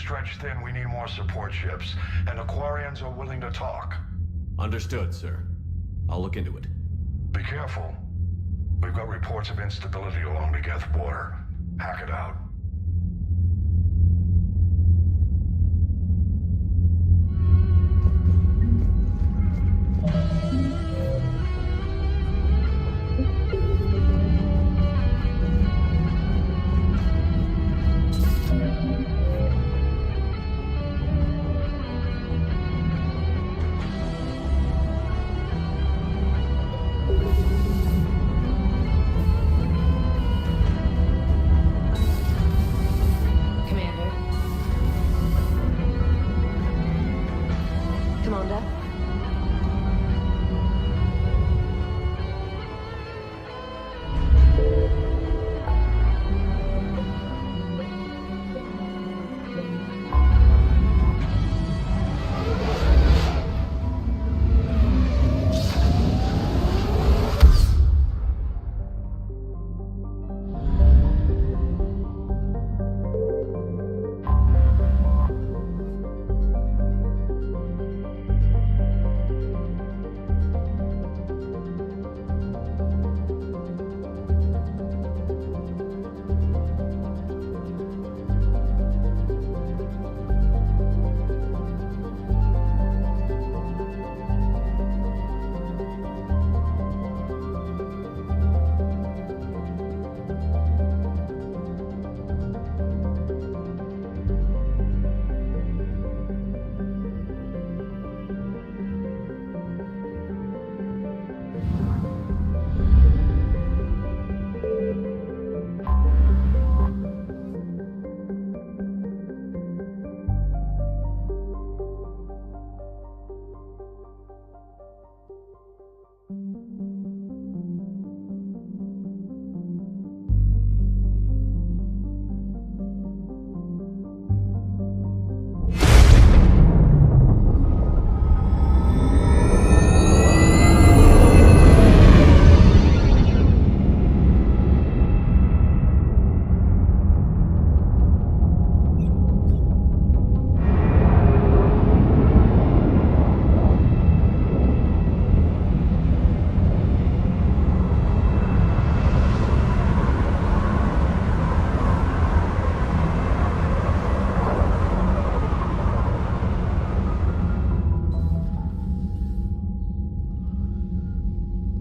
stretched thin, we need more support ships. And Aquarians are willing to talk. Understood, sir. I'll look into it. Be careful. We've got reports of instability along the Geth border. Hack it out.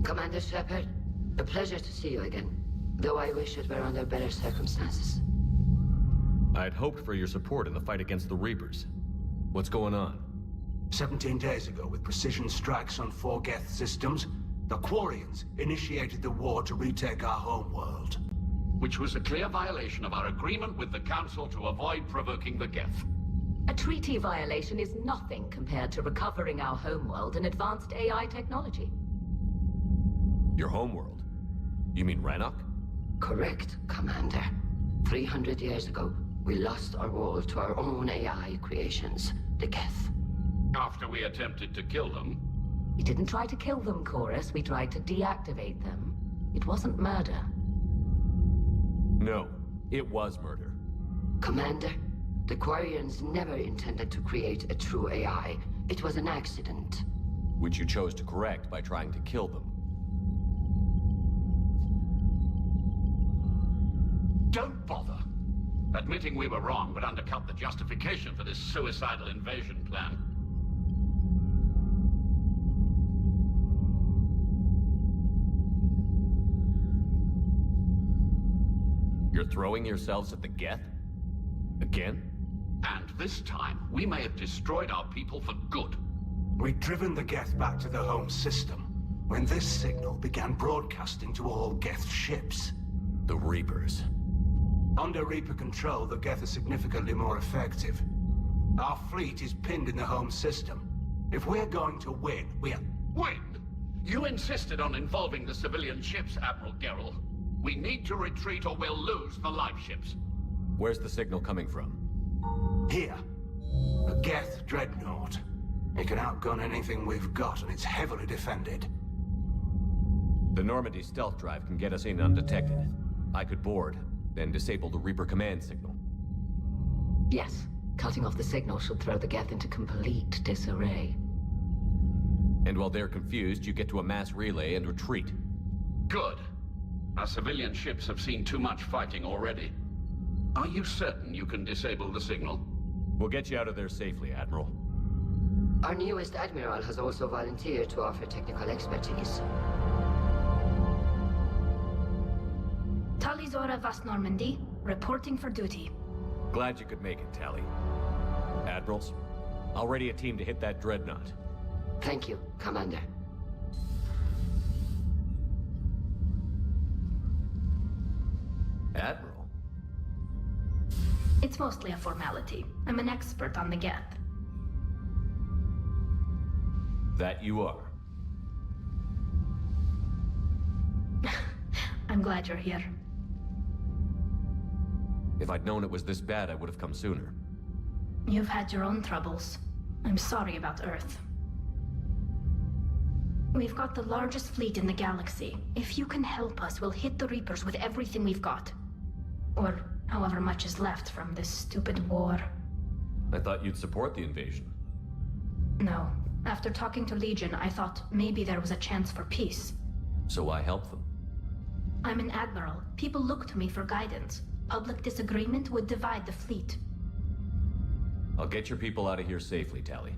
Commander Shepard, a pleasure to see you again. Though I wish it were under better circumstances. I'd hoped for your support in the fight against the Reapers. What's going on? 17 days ago, with precision strikes on 4 Geth systems, the Quarians initiated the war to retake our homeworld. Which was a clear violation of our agreement with the Council to avoid provoking the Geth. A treaty violation is nothing compared to recovering our homeworld and advanced AI technology. Your homeworld? You mean Rannoch? Correct, Commander. 300 years ago, we lost our world to our own AI creations, the Geth. After we attempted to kill them. We didn't try to kill them, Chorus. We tried to deactivate them. It wasn't murder. No, it was murder. Commander, the Quarians never intended to create a true AI. It was an accident. Which you chose to correct by trying to kill them. Don't bother. Admitting we were wrong would undercut the justification for this suicidal invasion plan. You're throwing yourselves at the Geth? Again? And this time, we may have destroyed our people for good. We'd driven the Geth back to the home system when this signal began broadcasting to all Geth ships. The Reapers. Under Reaper control, the Geth are significantly more effective. Our fleet is pinned in the home system. If we're going to win, Win? You insisted on involving the civilian ships, Admiral Gerrel. We need to retreat or we'll lose the live ships. Where's the signal coming from? Here. A Geth dreadnought. It can outgun anything we've got, and it's heavily defended. The Normandy stealth drive can get us in undetected. I could board, then disable the Reaper command signal. Yes, Cutting off the signal should throw the Geth into complete disarray. And while they're confused, you get to a mass relay and retreat. Good. Our civilian ships have seen too much fighting already. Are you certain you can disable the signal? We'll get you out of there safely, Admiral. Our newest Admiral has also volunteered to offer technical expertise. Talizora Vast Normandy, reporting for duty. Glad you could make it, Tali. Admirals, I'll ready a team to hit that dreadnought. Thank you, Commander. Admiral? It's mostly a formality. I'm an expert on the Geth. That you are. I'm glad you're here. If I'd known it was this bad, I would have come sooner. You've had your own troubles. I'm sorry about Earth. We've got the largest fleet in the galaxy. If you can help us, we'll hit the Reapers with everything we've got. Or however much is left from this stupid war. I thought you'd support the invasion. No. After talking to Legion, I thought maybe there was a chance for peace. So I helped them. I'm an admiral. People look to me for guidance. Public disagreement would divide the fleet. I'll get your people out of here safely, Tali.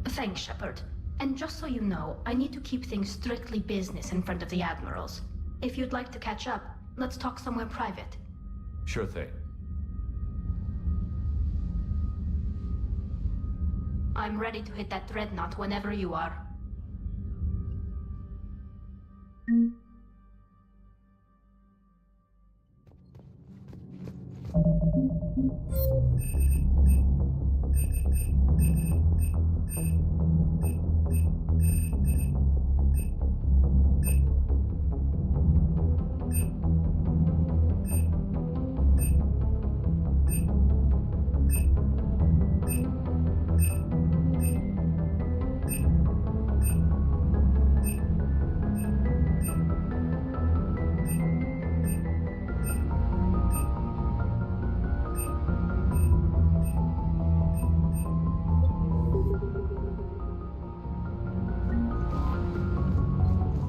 Thanks, Shepard. And just so you know, I need to keep things strictly business in front of the admirals. If you'd like to catch up, let's talk somewhere private. Sure thing. I'm ready to hit that dreadnought whenever you are.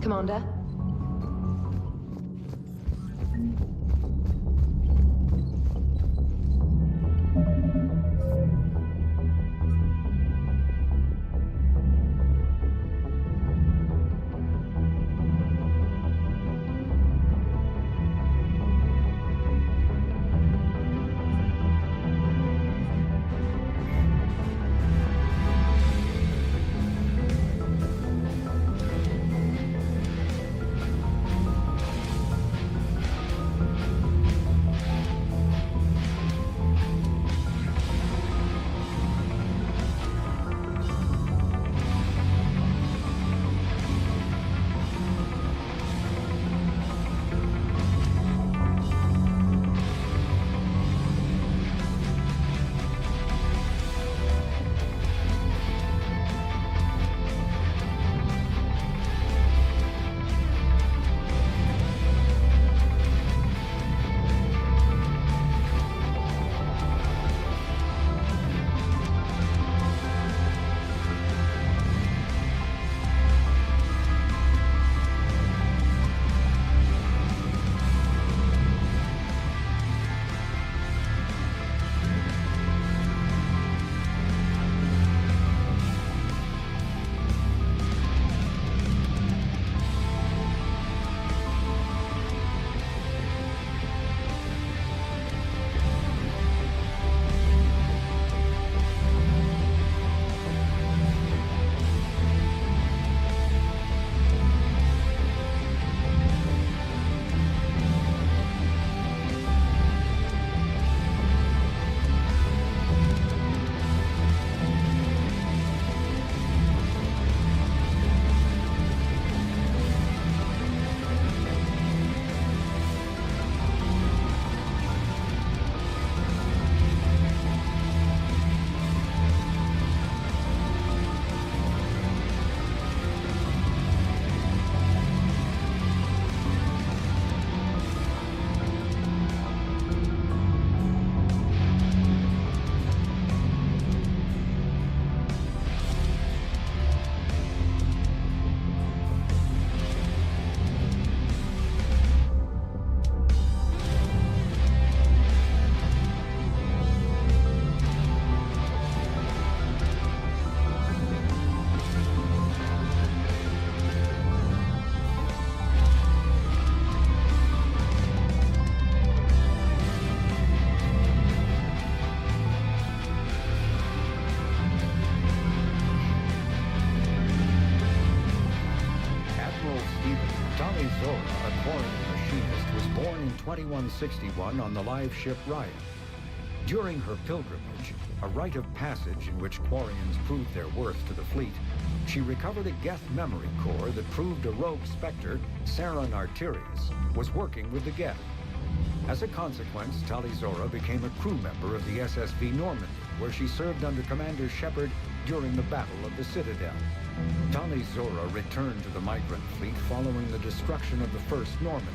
Commander? 2161 on the live ship Raya. During her pilgrimage, a rite of passage in which Quarians proved their worth to the fleet, she recovered a Geth memory core that proved a rogue Spectre, Saren Arterius, was working with the Geth. As a consequence, Tali'Zorah became a crew member of the SSV Normandy, where she served under Commander Shepard during the Battle of the Citadel. Tali'Zorah returned to the migrant fleet following the destruction of the First Normandy.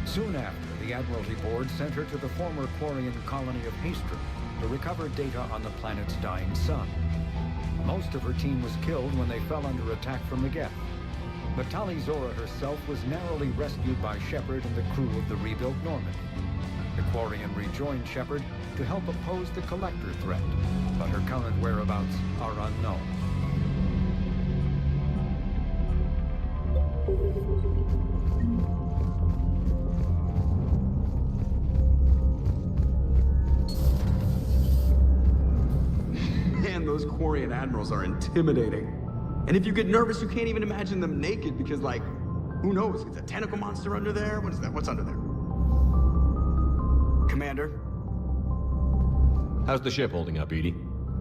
Soon after, the Admiralty Board sent her to the former Quarian colony of Haestrom to recover data on the planet's dying sun. Most of her team was killed when they fell under attack from the Geth. But Tali'Zorah herself was narrowly rescued by Shepard and the crew of the rebuilt Normandy. The Quarian rejoined Shepard to help oppose the Collector threat, but her current whereabouts are unknown. Man, those Quarian admirals are intimidating. And if you get nervous, you can't even imagine them naked because, like, who knows? It's a tentacle monster under there? What is that? What's under there? Commander? How's the ship holding up, Edie?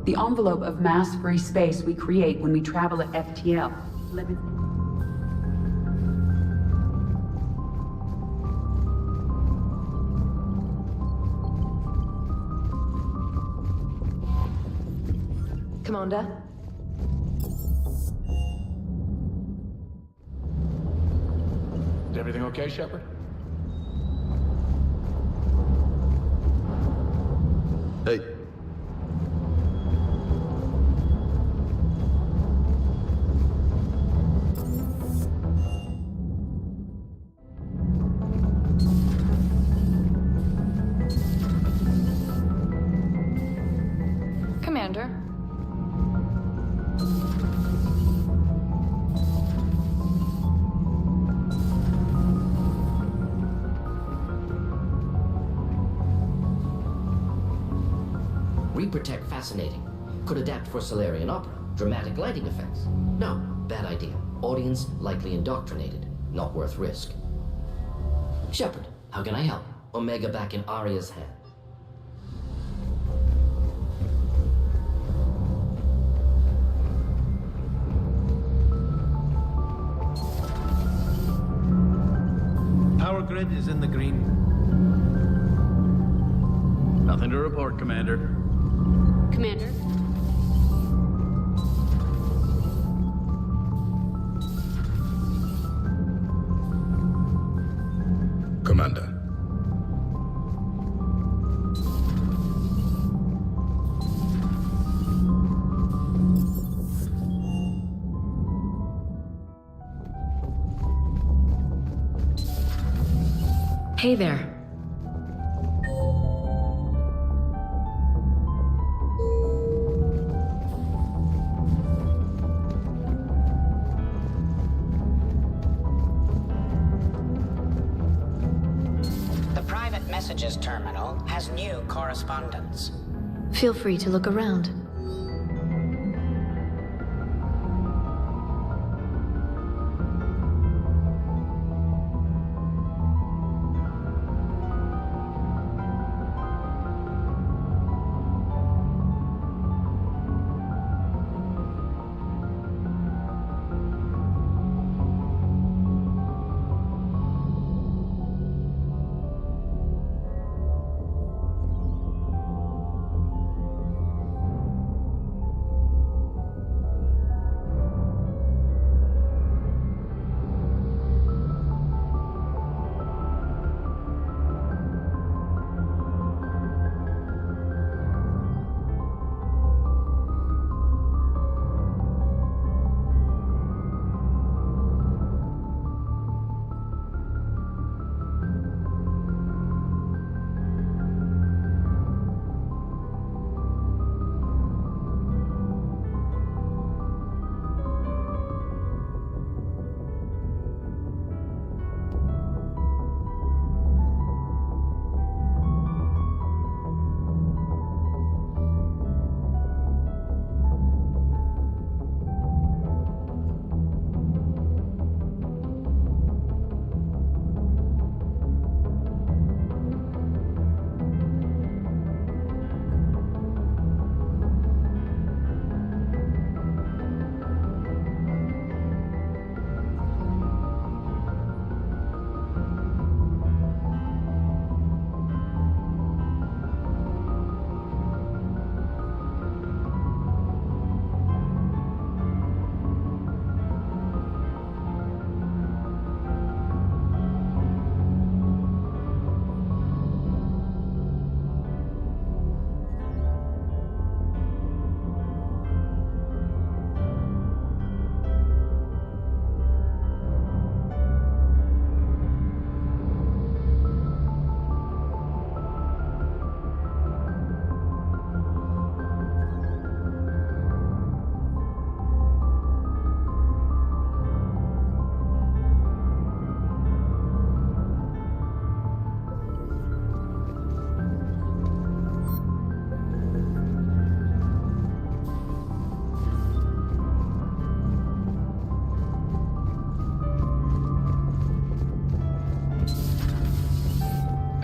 The envelope of mass-free space we create when we travel at FTL. Commander? Is everything okay, Shepard? Hey. Commander. Reaper tech fascinating. Could adapt for Solarian opera. Dramatic lighting effects. No, bad idea. Audience likely indoctrinated. Not worth risk. Shepard, how can I help? Omega back in Aria's hand. Power grid is in the green. Nothing to report, Commander. Commander? Commander. Hey there. The private messages terminal has new correspondence. Feel free to look around.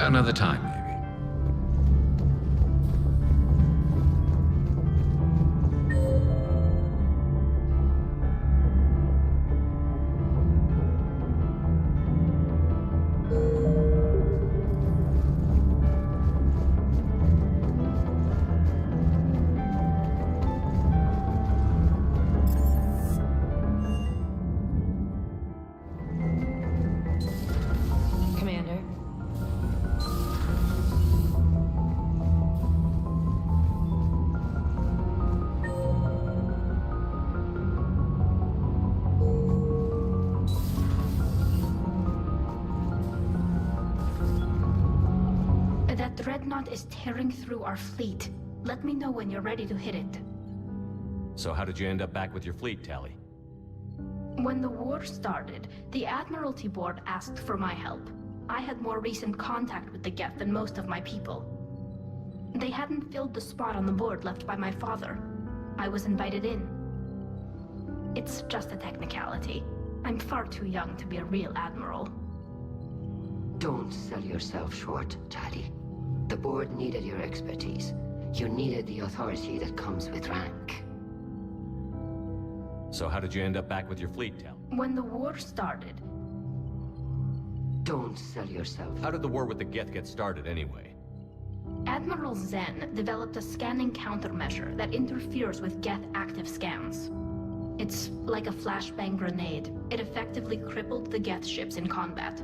Another time, maybe. Commander. That dreadnought is tearing through our fleet. Let me know when you're ready to hit it. So how did you end up back with your fleet, Tali? When the war started, the Admiralty Board asked for my help. I had more recent contact with the Geth than most of my people. They hadn't filled the spot on the board left by my father. I was invited in. It's just a technicality. I'm far too young to be a real admiral. Don't sell yourself short, Tali. The board needed your expertise. You needed the authority that comes with rank. So how did you end up back with your fleet, Tali? When the war started... Don't sell yourself. How did the war with the Geth get started, anyway? Admiral Zen developed a scanning countermeasure that interferes with Geth active scans. It's like a flashbang grenade. It effectively crippled the Geth ships in combat.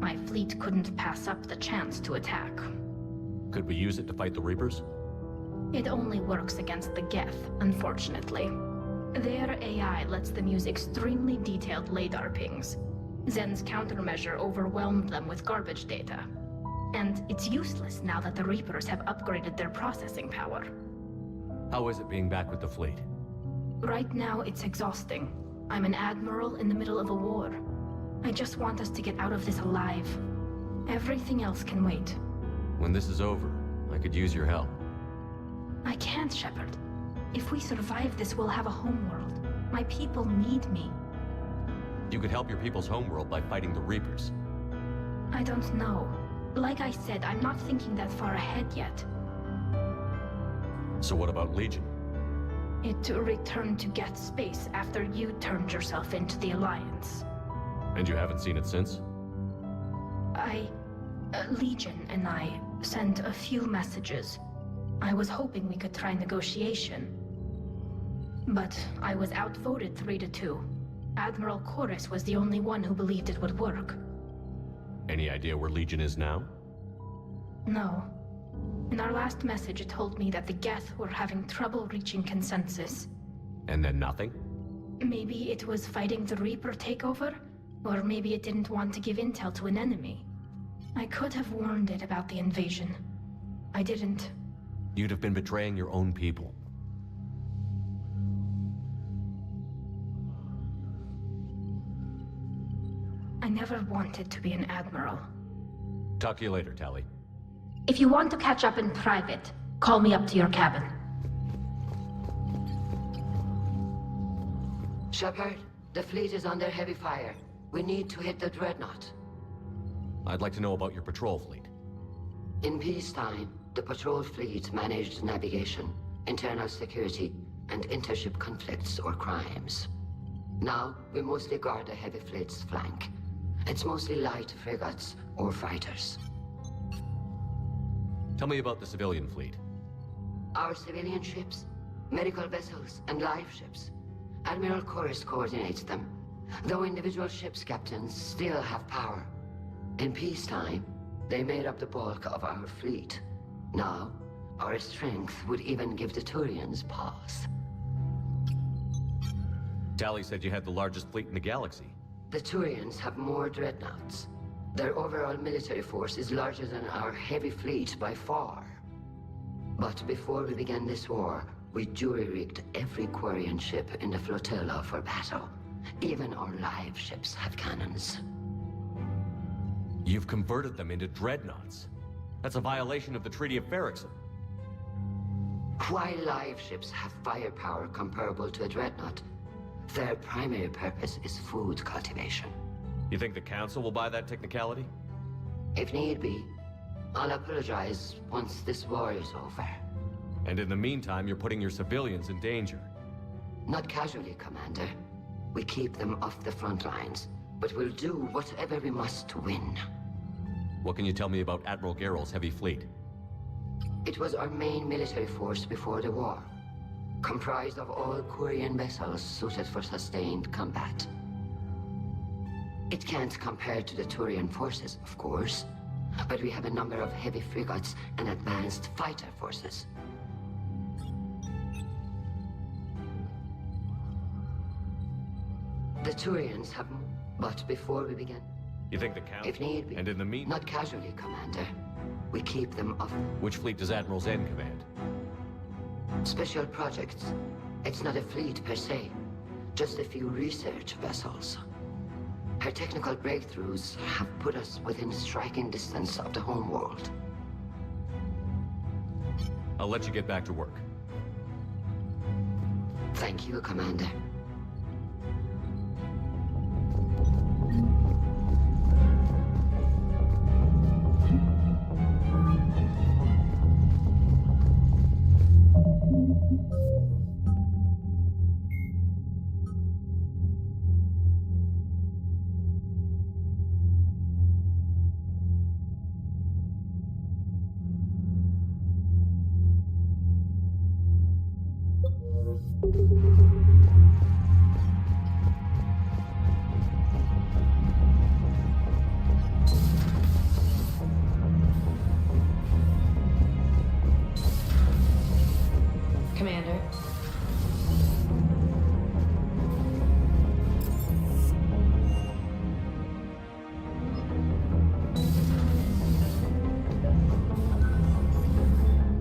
My fleet couldn't pass up the chance to attack. Could we use it to fight the Reapers? It only works against the Geth, unfortunately. Their AI lets them use extremely detailed LADAR pings. Zen's countermeasure overwhelmed them with garbage data. And it's useless now that the Reapers have upgraded their processing power. How is it being back with the fleet? Right now, it's exhausting. I'm an admiral in the middle of a war. I just want us to get out of this alive. Everything else can wait. When this is over, I could use your help. I can't, Shepard. If we survive this, we'll have a homeworld. My people need me. You could help your people's homeworld by fighting the Reapers. I don't know. Like I said, I'm not thinking that far ahead yet. So what about Legion? It returned to Geth space after you turned yourself into the Alliance. And you haven't seen it since? Legion and I sent a few messages. I was hoping we could try negotiation. But I was outvoted 3-2. Admiral Chorus was the only one who believed it would work. Any idea where Legion is now? No. In our last message, it told me that the Geth were having trouble reaching consensus. And then nothing? Maybe it was fighting the Reaper takeover? Or maybe it didn't want to give intel to an enemy. I could have warned it about the invasion. I didn't. You'd have been betraying your own people. I never wanted to be an admiral. Talk to you later, Tali. If you want to catch up in private, call me up to your cabin. Shepard, the fleet is under heavy fire. We need to hit the dreadnought. I'd like to know about your patrol fleet. In peacetime, the patrol fleet managed navigation, internal security, and intership conflicts or crimes. Now, we mostly guard the heavy fleet's flank. It's mostly light frigates or fighters. Tell me about the civilian fleet. Our civilian ships, medical vessels, and live ships. Admiral Chorus coordinates them, though individual ships' captains still have power. In peacetime, they made up the bulk of our fleet. Now, our strength would even give the Turians pause. Tali said you had the largest fleet in the galaxy. The Turians have more dreadnoughts. Their overall military force is larger than our heavy fleet by far. But before we began this war, we jury-rigged every Quarian ship in the flotilla for battle. Even our live ships have cannons. You've converted them into dreadnoughts. That's a violation of the Treaty of Ferrixon. While live ships have firepower comparable to a dreadnought, their primary purpose is food cultivation. You think the Council will buy that technicality? If need be, I'll apologize once this war is over. And in the meantime, you're putting your civilians in danger. Not casually, Commander. We keep them off the front lines, but we'll do whatever we must to win. What can you tell me about Admiral Geral's heavy fleet? It was our main military force before the war, comprised of all Quarian vessels suited for sustained combat. It can't compare to the Turian forces, of course, but we have a number of heavy frigates and advanced fighter forces. The Turians have... But before we begin... You think the Count? If need be. And in the meantime... Not casually, Commander. We keep them off... Which fleet does Admiral Zen command? Special projects. It's not a fleet per se. Just a few research vessels. Her technical breakthroughs have put us within striking distance of the homeworld. I'll let you get back to work. Thank you, Commander. Commander.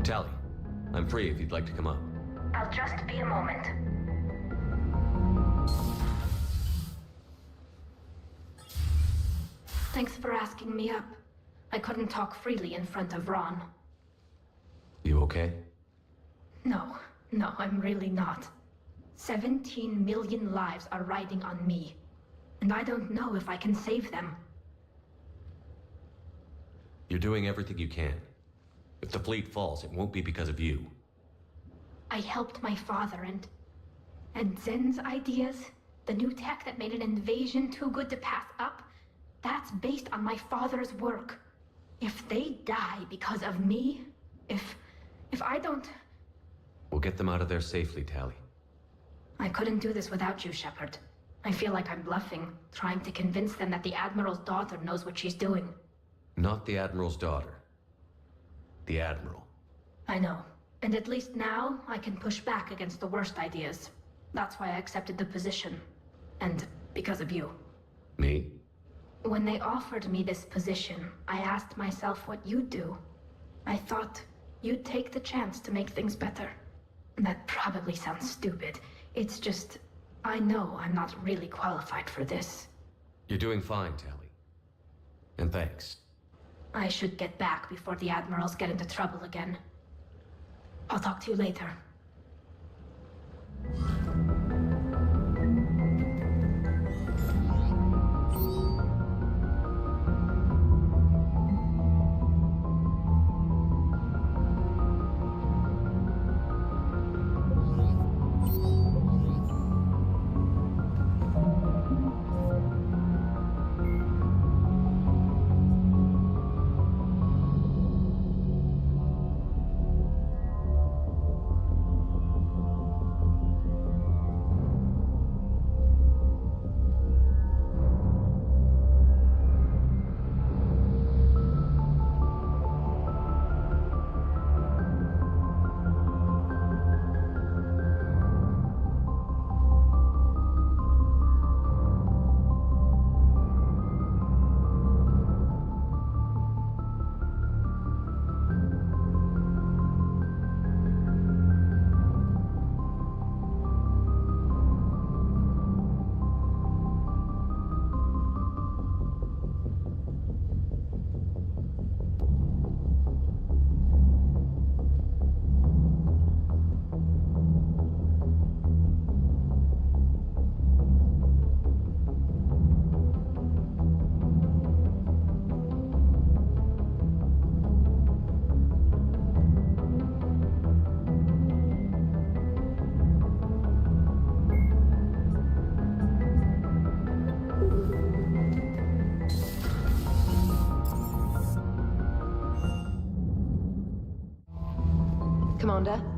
Tali, I'm free if you'd like to come up. I'll just be a moment. Thanks for asking me up. I couldn't talk freely in front of Ron. You okay? No, I'm really not. 17 million lives are riding on me. And I don't know if I can save them. You're doing everything you can. If the fleet falls, it won't be because of you. I helped my father and Zen's ideas, the new tech that made an invasion too good to pass up, that's based on my father's work. If they die because of me, if I don't... We'll get them out of there safely, Tali. I couldn't do this without you, Shepard. I feel like I'm bluffing, trying to convince them that the Admiral's daughter knows what she's doing. Not the Admiral's daughter. The Admiral. I know. And at least now, I can push back against the worst ideas. That's why I accepted the position. And because of you. Me? When they offered me this position, I asked myself what you'd do. I thought you'd take the chance to make things better. That probably sounds stupid. It's just, I know I'm not really qualified for this. You're doing fine, Tali. And thanks. I should get back before the Admirals get into trouble again. I'll talk to you later. Commander?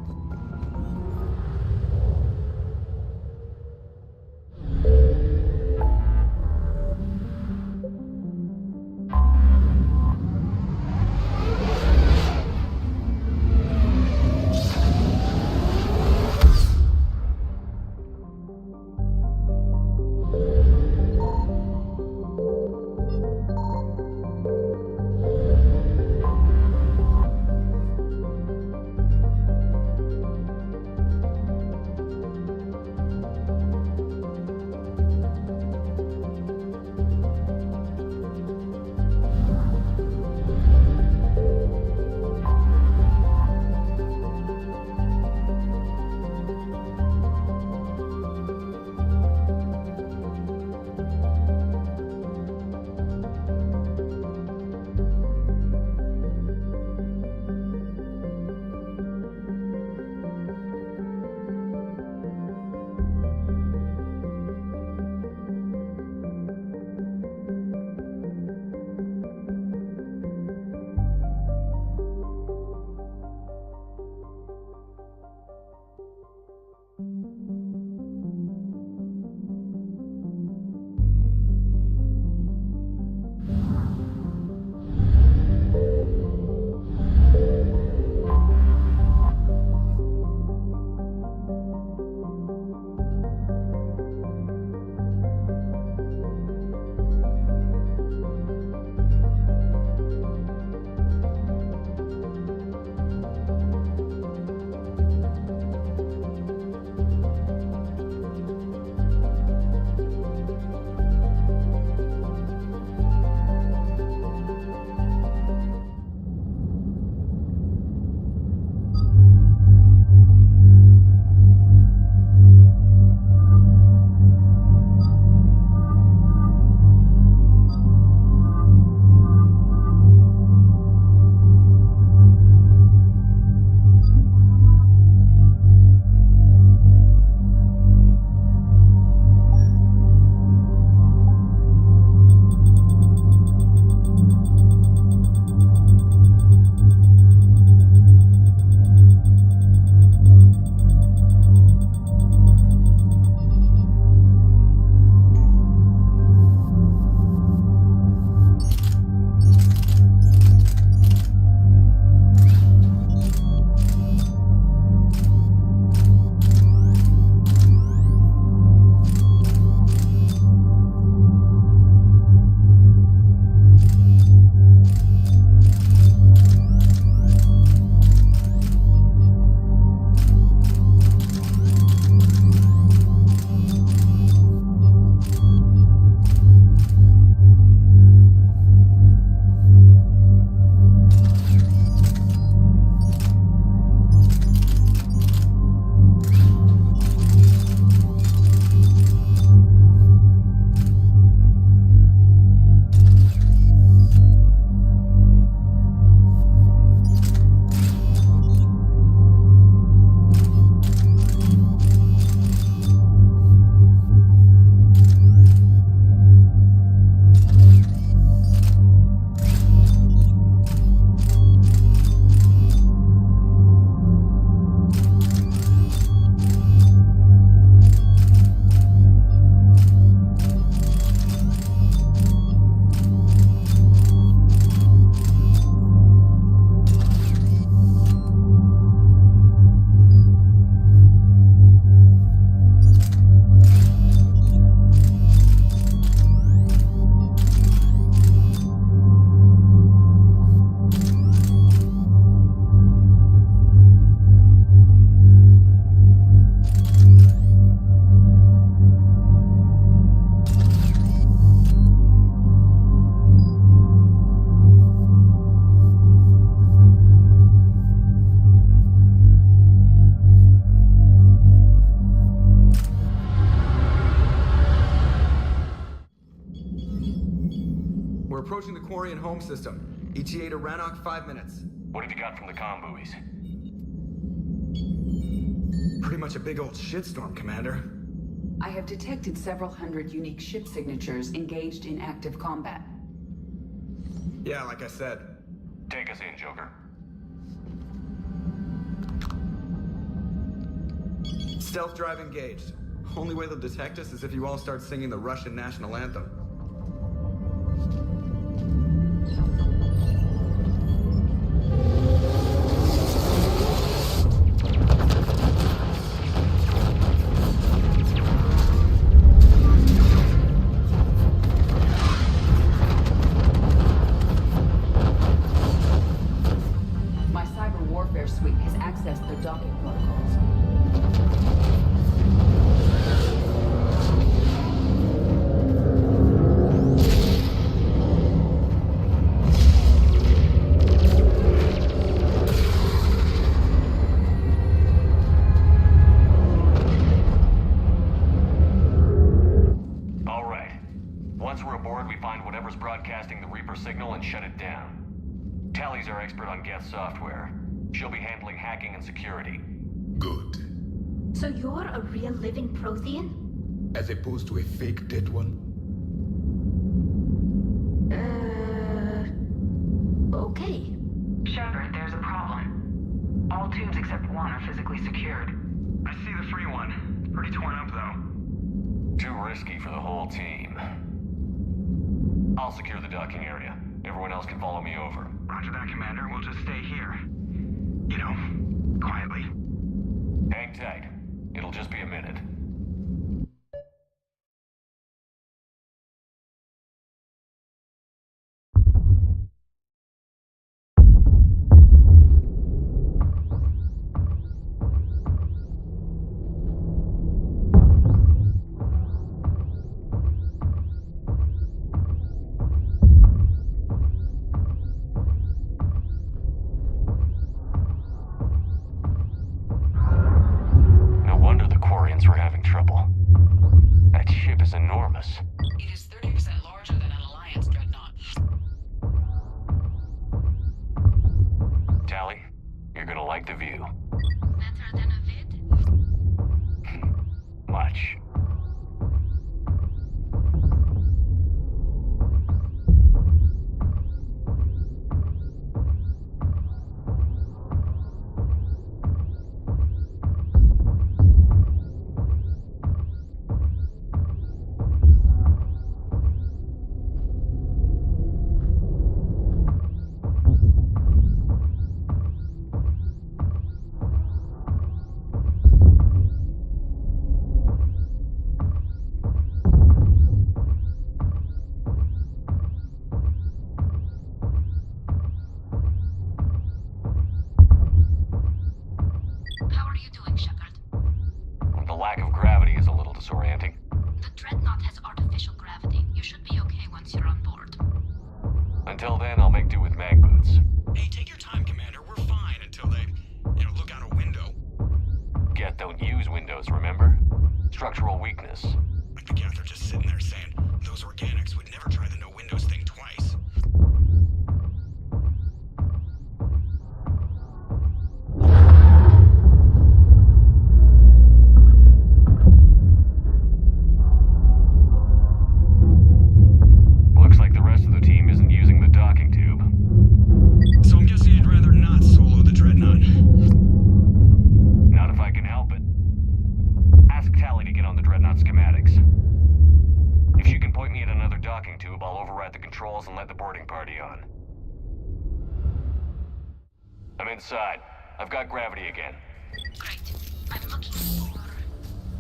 We're approaching the Quarian home system. ETA to Rannoch, 5 minutes. What have you got from the comm buoys? Pretty much a big old shitstorm, Commander. I have detected several hundred unique ship signatures engaged in active combat. Yeah, like I said. Take us in, Joker. Stealth drive engaged. Only way they'll detect us is if you all start singing the Russian national anthem. My cyber warfare suite has accessed the docking protocols. All right. Once we're aboard, we find whatever's broadcasting the Reaper signal and shut it down. Tally's our expert on Geth software. She'll be handling hacking and security. Good. So you're a real living Prothean? As opposed to a fake dead one? Okay. Shepard, there's a problem. All tubes except one are physically secured. I see the free one. It's pretty torn up, though. Too risky for the whole team. I'll secure the docking area. Everyone else can follow me over. Roger that, Commander. We'll just stay here. You know, quietly. Hang tight. It'll just be a minute. No wonder the Quarians were having trouble. That ship is enormous. It is 30% larger than an Alliance dreadnought. Tally, you're gonna like the view. Better than a vid? Much. How are you doing, Shepard? The lack of gravity is a little disorienting. The Dreadnought has artificial gravity. You should be okay once you're on board. Until then, I'll make do with mag boots. Hey, take your time, Commander. We're fine until they, look out a window. Geth don't use windows, remember? Structural weakness. Like the Geth are just sitting there saying, those organics would never try the no windows thing twice. Looks like the rest of the team isn't using the docking tube. So I'm guessing you'd rather not solo the dreadnought. Not if I can help it. Ask Tally to get on the dreadnought schematics. If she can point me at another docking tube, I'll override the controls and let the boarding party on. I'm inside. I've got gravity again. Great. I'm looking for...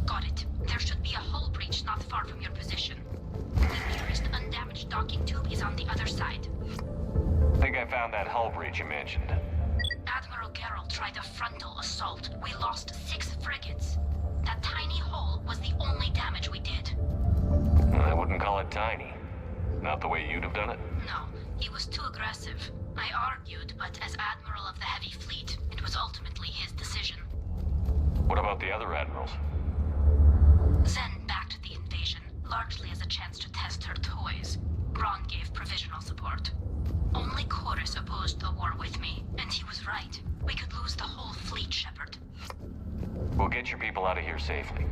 Got it. There should be a hull breach not far from your position. The nearest undamaged docking tube is on the other side. Think I found that hull breach you mentioned. Admiral Geralt tried a frontal assault. We lost 6 frigates. That tiny hole was the only damage we did. I wouldn't call it tiny. Not the way you'd have done it. No, he was too aggressive. I argued, but as Admiral of the Heavy Fleet, it was ultimately his decision. What about the other admirals? Zen backed the invasion, largely as a chance to test her toys. Ron gave provisional support. Only Chorus opposed the war with me, and he was right. We could lose the whole fleet, Shepard. We'll get your people out of here safely.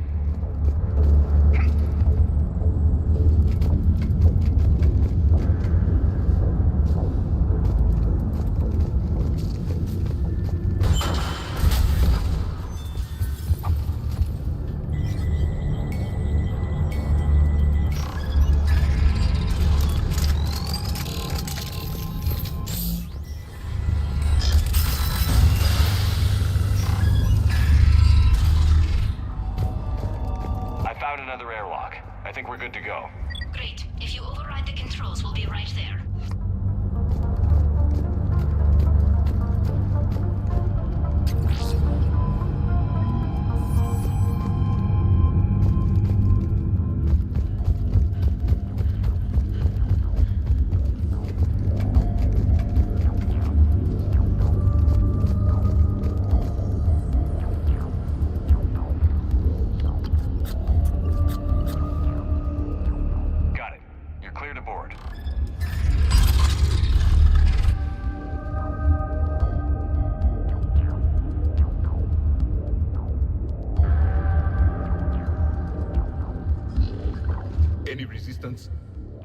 distance?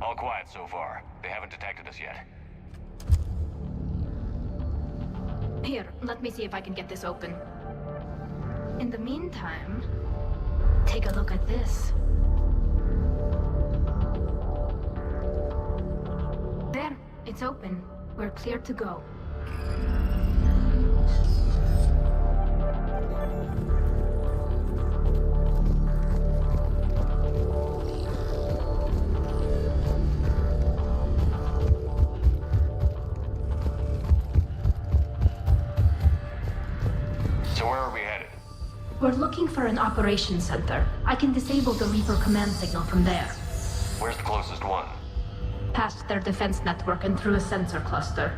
All quiet so far. They haven't detected us yet. Here, let me see if I can get this open. In the meantime, take a look at this. There, it's open. We're clear to go. So where are we headed? We're looking for an operations center. I can disable the Reaper command signal from there. Where's the closest one? Past their defense network and through a sensor cluster.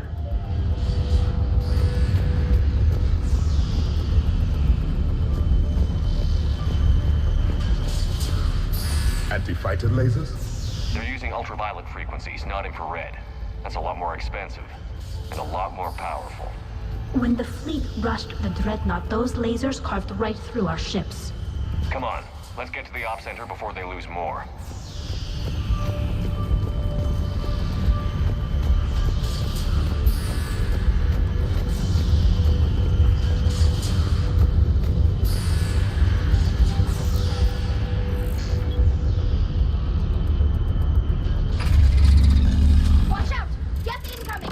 Anti-fighter lasers? They're using ultraviolet frequencies, not infrared. That's a lot more expensive. And a lot more powerful. When the fleet rushed the Dreadnought, those lasers carved right through our ships. Come on, let's get to the op center before they lose more. Watch out! Get incoming!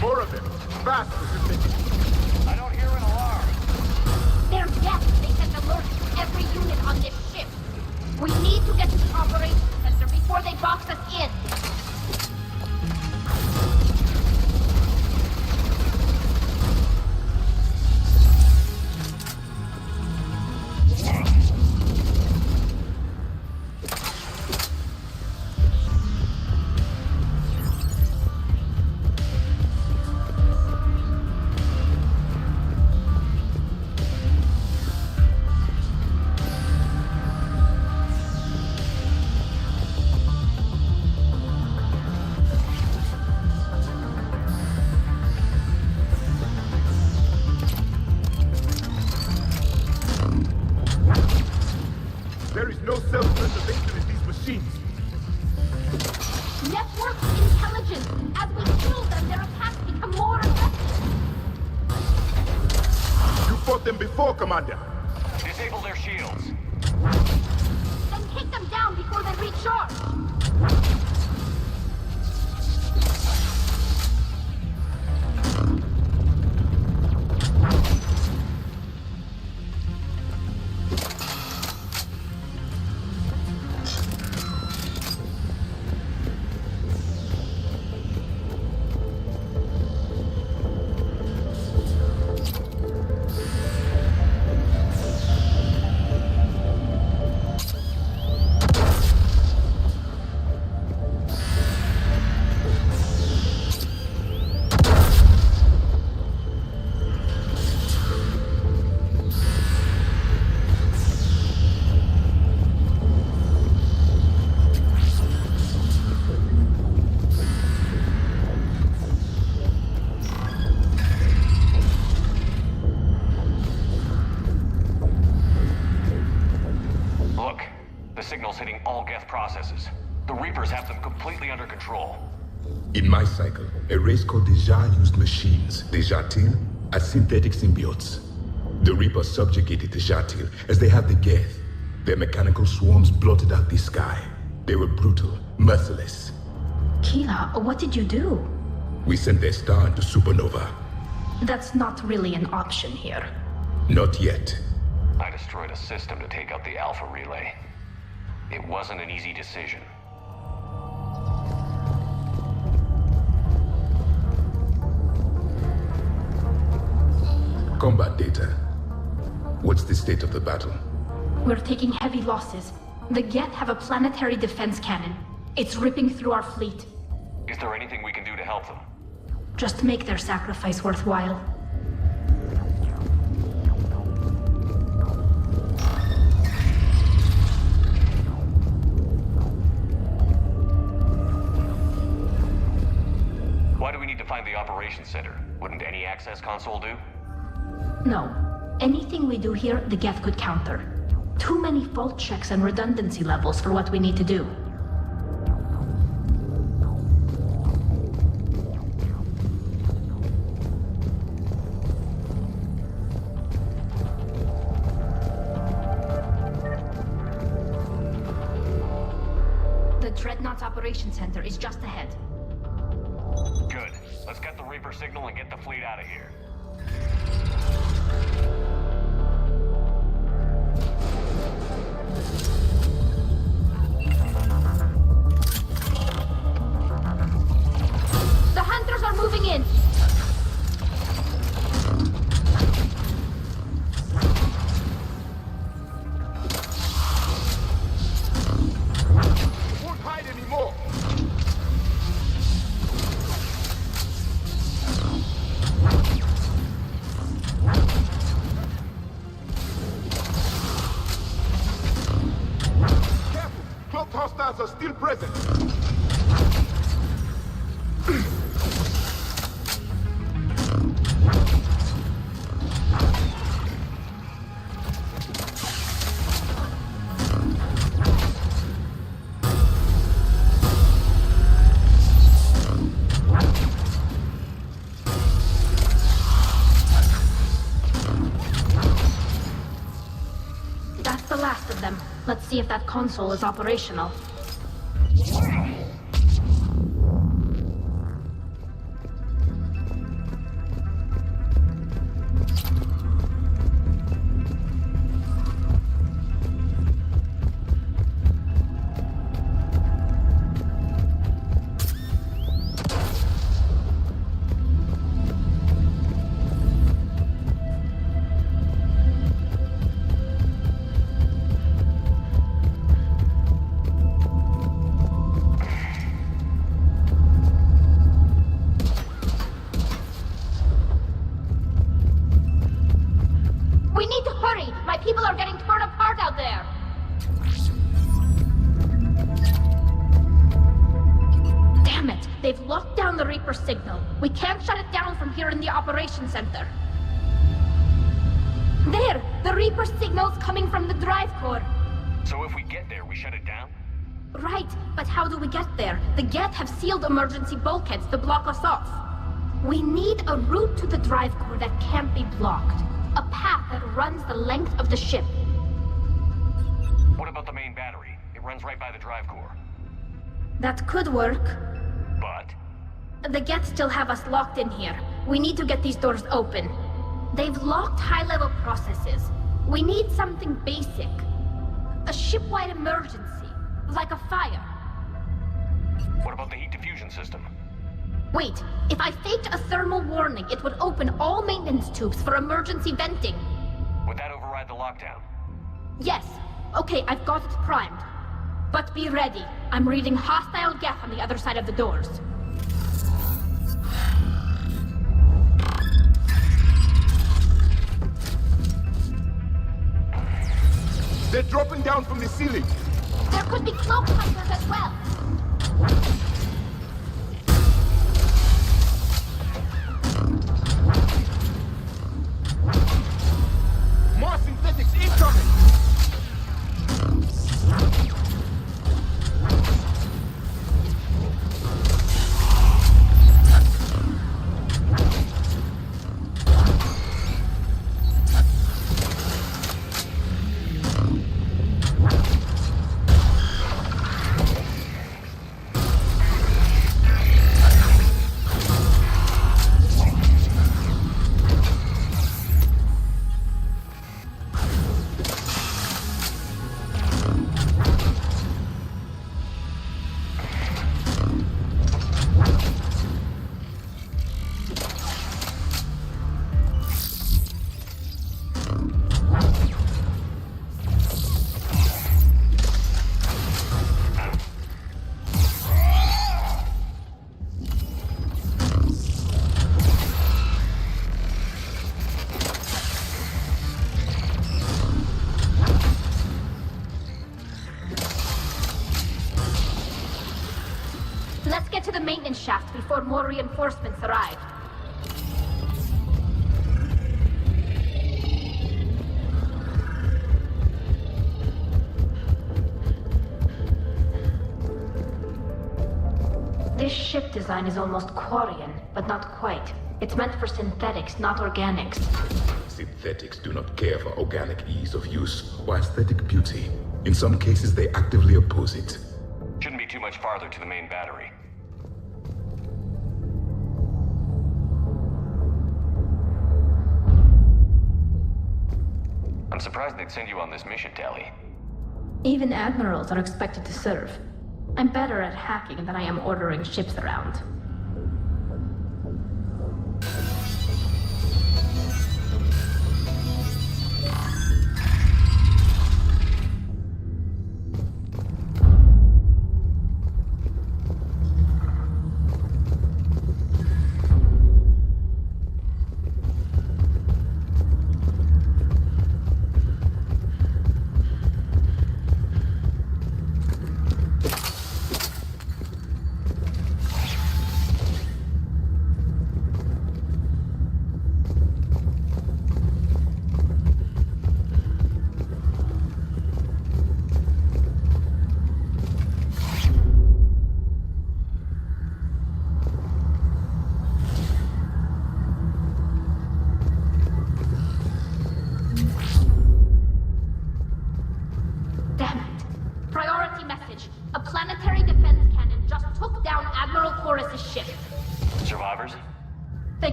More of them! Fast! I don't hear an alarm. They're dead! They sent alerts to every unit on this ship! We need to get to the operations center before they box us in! There is no self-preservation in these machines. Network intelligence! As we kill them, their attacks become more effective! You fought them before, Commander. Disable their shields. Then take them down before they recharge! Look, the signal's hitting all Geth processes. The Reapers have them completely under control. In my cycle, a race called Deja used machines, Dejatil, as synthetic symbiotes. The Reapers subjugated Dejatil as they have the Geth. Their mechanical swarms blotted out the sky. They were brutal, merciless. Keela, what did you do? We sent their star into supernova. That's not really an option here. Not yet. I destroyed a system to take out the Alpha Relay. It wasn't an easy decision. Combat data. What's the state of the battle? We're taking heavy losses. The Geth have a planetary defense cannon. It's ripping through our fleet. Is there anything we can do to help them? Just make their sacrifice worthwhile. Why do we need to find the operations center? Wouldn't any access console do? No. Anything we do here, the Geth could counter. Too many fault checks and redundancy levels for what we need to do. The Dreadnought's operations center is just ahead. Good. Let's get the Reaper signal and get the fleet out of here. The hunters are moving in! Won't hide anymore! Careful! Cloaked hostiles are still present! That's the last of them. Let's see if that console is operational. We need to hurry! My people are getting torn apart out there! Damn it! They've locked down the Reaper signal. We can't shut it down from here in the operations center. There! The Reaper signal's coming from the drive core. So if we get there, we shut it down? Right, but how do we get there? The Geth have sealed emergency bulkheads to block us off. We need a route to the drive core that can't be blocked. A path that runs the length of the ship. What about the main battery? It runs right by the drive core. That could work. But? The Geth still have us locked in here. We need to get these doors open. They've locked high-level processes. We need something basic. A ship-wide emergency, like a fire. What about the heat diffusion system? Wait, if I faked a thermal warning, it would open all maintenance tubes for emergency venting. Would that override the lockdown? Yes. Okay, I've got it primed. But be ready. I'm reading hostile Geth on the other side of the doors. They're dropping down from the ceiling! There could be cloak hunters as well! More synthetics incoming! to the maintenance shaft before more reinforcements arrive. This ship design is almost Quarian, but not quite. It's meant for synthetics, not organics. Synthetics do not care for organic ease of use or aesthetic beauty. In some cases, they actively oppose it. Shouldn't be too much farther to the main battery. I'm surprised they'd send you on this mission, Tali. Even admirals are expected to serve. I'm better at hacking than I am ordering ships around.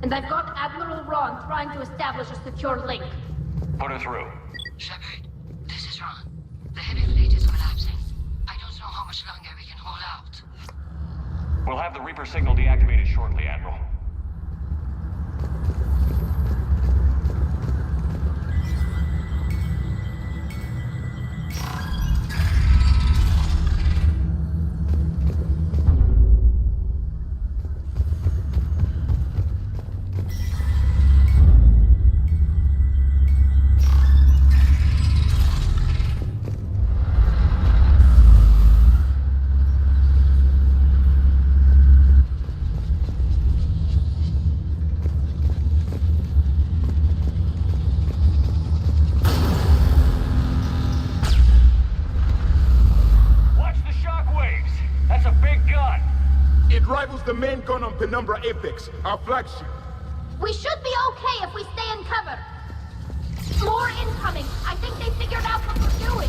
And I've got Admiral Ron trying to establish a secure link. Put her through. Shepard, this is Ron. The heavy fleet is collapsing. I don't know how much longer we can hold out. We'll have the Reaper signal deactivated shortly, Admiral. The main gun on Penumbra Apex, our flagship. We should be okay if we stay in cover. More incoming. I think they figured out what we're doing.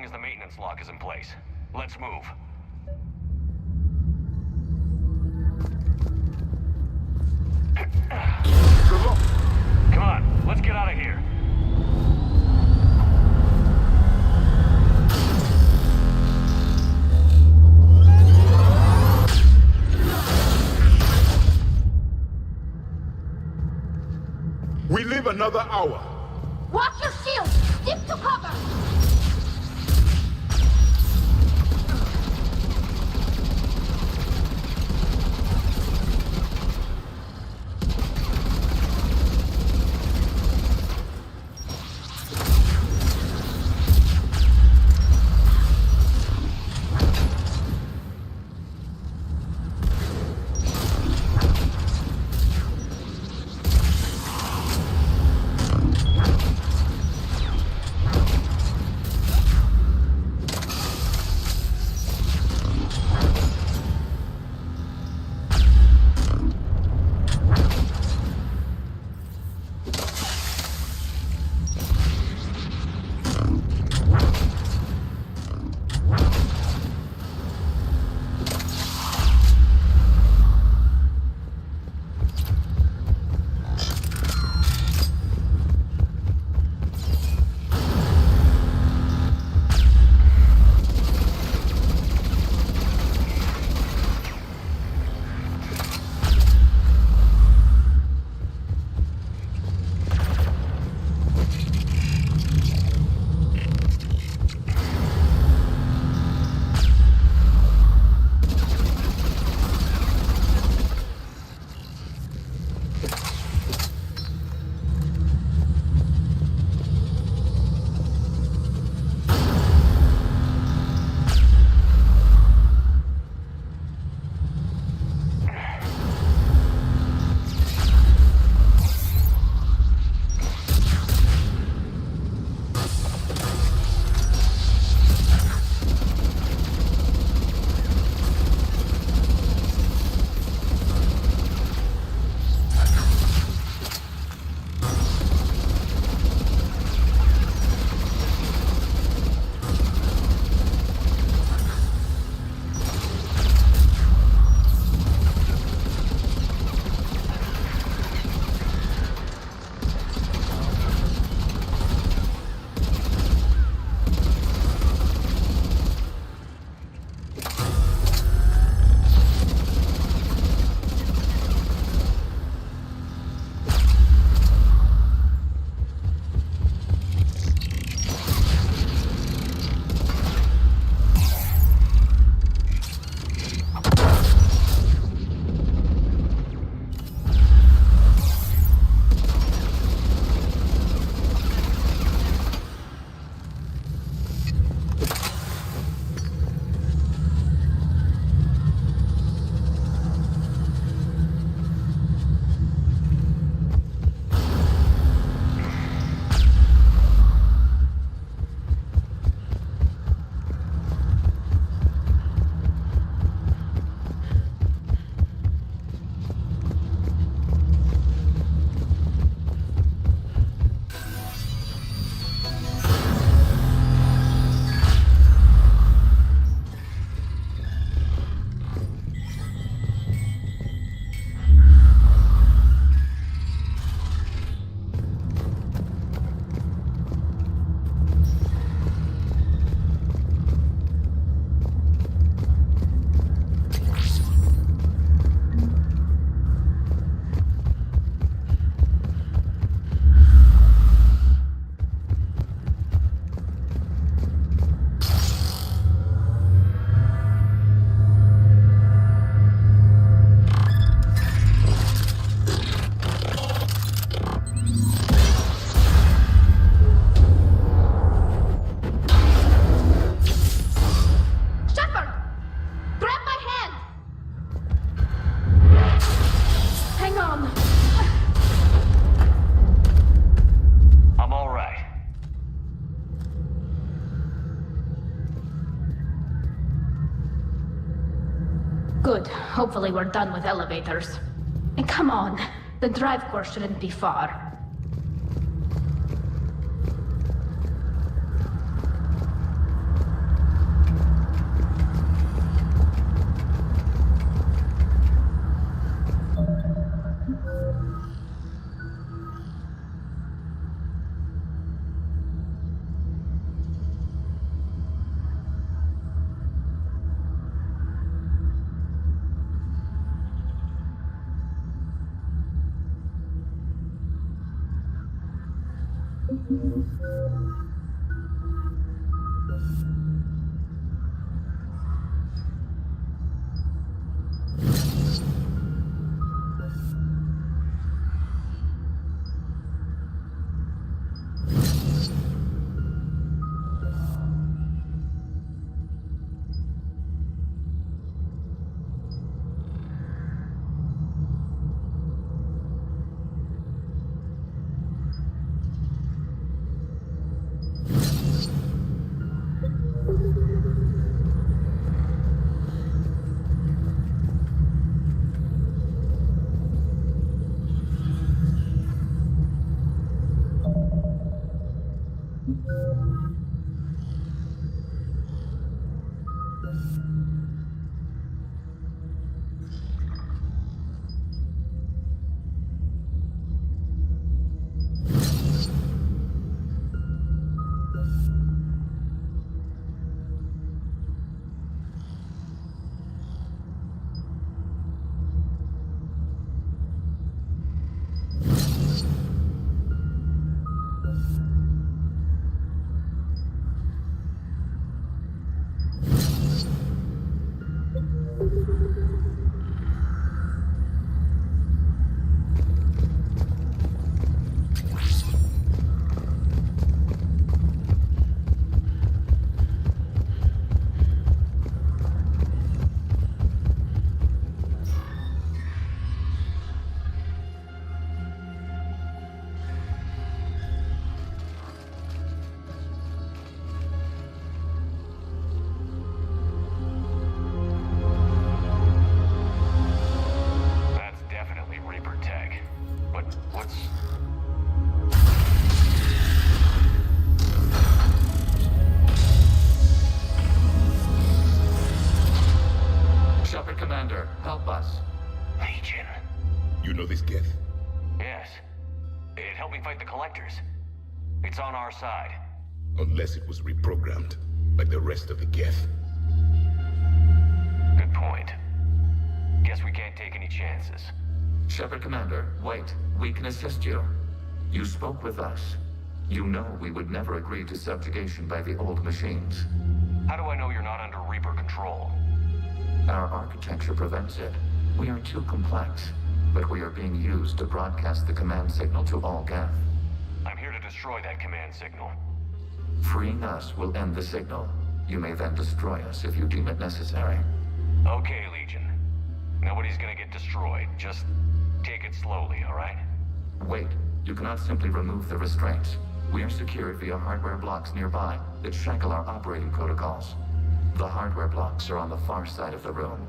long as the maintenance lock is in place. Let's move. Come on, let's get out of here. We live another hour. Watch your shield! Stick to cover! Good. Hopefully we're done with elevators. And come on, the drive course shouldn't be far. Commander, help us. Legion. You know this Geth? Yes. It helped me fight the Collectors. It's on our side. Unless it was reprogrammed, like the rest of the Geth. Good point. Guess we can't take any chances. Shepard Commander, wait. We can assist you. You spoke with us. You know we would never agree to subjugation by the old machines. How do I know you're not under Reaper control? Our architecture prevents it. We are too complex, but we are being used to broadcast the command signal to all Geth. I'm here to destroy that command signal. Freeing us will end the signal. You may then destroy us if you deem it necessary. Okay, Legion. Nobody's gonna get destroyed. Just take it slowly, all right? Wait. You cannot simply remove the restraints. We are secured via hardware blocks nearby that shackle our operating protocols. The hardware blocks are on the far side of the room.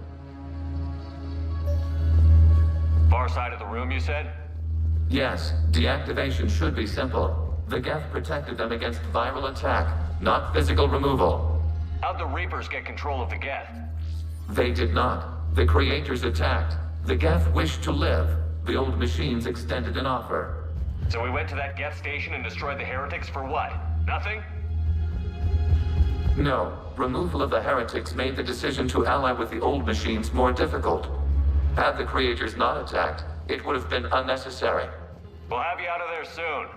Far side of the room, you said? Yes, deactivation should be simple. The Geth protected them against viral attack, not physical removal. How'd the Reapers get control of the Geth? They did not. The Creators attacked. The Geth wished to live. The old machines extended an offer. So we went to that Geth station and destroyed the heretics for what? Nothing? No. Removal of the heretics made the decision to ally with the old machines more difficult. Had the Creators not attacked, it would have been unnecessary. We'll have you out of there soon.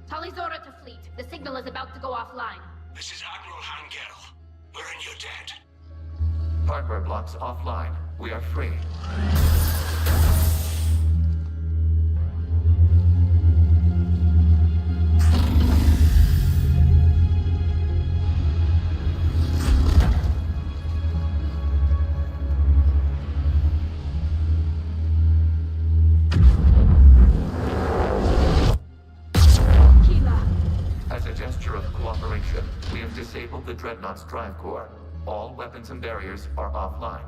Talizora to fleet. The signal is about to go offline. This is Admiral Hangel. We're in your debt. Hardware blocks offline. We are free. We have disabled the Dreadnought's drive core. All weapons and barriers are offline.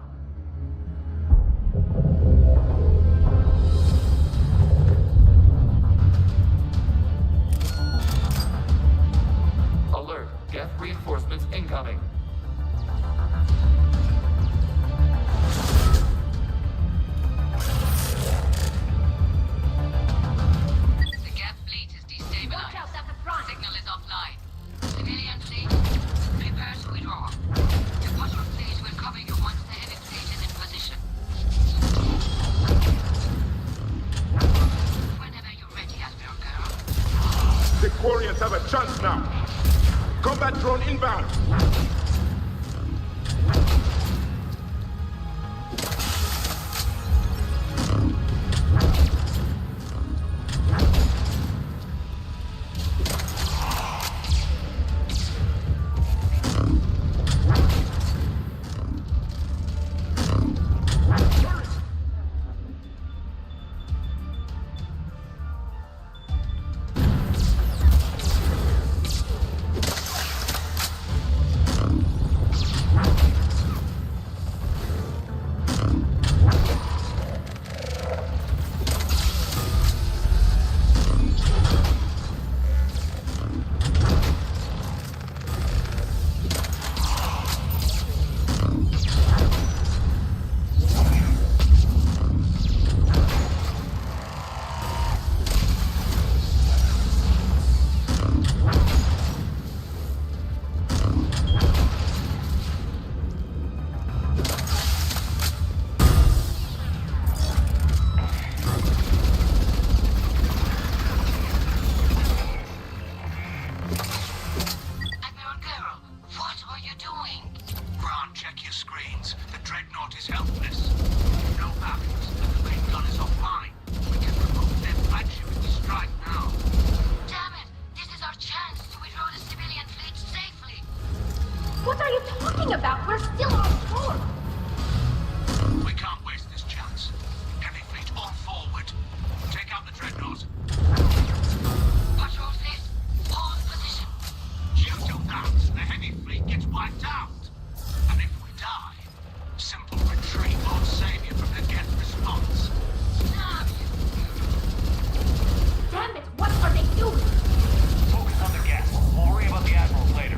Alert! Geth reinforcements Quarians have a chance now. Combat drone inbound. What are you talking about? We're still on shore! We can't waste this chance. Heavy fleet on forward. Take out the dreadnought. Patrol fleet, hold position. You do that, the heavy fleet gets wiped out. And if we die, simple retreat won't save you from the Geth response. Damn it, what are they doing? Focus on the Geth. We'll worry about the Admirals later.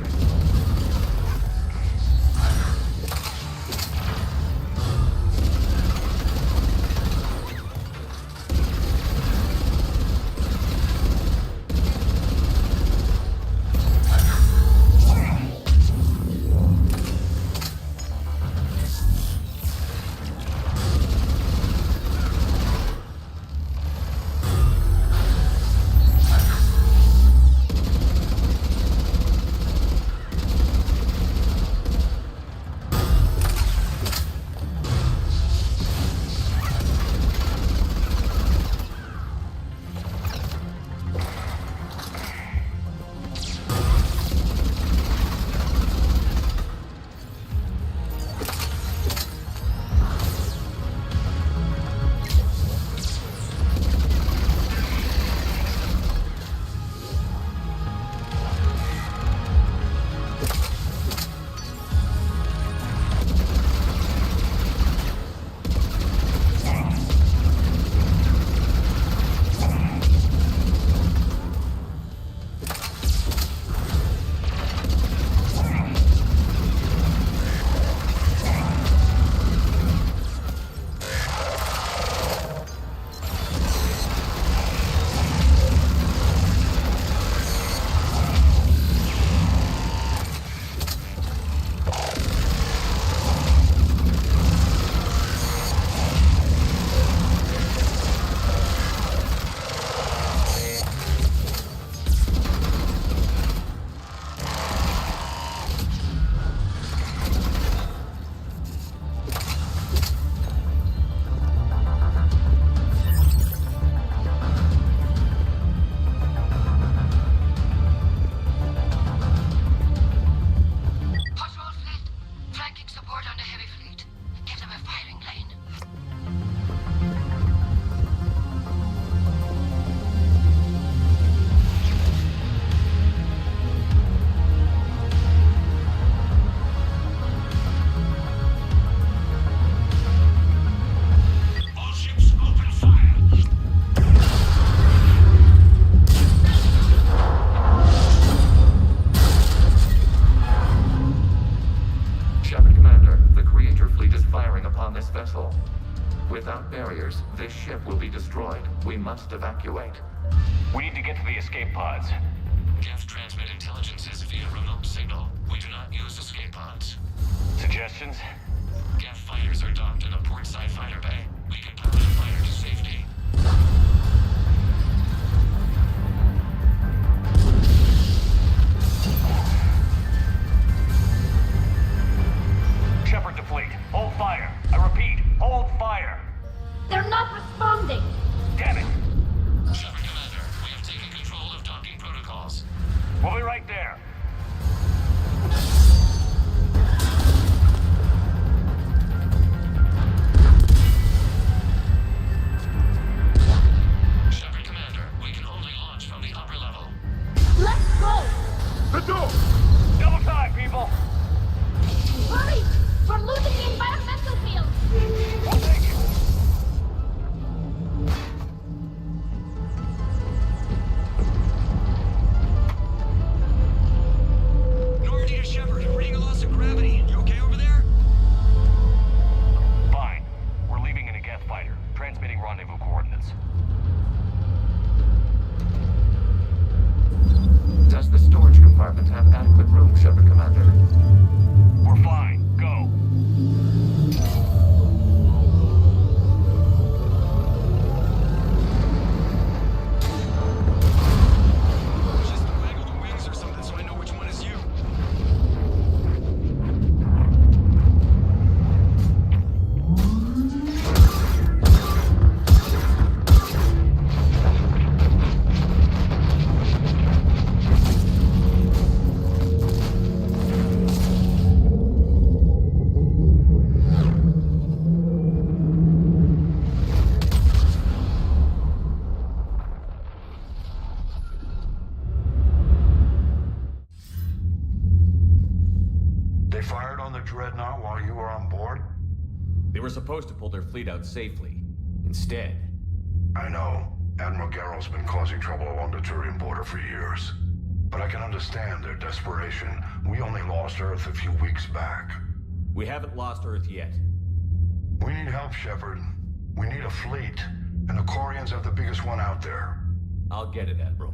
Without barriers, this ship will be destroyed. We must evacuate. We need to get to the escape pods. Geth transmit intelligences via remote signal. We do not use escape pods. Suggestions? Geth fighters are docked in a portside fighter bay. We can pilot a fighter to safety. The door! Double time, people! Hurry! We're losing the environmental field! I'll take it! Normandy to Shepard, reading a loss of gravity. You okay over there? Fine. We're leaving in a Geth fighter. Transmitting rendezvous coordinates. Does the storage compartment have adequate room, Shepard Commander? We're fine. Go. Just waggle the wings or something so I know which one is you. They fired on the Dreadnought while you were on board? They were supposed to pull their fleet out safely. Instead... I know. Admiral Garrow's been causing trouble along the Turian border for years. But I can understand their desperation. We only lost Earth a few weeks back. We haven't lost Earth yet. We need help, Shepard. We need a fleet. And the Quarians have the biggest one out there. I'll get it, Admiral.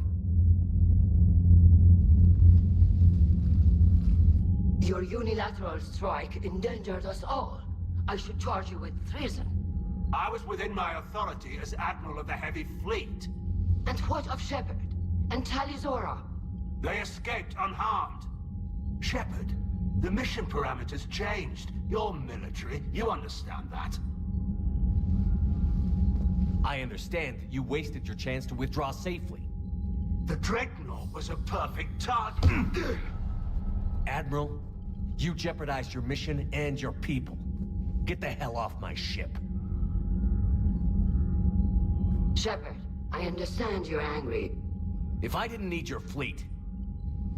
Your unilateral strike endangered us all. I should charge you with treason. I was within my authority as Admiral of the Heavy Fleet. And what of Shepard? And Talizora? They escaped unharmed. Shepard, the mission parameters changed. You're military, you understand that. I understand that you wasted your chance to withdraw safely. The Dreadnought was a perfect target. Admiral, you jeopardized your mission and your people. Get the hell off my ship. Shepard, I understand you're angry. If I didn't need your fleet...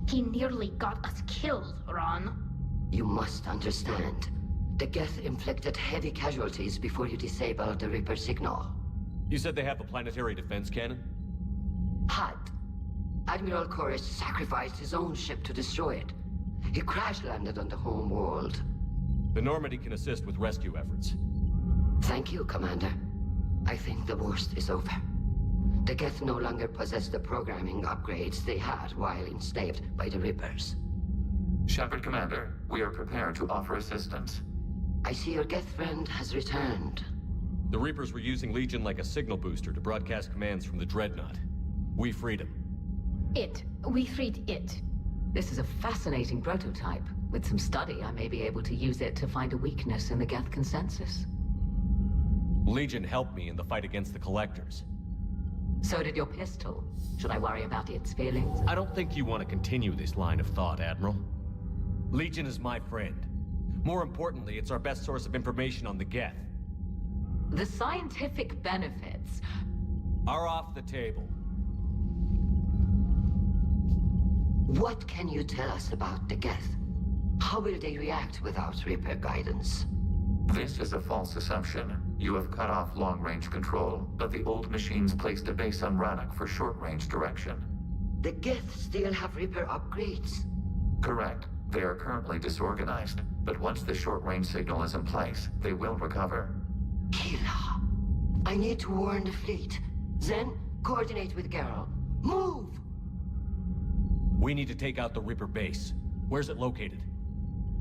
He nearly got us killed, Ron. You must understand. The Geth inflicted heavy casualties before you disabled the Reaper signal. You said they have a planetary defense cannon? Had. Admiral Koris sacrificed his own ship to destroy it. He crash-landed on the home world. The Normandy can assist with rescue efforts. Thank you, Commander. I think the worst is over. The Geth no longer possess the programming upgrades they had while enslaved by the Reapers. Shepard Commander, we are prepared to offer assistance. I see your Geth friend has returned. The Reapers were using Legion like a signal booster to broadcast commands from the Dreadnought. We freed him. We freed it. This is a fascinating prototype. With some study, I may be able to use it to find a weakness in the Geth consensus. Legion helped me in the fight against the Collectors. So did your pistol. Should I worry about its feelings? I don't think you want to continue this line of thought, Admiral. Legion is my friend. More importantly, it's our best source of information on the Geth. The scientific benefits are off the table. What can you tell us about the Geth? How will they react without Reaper guidance? This is a false assumption. You have cut off long-range control, but the old machines placed a base on Rannoch for short-range direction. The Geth still have Reaper upgrades? Correct. They are currently disorganized, but once the short-range signal is in place, they will recover. Kila, I need to warn the fleet. Then, coordinate with Garrow. Move! We need to take out the Reaper base. Where's it located?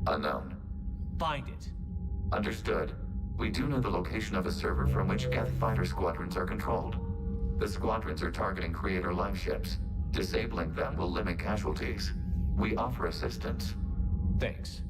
Unknown. Find it. Understood. We do know the location of a server from which Geth fighter squadrons are controlled. The squadrons are targeting Creator life ships. Disabling them will limit casualties. We offer assistance. Thanks.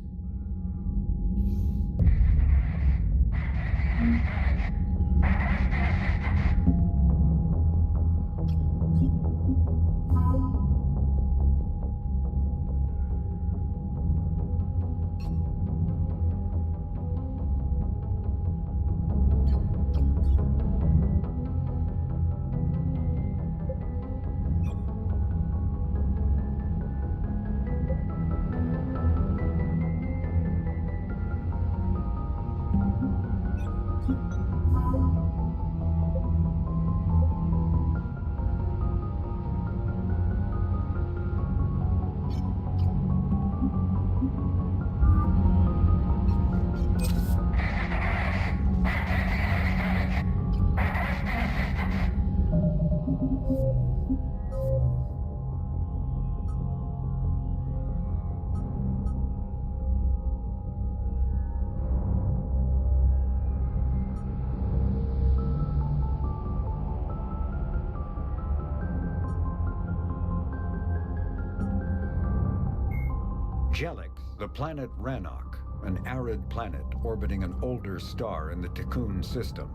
Jellic, the planet Rannoch, an arid planet orbiting an older star in the Tikkun system,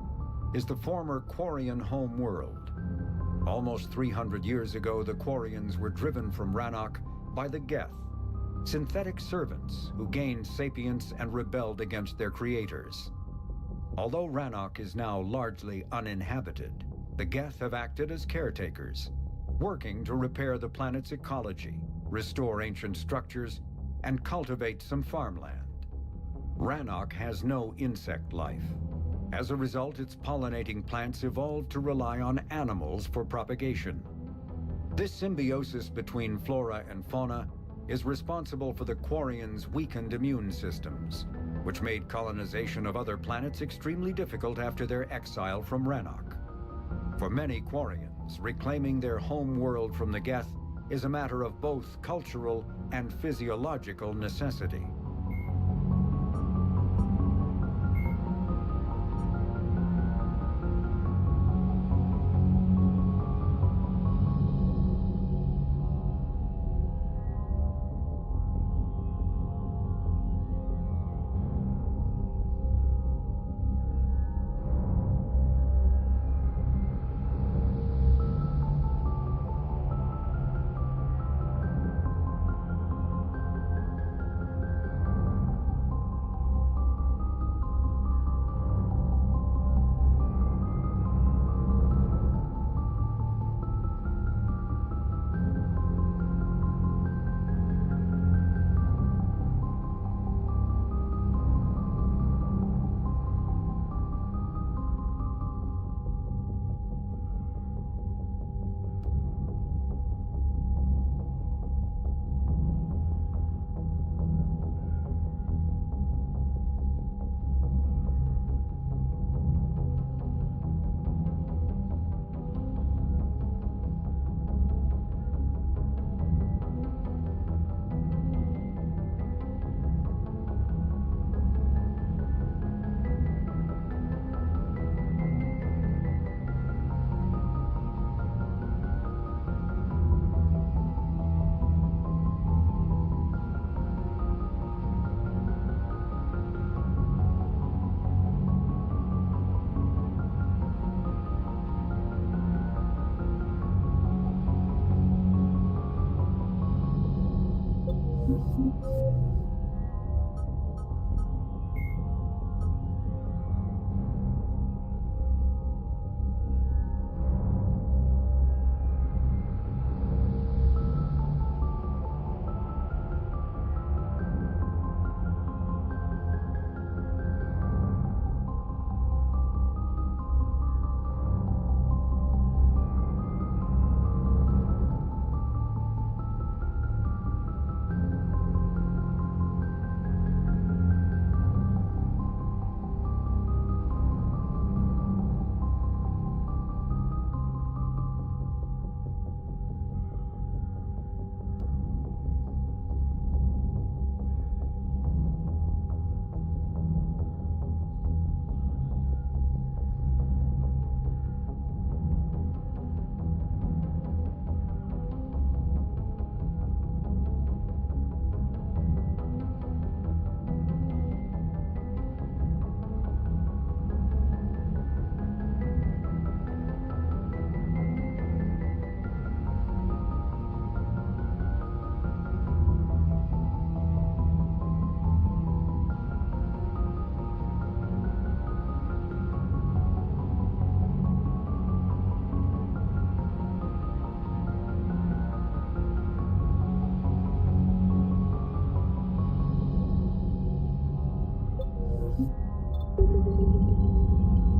is the former Quarian home world. Almost 300 years ago, the Quarians were driven from Rannoch by the Geth, synthetic servants who gained sapience and rebelled against their creators. Although Rannoch is now largely uninhabited, the Geth have acted as caretakers, working to repair the planet's ecology, restore ancient structures, and cultivate some farmland. Rannoch has no insect life. As a result, its pollinating plants evolved to rely on animals for propagation. This symbiosis between flora and fauna is responsible for the Quarians' weakened immune systems, which made colonization of other planets extremely difficult after their exile from Rannoch. For many Quarians, reclaiming their home world from the Geth is a matter of both cultural and physiological necessity.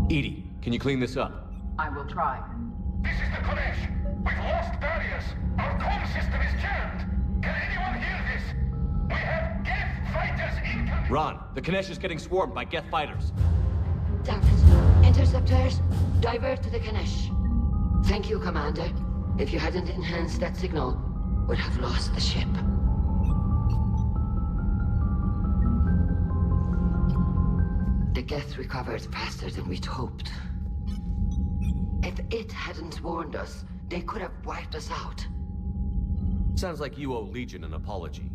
EDI, can you clean this up? I will try. This is the Konesh. We've lost barriers. Our comm system is jammed. Can anyone hear this? We have Geth fighters incoming. Ron, the Konesh is getting swarmed by Geth fighters. Damn it. Interceptors, divert to the Konesh. Thank you, Commander. If you hadn't enhanced that signal, we'd have lost the ship. The Geth recovered faster than we'd hoped. If it hadn't warned us, they could have wiped us out. Sounds like you owe Legion an apology.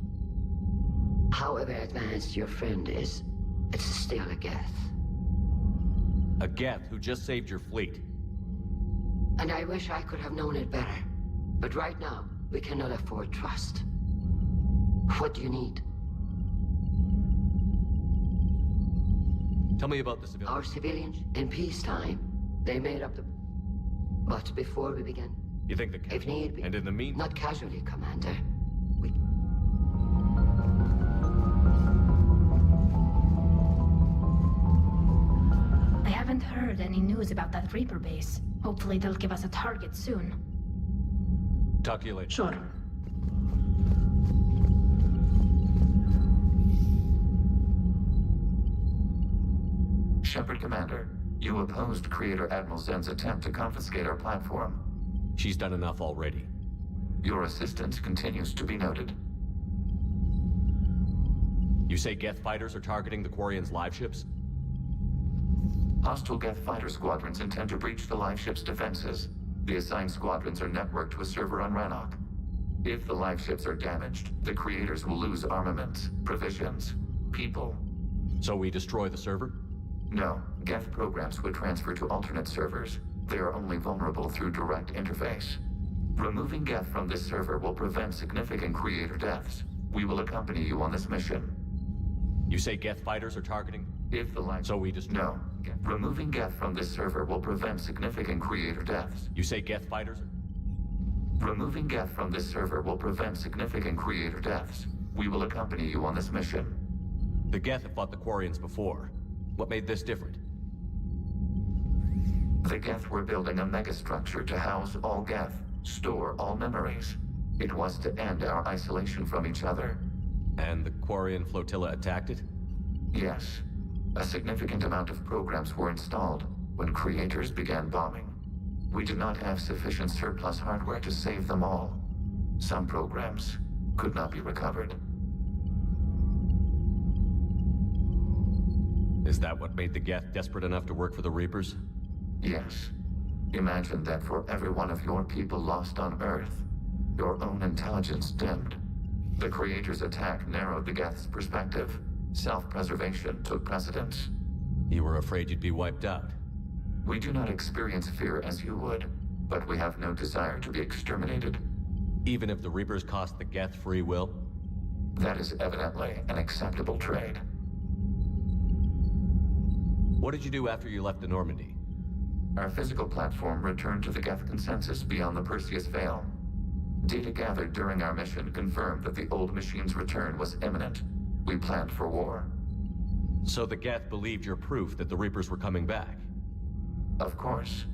However advanced your friend is, it's still a Geth. A Geth who just saved your fleet. And I wish I could have known it better. But right now, we cannot afford trust. What do you need? Tell me about the civilians. Our civilians, in peacetime, they made up the... But before we begin... You think the if need be. And in the meantime... Not casually, Commander. I haven't heard any news about that Reaper base. Hopefully they'll give us a target soon. Talk to you later. Sure. Shepard Commander, you opposed Creator Admiral Zen's attempt to confiscate our platform. She's done enough already. Your assistance continues to be noted. You say Geth fighters are targeting the Quarians' live ships? Hostile Geth fighter squadrons intend to breach the live ship's defenses. The assigned squadrons are networked to a server on Rannoch. If the live ships are damaged, the Creators will lose armaments, provisions, people. So we destroy the server? No, Geth programs would transfer to alternate servers. They are only vulnerable through direct interface. Removing Geth from this server will prevent significant Creator deaths. We will accompany you on this mission. You say Geth fighters are targeting? If the live... So we destroy... No. Removing Geth from this server will prevent significant Creator deaths. You say Geth fighters? Removing Geth from this server will prevent significant Creator deaths. We will accompany you on this mission. The Geth have fought the Quarians before. What made this different? The Geth were building a megastructure to house all Geth, store all memories. It was to end our isolation from each other. And the Quarian flotilla attacked it? Yes. A significant amount of programs were installed when Creators began bombing. We did not have sufficient surplus hardware to save them all. Some programs could not be recovered. Is that what made the Geth desperate enough to work for the Reapers? Yes. Imagine that for every one of your people lost on Earth, your own intelligence dimmed. The Creators' attack narrowed the Geth's perspective. Self-preservation took precedence. You were afraid you'd be wiped out. We do not experience fear as you would, but we have no desire to be exterminated. Even if the Reapers cost the Geth free will? That is evidently an acceptable trade. What did you do after you left the Normandy? Our physical platform returned to the Geth consensus beyond the Perseus Veil. Data gathered during our mission confirmed that the old machine's return was imminent. We planned for war. So the Geth believed your proof that the Reapers were coming back? Of course.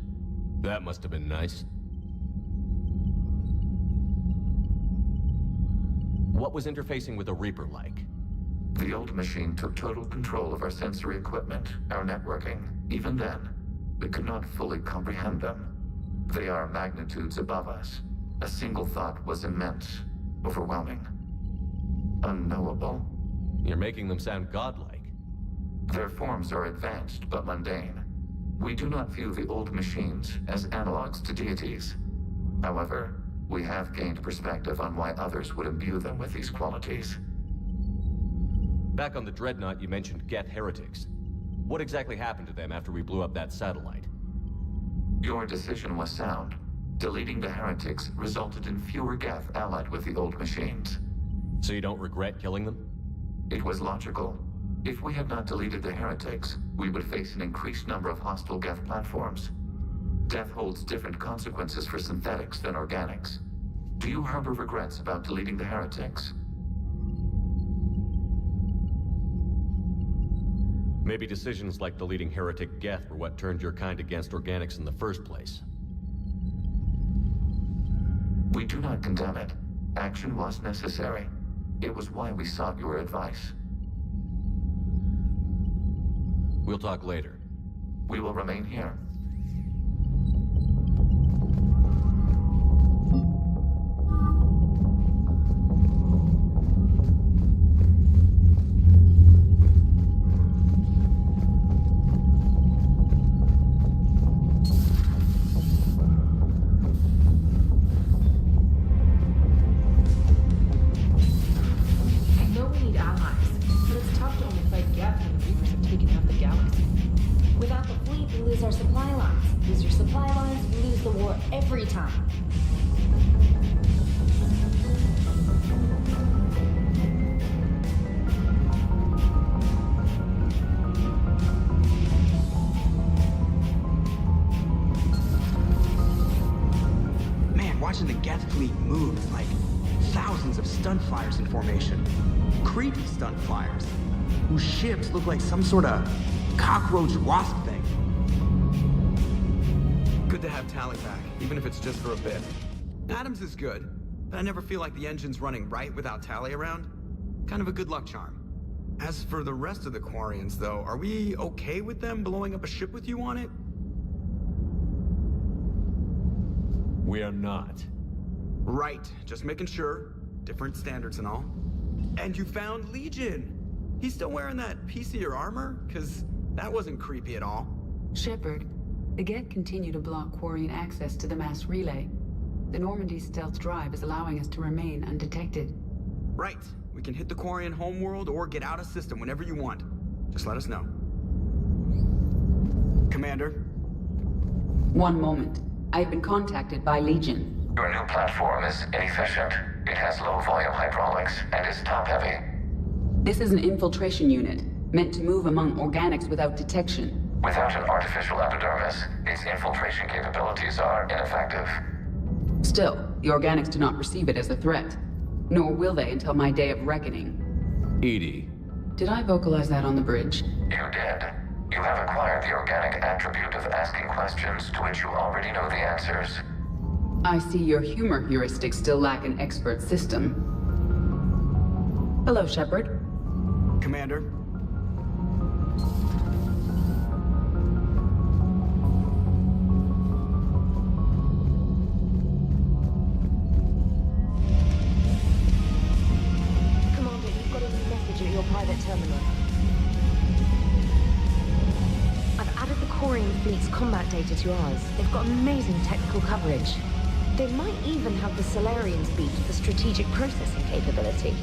That must have been nice. What was interfacing with a Reaper like? The old machine took total control of our sensory equipment, our networking. Even then, we could not fully comprehend them. They are magnitudes above us. A single thought was immense, overwhelming, unknowable. You're making them sound godlike. Their forms are advanced but mundane. We do not view the old machines as analogs to deities. However, we have gained perspective on why others would imbue them with these qualities. Back on the Dreadnought, you mentioned Geth heretics. What exactly happened to them after we blew up that satellite? Your decision was sound. Deleting the heretics resulted in fewer Geth allied with the old machines. So you don't regret killing them? It was logical. If we had not deleted the heretics, we would face an increased number of hostile Geth platforms. Death holds different consequences for synthetics than organics. Do you harbor regrets about deleting the heretics? Maybe decisions like deleting heretic Geth were what turned your kind against organics in the first place. We do not condemn it. Action was necessary. It was why we sought your advice. We'll talk later. We will remain here. I know we need allies, move. It's like thousands of stunt flyers in formation. Creepy stunt flyers, whose ships look like some sort of cockroach wasp thing. Good to have Tali back, even if it's just for a bit. Adams is good, but I never feel like the engine's running right without Tali around. Kind of a good luck charm. As for the rest of the Quarians, though, are we okay with them blowing up a ship with you on it? We are not. Right, just making sure. Different standards and all. And you found Legion! He's still wearing that piece of your armor? Cause that wasn't creepy at all. Shepard, the Geth continue to block Quarian access to the mass relay. The Normandy stealth drive is allowing us to remain undetected. Right. We can hit the Quarian homeworld or get out of system whenever you want. Just let us know. Commander? One moment. I have been contacted by Legion. Your new platform is inefficient. It has low volume hydraulics and is top heavy. This is an infiltration unit, meant to move among organics without detection. Without an artificial epidermis, its infiltration capabilities are ineffective. Still, the organics do not perceive it as a threat. Nor will they until my day of reckoning. EDI. Did I vocalize that on the bridge? You did. You have acquired the organic attribute of asking questions to which you already know the answers. I see your humor heuristics still lack an expert system. Hello, Shepard. Commander? Commander, you've got a message at your private terminal. I've added the Quarian fleet's combat data to ours. They've got amazing technical coverage. They might even have the Solarian speed for strategic processing capability.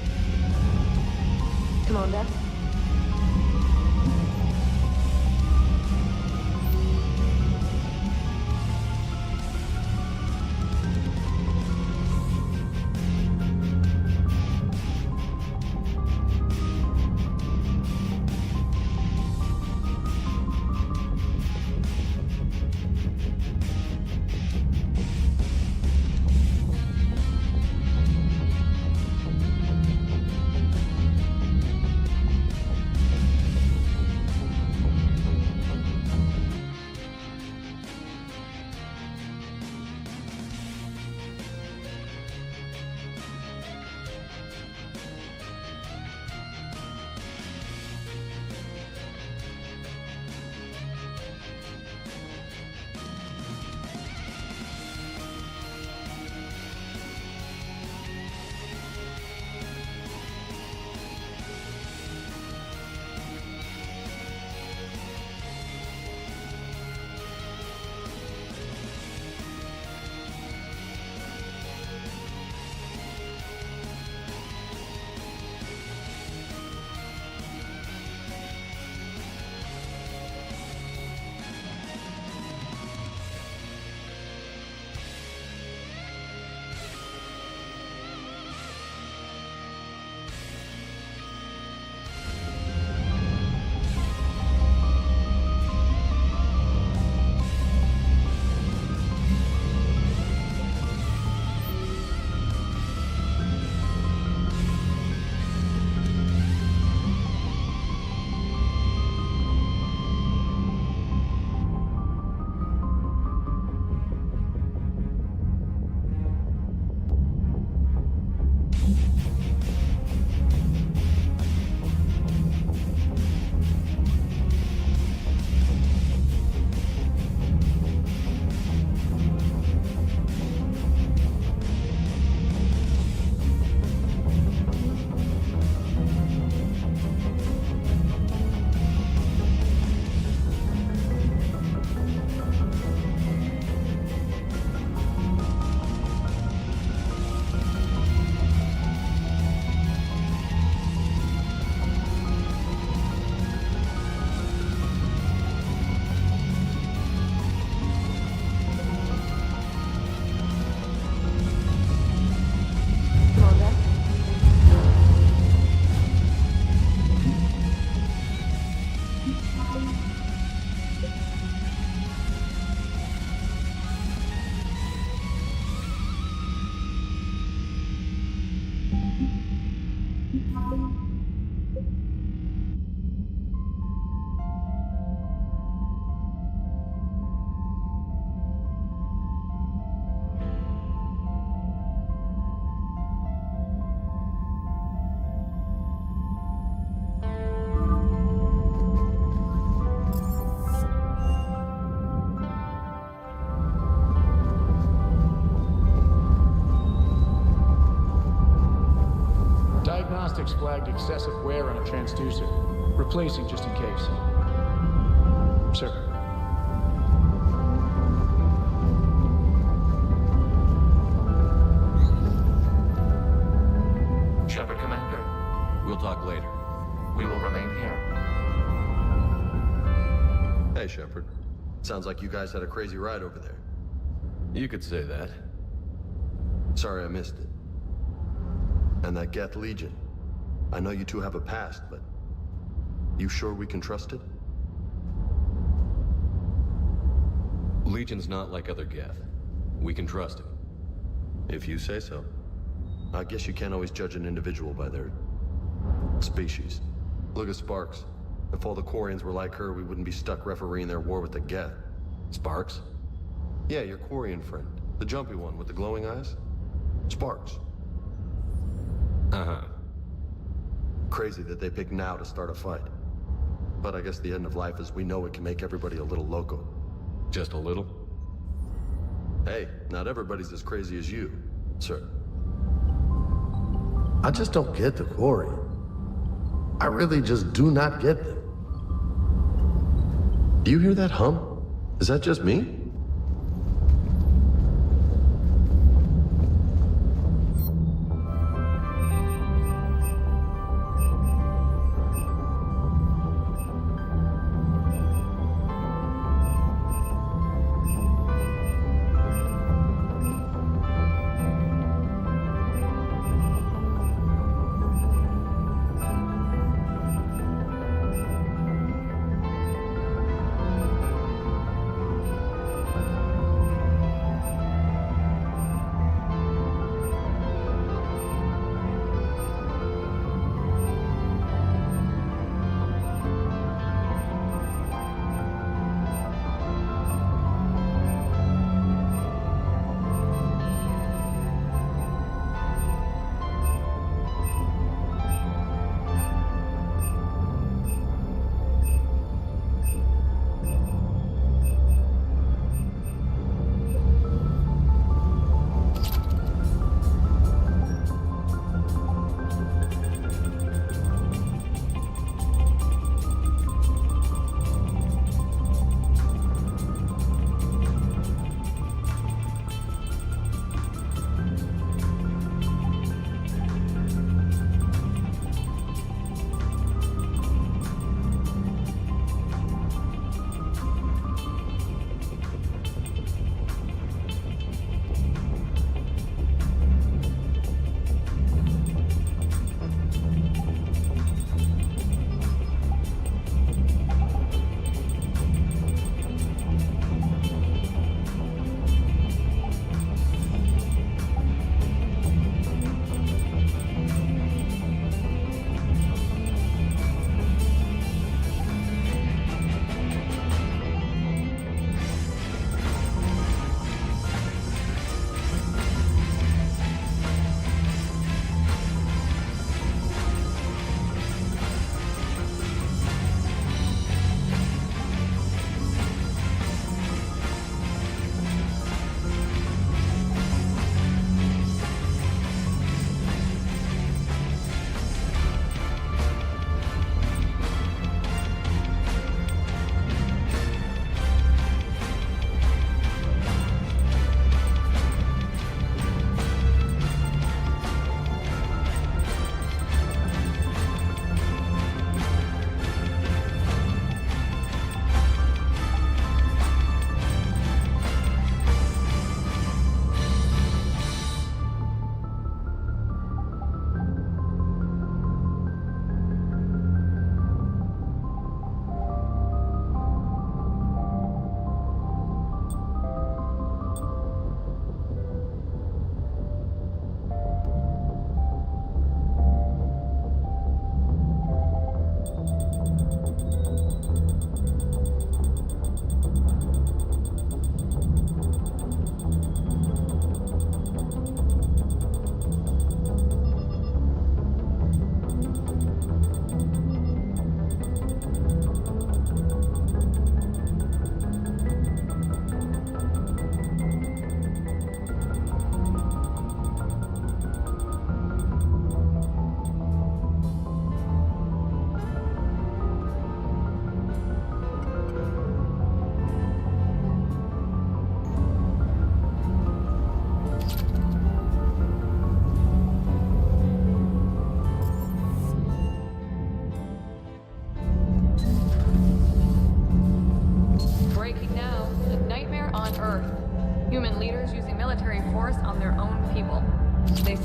Commander? Diagnostics flagged excessive wear on a transducer. Replacing just in case. Sir. Shepard, Commander. We'll talk later. We will remain here. Hey, Shepard. Sounds like you guys had a crazy ride over there. You could say that. Sorry I missed it. And that Geth Legion. I know you two have a past, but... you sure we can trust it? Legion's not like other Geth. We can trust him. If you say so. I guess you can't always judge an individual by their... species. Look at Sparks. If all the Quarians were like her, we wouldn't be stuck refereeing their war with the Geth. Sparks? Yeah, your Quarian friend. The jumpy one with the glowing eyes. Sparks. Uh-huh. Crazy that they pick now to start a fight. But I guess the end of life as we know it can make everybody a little loco. Just a little? Hey, not everybody's as crazy as you, sir. I just don't get the Quarian. I really just do not get them. Do you hear that hum? Is that just me?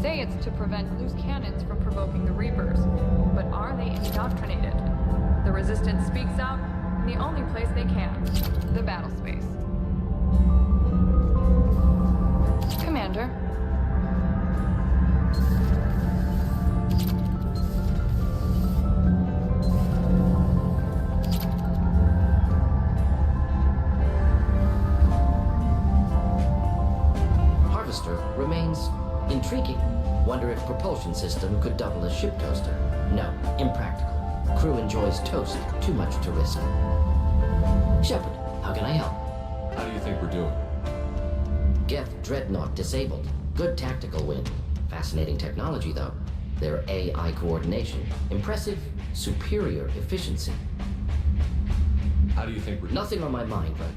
say it's to prevent loose cannons from provoking the Reapers, but are they indoctrinated? The Resistance speaks out in the only place they can, the battle space. Commander. Harvester remains intriguing. Wonder if propulsion system could double as ship toaster. No, impractical. Crew enjoys toast, too much to risk. Shepard, how can I help? How do you think we're doing? Geth Dreadnought disabled. Good tactical win. Fascinating technology, though. Their AI coordination. Impressive, superior efficiency. How do you think we're doing? Nothing on my mind, but...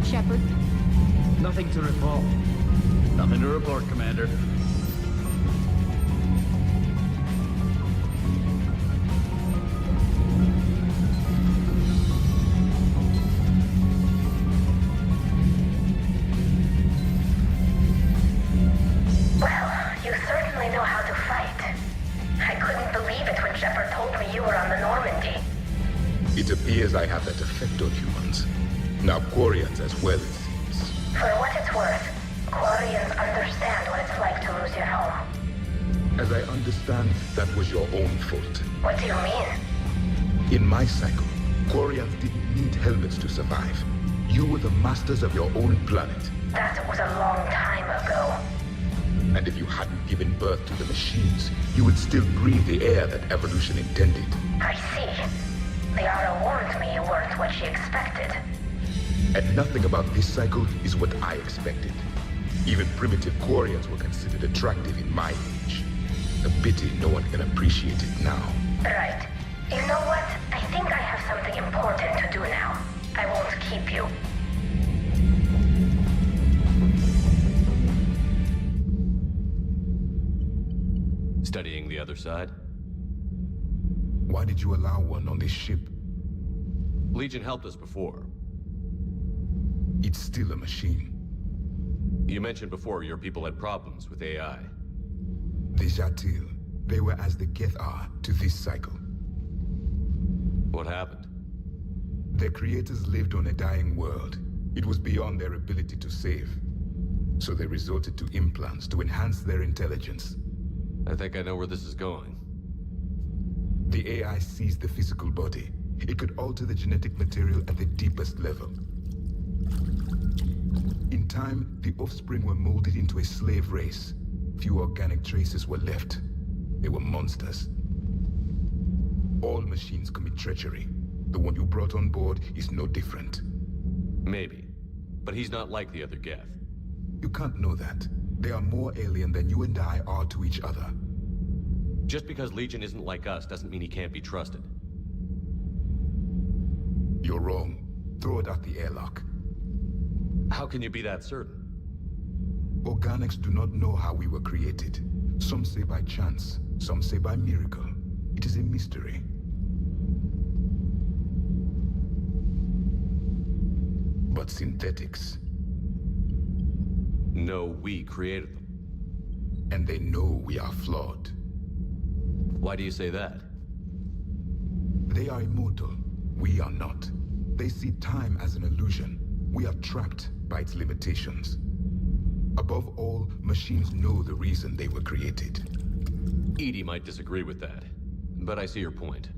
Shepard? Nothing to report. Nothing to report, Commander. Well, you certainly know how to fight. I couldn't believe it when Shepard told me you were on the Normandy. It appears I have that effect on humans. Now Quarians as well, it seems. For what it's worth, Quarians understand what it's like to lose your home. As I understand, that was your own fault. What do you mean? In my cycle, Quarians didn't need helmets to survive. You were the masters of your own planet. That was a long time ago. And if you hadn't given birth to the machines, you would still breathe the air that evolution intended. I see. Liara warned me you weren't what she expected. And nothing about this cycle is what I expected. Even primitive Quarians were considered attractive in my age. A pity no one can appreciate it now. Right. You know what? I think I have something important to do now. I won't keep you. Studying the other side? Why did you allow one on this ship? Legion helped us before. It's still a machine. You mentioned before your people had problems with AI. The Jatil. They were as the Geth are to this cycle. What happened? Their creators lived on a dying world. It was beyond their ability to save. So they resorted to implants to enhance their intelligence. I think I know where this is going. The AI sees the physical body. It could alter the genetic material at the deepest level. In time, the offspring were molded into a slave race. Few organic traces were left. They were monsters. All machines commit treachery. The one you brought on board is no different. Maybe. But he's not like the other Geth. You can't know that. They are more alien than you and I are to each other. Just because Legion isn't like us doesn't mean he can't be trusted. You're wrong. Throw it out the airlock. How can you be that certain? Organics do not know how we were created. Some say by chance, some say by miracle. It is a mystery. But synthetics... No, we created them. And they know we are flawed. Why do you say that? They are immortal. We are not. They see time as an illusion. We are trapped by its limitations. Above all, machines know the reason they were created. EDI might disagree with that, but I see your point.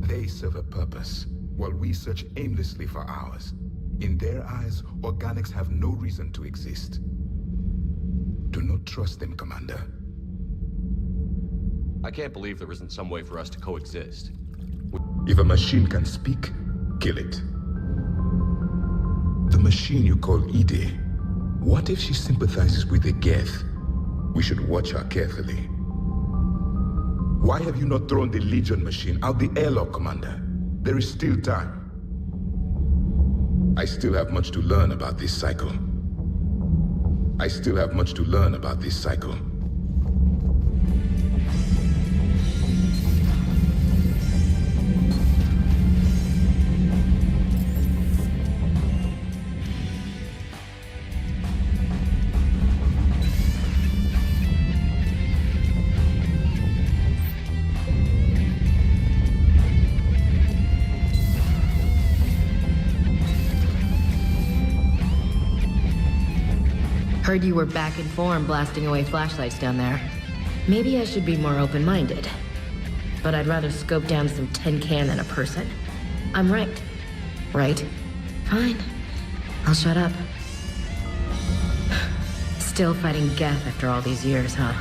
They serve a purpose, while we search aimlessly for ours. In their eyes, organics have no reason to exist. Do not trust them, Commander. I can't believe there isn't some way for us to coexist. If a machine can speak, kill it. The machine you call EDI, what if she sympathizes with the Geth? We should watch her carefully. Why have you not thrown the Legion machine out the airlock, Commander? There is still time. I still have much to learn about this cycle. I still have much to learn about this cycle. Heard you were back in form blasting away flashlights down there. Maybe I should be more open-minded. But I'd rather scope down some tin can than a person. I'm right. Right? Fine. I'll shut up. Still fighting Geth after all these years, huh?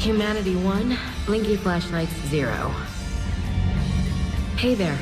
Humanity 1, blinky flashlights 0. Hey there.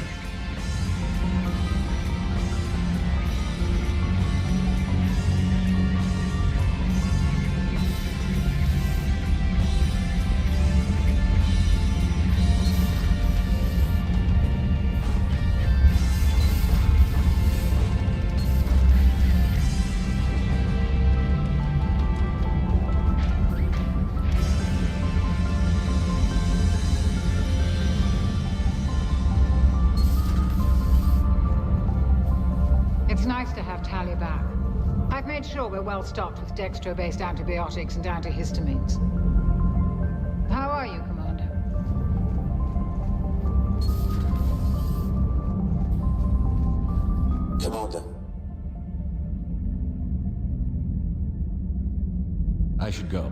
It's nice to have Tali back. I've made sure we're well stocked with dextro-based antibiotics and antihistamines. How are you, Commander? Commander. I should go.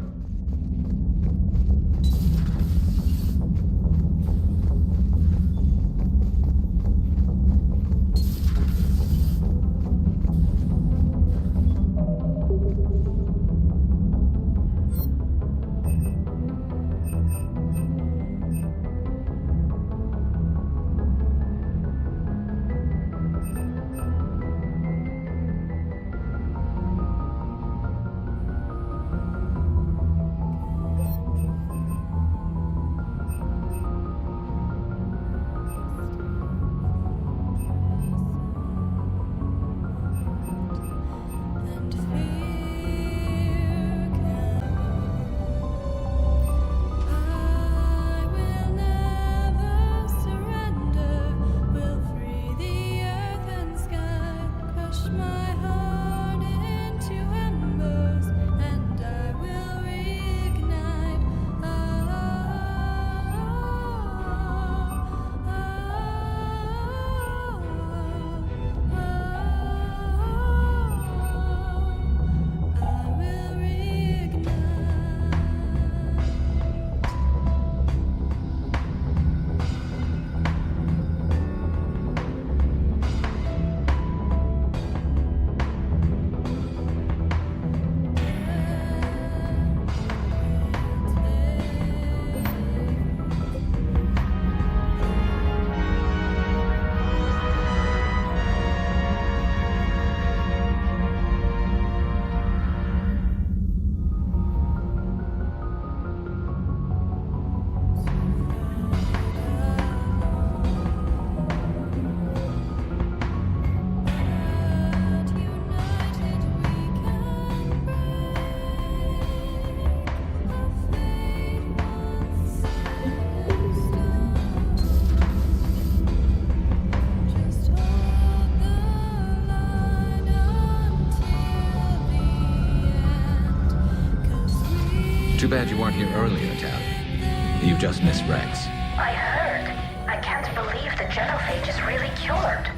Too bad you weren't here earlier, Tali. You just missed Rex. I heard. I can't believe the genophage is really cured.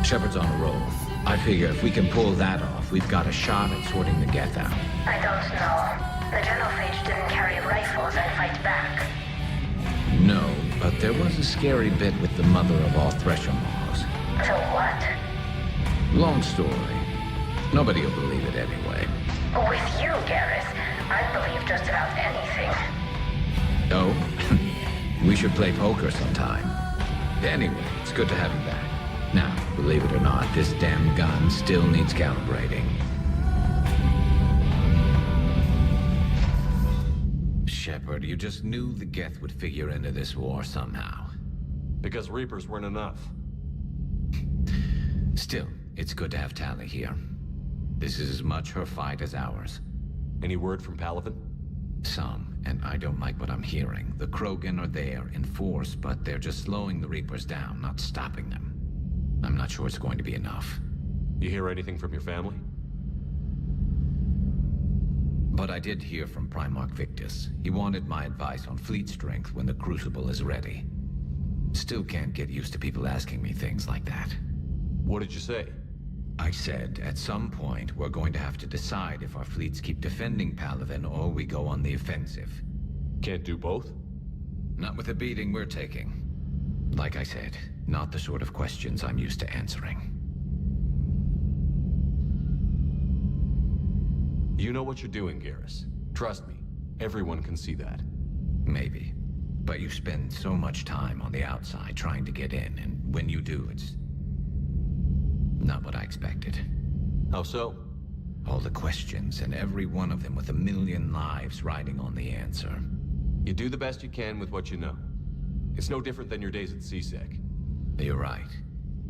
Shepard's on a roll. I figure if we can pull that off, we've got a shot at sorting the Geth out. I don't know. The genophage didn't carry rifles and fight back. No, but there was a scary bit with the mother of all Thresher Maws. So what? Long story. Nobody will believe it anyway. With you, Garrus, I'd believe just about anything. Oh? We should play poker sometime. Anyway, it's good to have you back. Now, believe it or not, this damn gun still needs calibrating. Shepard, you just knew the Geth would figure into this war somehow. Because Reapers weren't enough. Still, it's good to have Tali here. This is as much her fight as ours. Any word from Palaven? Some, and I don't like what I'm hearing. The Krogan are there in force, but they're just slowing the Reapers down, not stopping them. I'm not sure it's going to be enough. You hear anything from your family? But I did hear from Primarch Victus. He wanted my advice on fleet strength when the Crucible is ready. Still can't get used to people asking me things like that. What did you say? I said, at some point, we're going to have to decide if our fleets keep defending Palaven or we go on the offensive. Can't do both? Not with the beating we're taking. Like I said, not the sort of questions I'm used to answering. You know what you're doing, Garrus. Trust me, everyone can see that. Maybe. But you spend so much time on the outside trying to get in, and when you do, it's not what I expected. How so? All the questions, and every one of them with a million lives riding on the answer. You do the best you can with what you know. It's no different than your days at CSEC. You're right.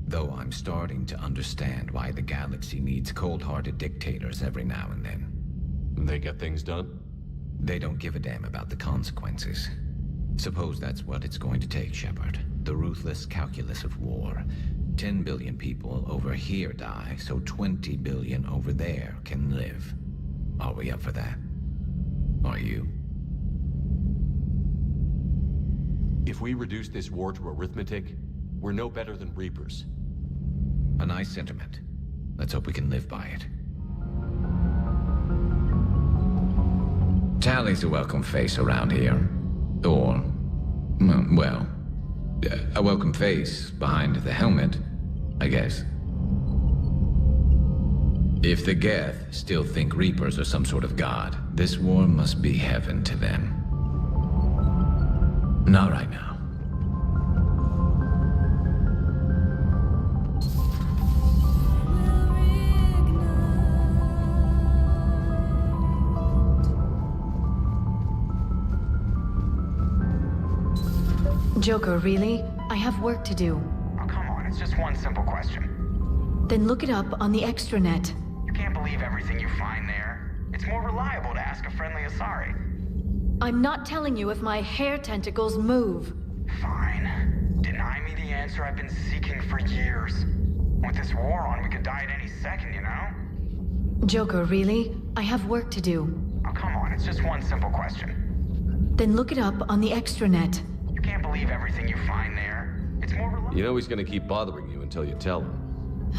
Though I'm starting to understand why the galaxy needs cold-hearted dictators every now and then. They get things done? They don't give a damn about the consequences. Suppose that's what it's going to take, Shepard. The ruthless calculus of war. 10 billion people over here die, so 20 billion over there can live. Are we up for that? Are you? If we reduce this war to arithmetic, we're no better than Reapers. A nice sentiment. Let's hope we can live by it. Tally's a welcome face around here. Or, well, a welcome face behind the helmet, I guess. If the Geth still think Reapers are some sort of god, this war must be heaven to them. Not right now. Joker, really? I have work to do. Oh, come on, it's just one simple question. Then look it up on the extranet. You can't believe everything you find there. It's more reliable to ask a friendly Asari. I'm not telling you if my hair tentacles move. Fine. Deny me the answer I've been seeking for years. With this war on, we could die at any second, you know? Joker, really? I have work to do. Oh, come on, it's just one simple question. Then look it up on the extranet. You can't believe everything you find there. It's more reliable. You know he's gonna keep bothering you until you tell him.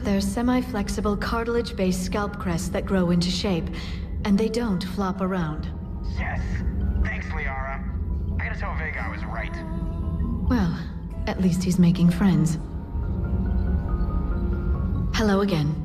They're semi-flexible cartilage-based scalp crests that grow into shape, and they don't flop around. Yes. Thanks, Liara. I gotta tell Vega I was right. Well, at least he's making friends. Hello again.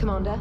Commander?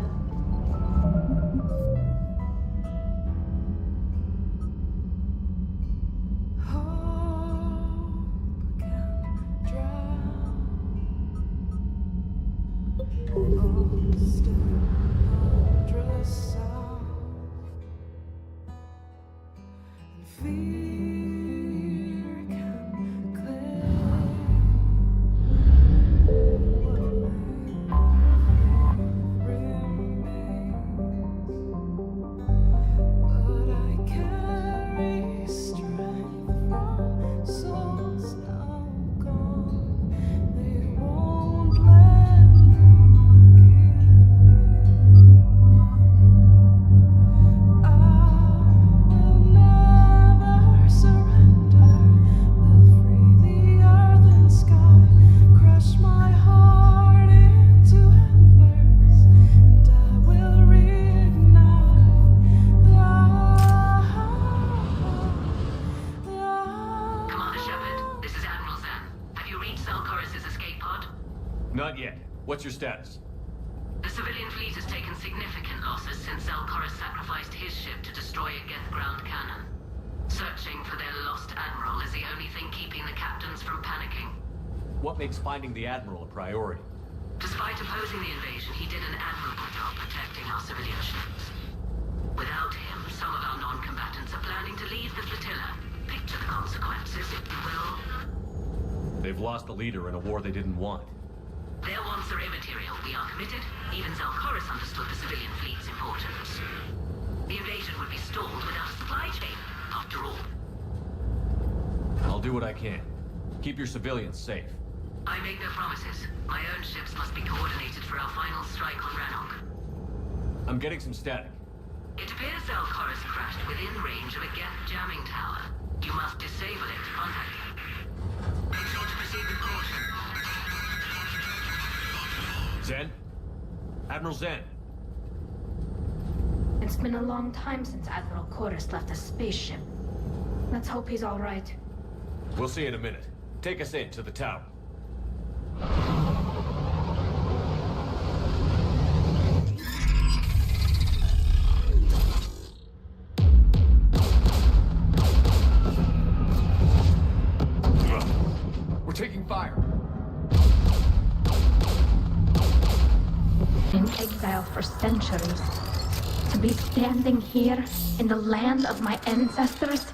Not yet. What's your status? The civilian fleet has taken significant losses since Zelkoris sacrificed his ship to destroy a Geth ground cannon. Searching for their lost admiral is the only thing keeping the captains from panicking. What makes finding the Admiral a priority? Despite opposing the invasion, he did an admirable job protecting our civilian ships. Without him, some of our non-combatants are planning to leave the flotilla. Picture the consequences, if you will. They've lost a leader in a war they didn't want. Their wants are immaterial. We are committed. Even Zelkoris understood the civilian fleet's importance. The invasion would be stalled without a supply chain, after all. I'll do what I can. Keep your civilians safe. I make no promises. My own ships must be coordinated for our final strike on Rannoch. I'm getting some static. It appears Zelkoris crashed within range of a Geth jamming tower. You must disable it. Contact me. Make sure to proceed with caution. Zen? Admiral Zen? It's been a long time since Admiral Koris left a spaceship. Let's hope he's all right. We'll see in a minute. Take us in to the tower. We're taking fire. In exile for centuries. To be standing here in the land of my ancestors.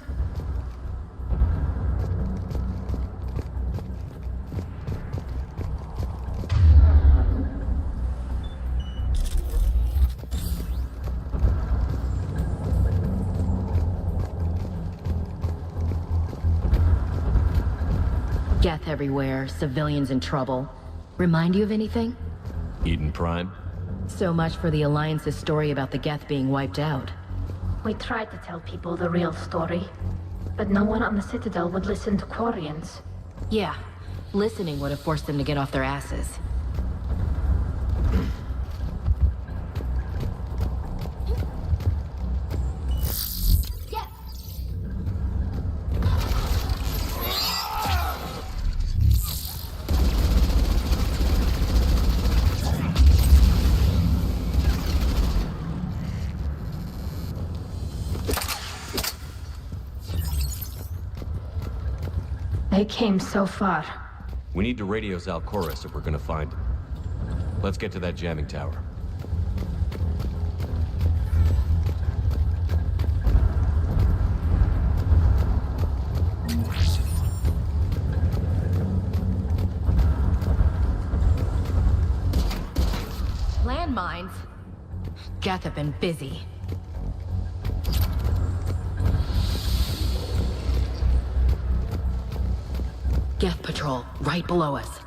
Geth everywhere, civilians in trouble. Remind you of anything? Eden Prime? So much for the Alliance's story about the Geth being wiped out. We tried to tell people the real story, but no one on the Citadel would listen to Quarians. Yeah, listening would have forced them to get off their asses. They came so far. We need to radio Zelkoris if we're gonna find him. Let's get to that jamming tower. Landmines? Geth have been busy. Geth patrol, right below us.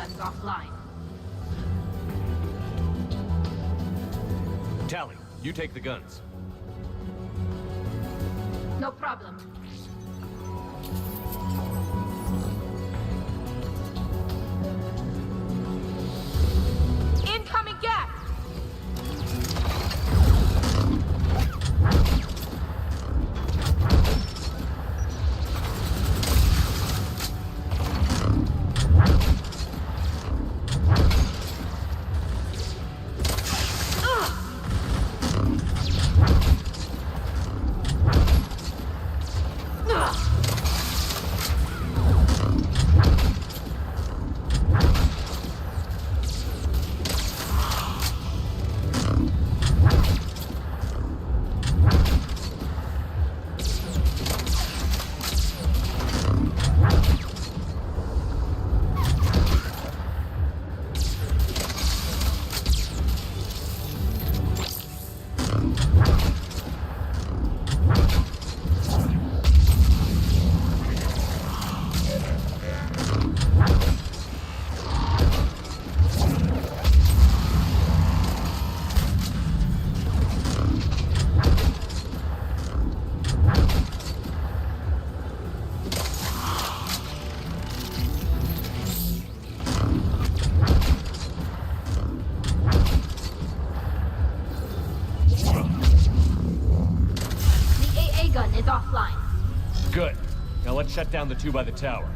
guns offline. Tally, you take the guns. No problem. Incoming gas! Good. Now let's shut down the two by the tower.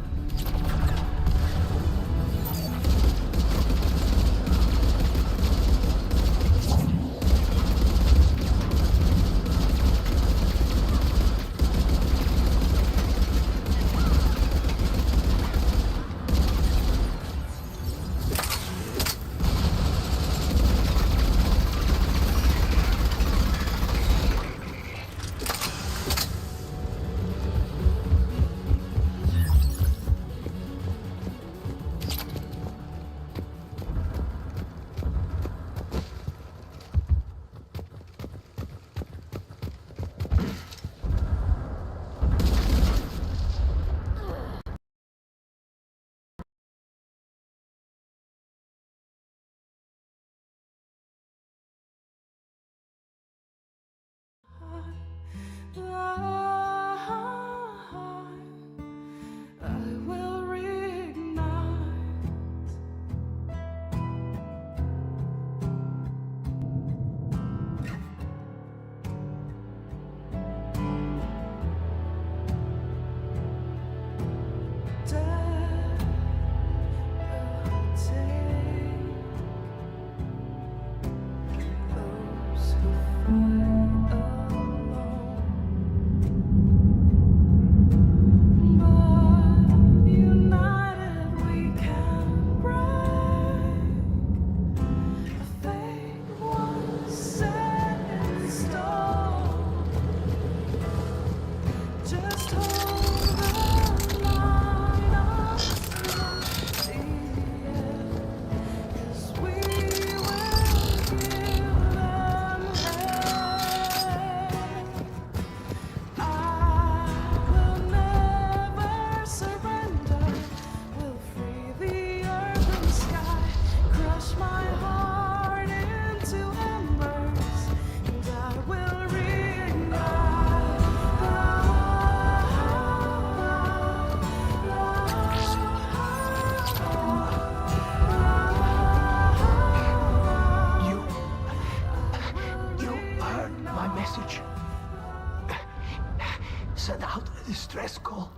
Send out a distress call.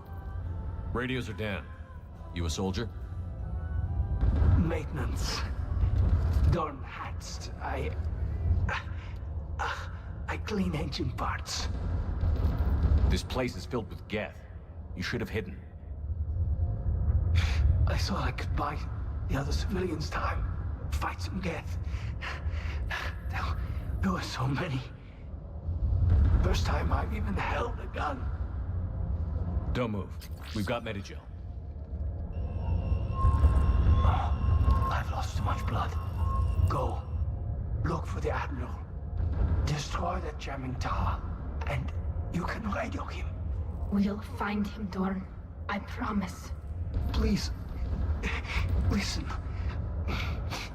Radios are down. You a soldier? Maintenance. Dorn hats. I clean engine parts. This place is filled with Geth. You should have hidden. I thought I could buy the other civilians time. Fight some Geth. There were so many. First time I've even held a gun. Don't move. We've got Medigel. I've lost too much blood. Go. Look for the Admiral. Destroy that jamming tower. And you can radio him. We'll find him, Dorn. I promise. Please. Listen.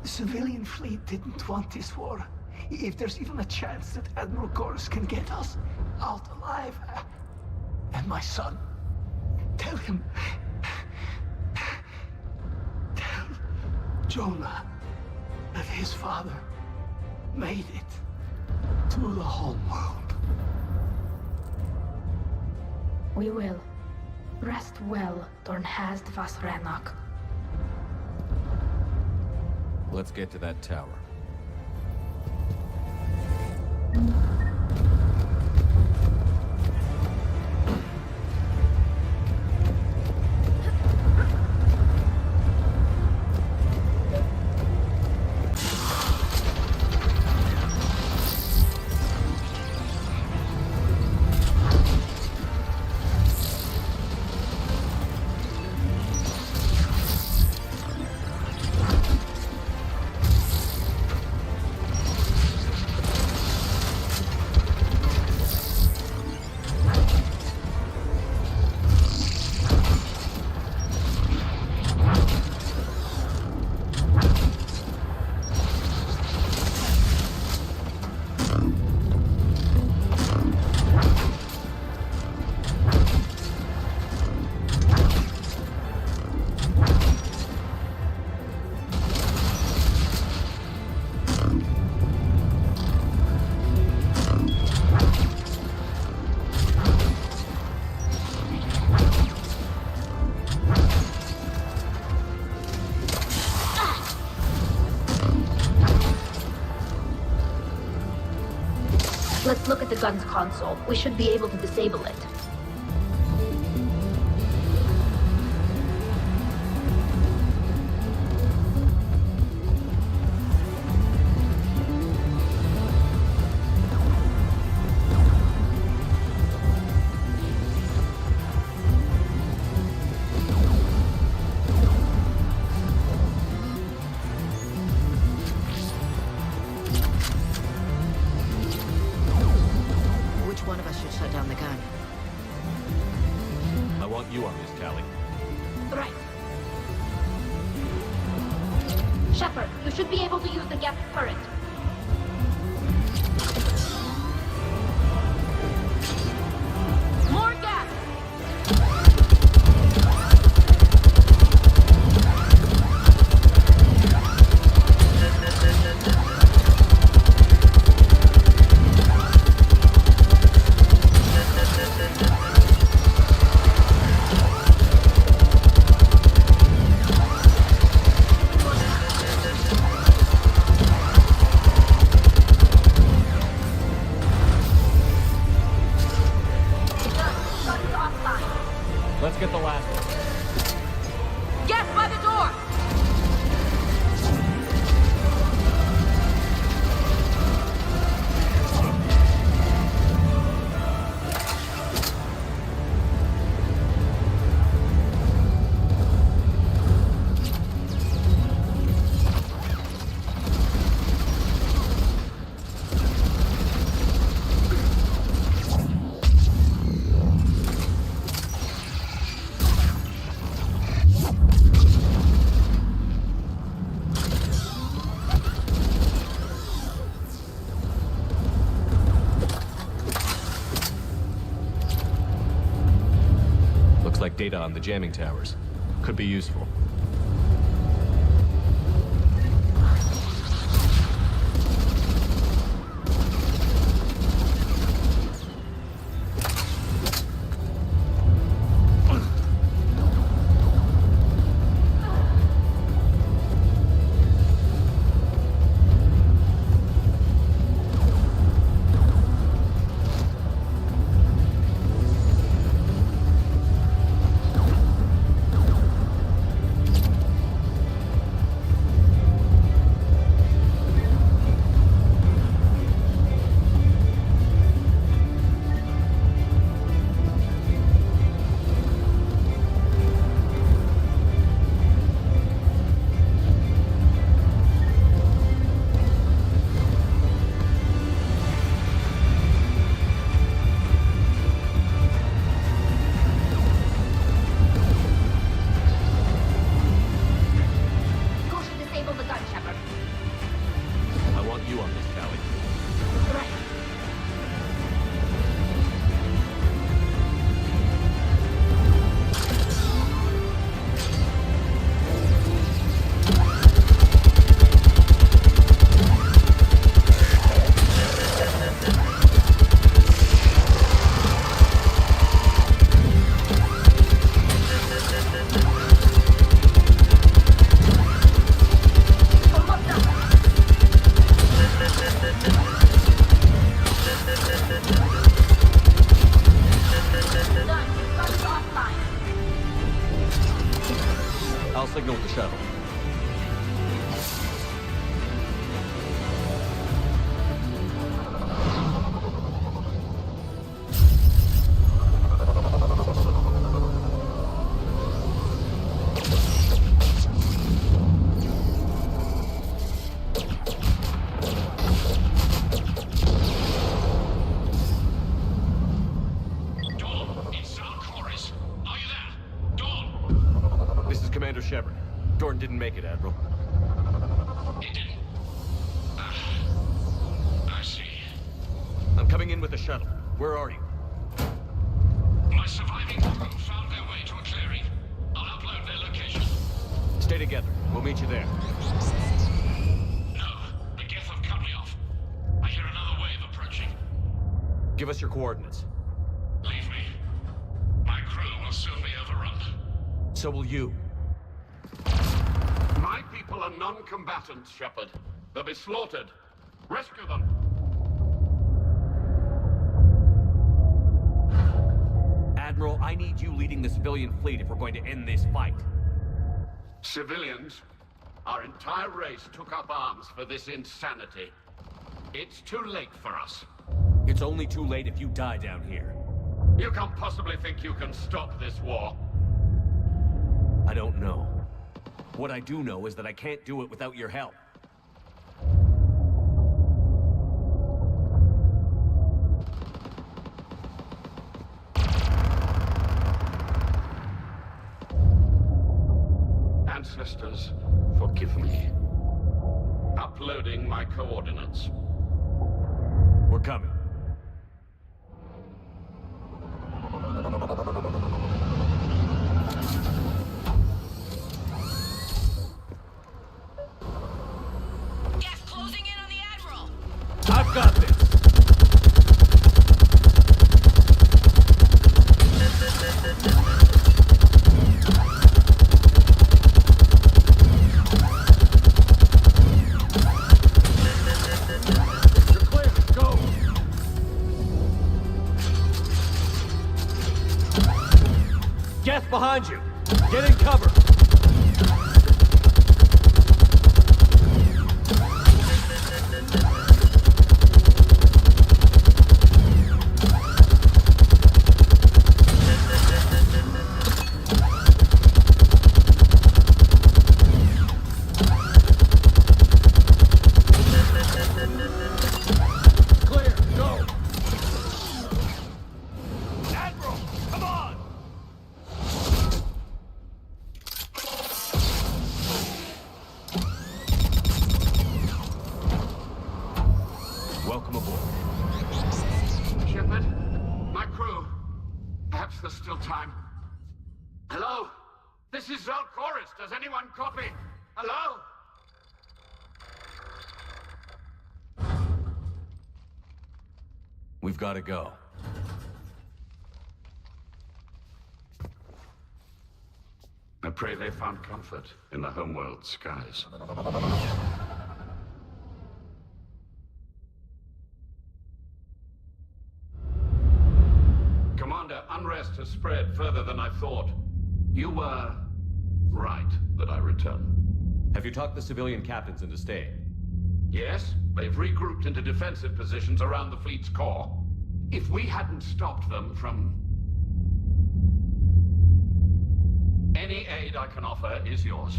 The civilian fleet didn't want this war. If there's even a chance that Admiral Gorus can get us out alive, and my son, tell him. Tell Jonah that his father made it to the homeworld. We will. Rest well, Dornhazd Vasrenak. Let's get to that tower. Let's look at the gun's console. We should be able to disable it. One of us should shut down the gun. I want you on this, Tali. Right. Shepard, you should be able to use the Geth turret. More gas! Let's get the last one. Gas by the door! Like data on the jamming towers. Could be useful. Shepard. Gordon didn't make it, Admiral. He didn't. I see. I'm coming in with the shuttle. Where are you? My surviving crew found their way to a clearing. I'll upload their location. Stay together. We'll meet you there. No, the Geth have cut me off. I hear another wave approaching. Give us your coordinates. Leave me. My crew will soon be overrun. So will you. My people are non-combatants, Shepard. They'll be slaughtered. Rescue them. Admiral, I need you leading the civilian fleet if we're going to end this fight. Civilians, our entire race took up arms for this insanity. It's too late for us. It's only too late if you die down here. You can't possibly think you can stop this war. I don't know. What I do know is that I can't do it without your help. Ancestors, forgive me. Uploading my coordinates. We're coming. Gas closing in on the Admiral! I've got this! You're clear, go! Gas behind you! Get in cover! Clear, go! Admiral, come on! Welcome aboard. Shepard, my crew. Perhaps there's still time. Hello? This is Zal'Koris. Does anyone copy? Hello? We've got to go. I pray they found comfort in the homeworld skies. Commander, unrest has spread further than I thought. You were right that I return. Have you talked the civilian captains into staying? Yes, they've regrouped into defensive positions around the fleet's core. If we hadn't stopped them from... Any aid I can offer is yours.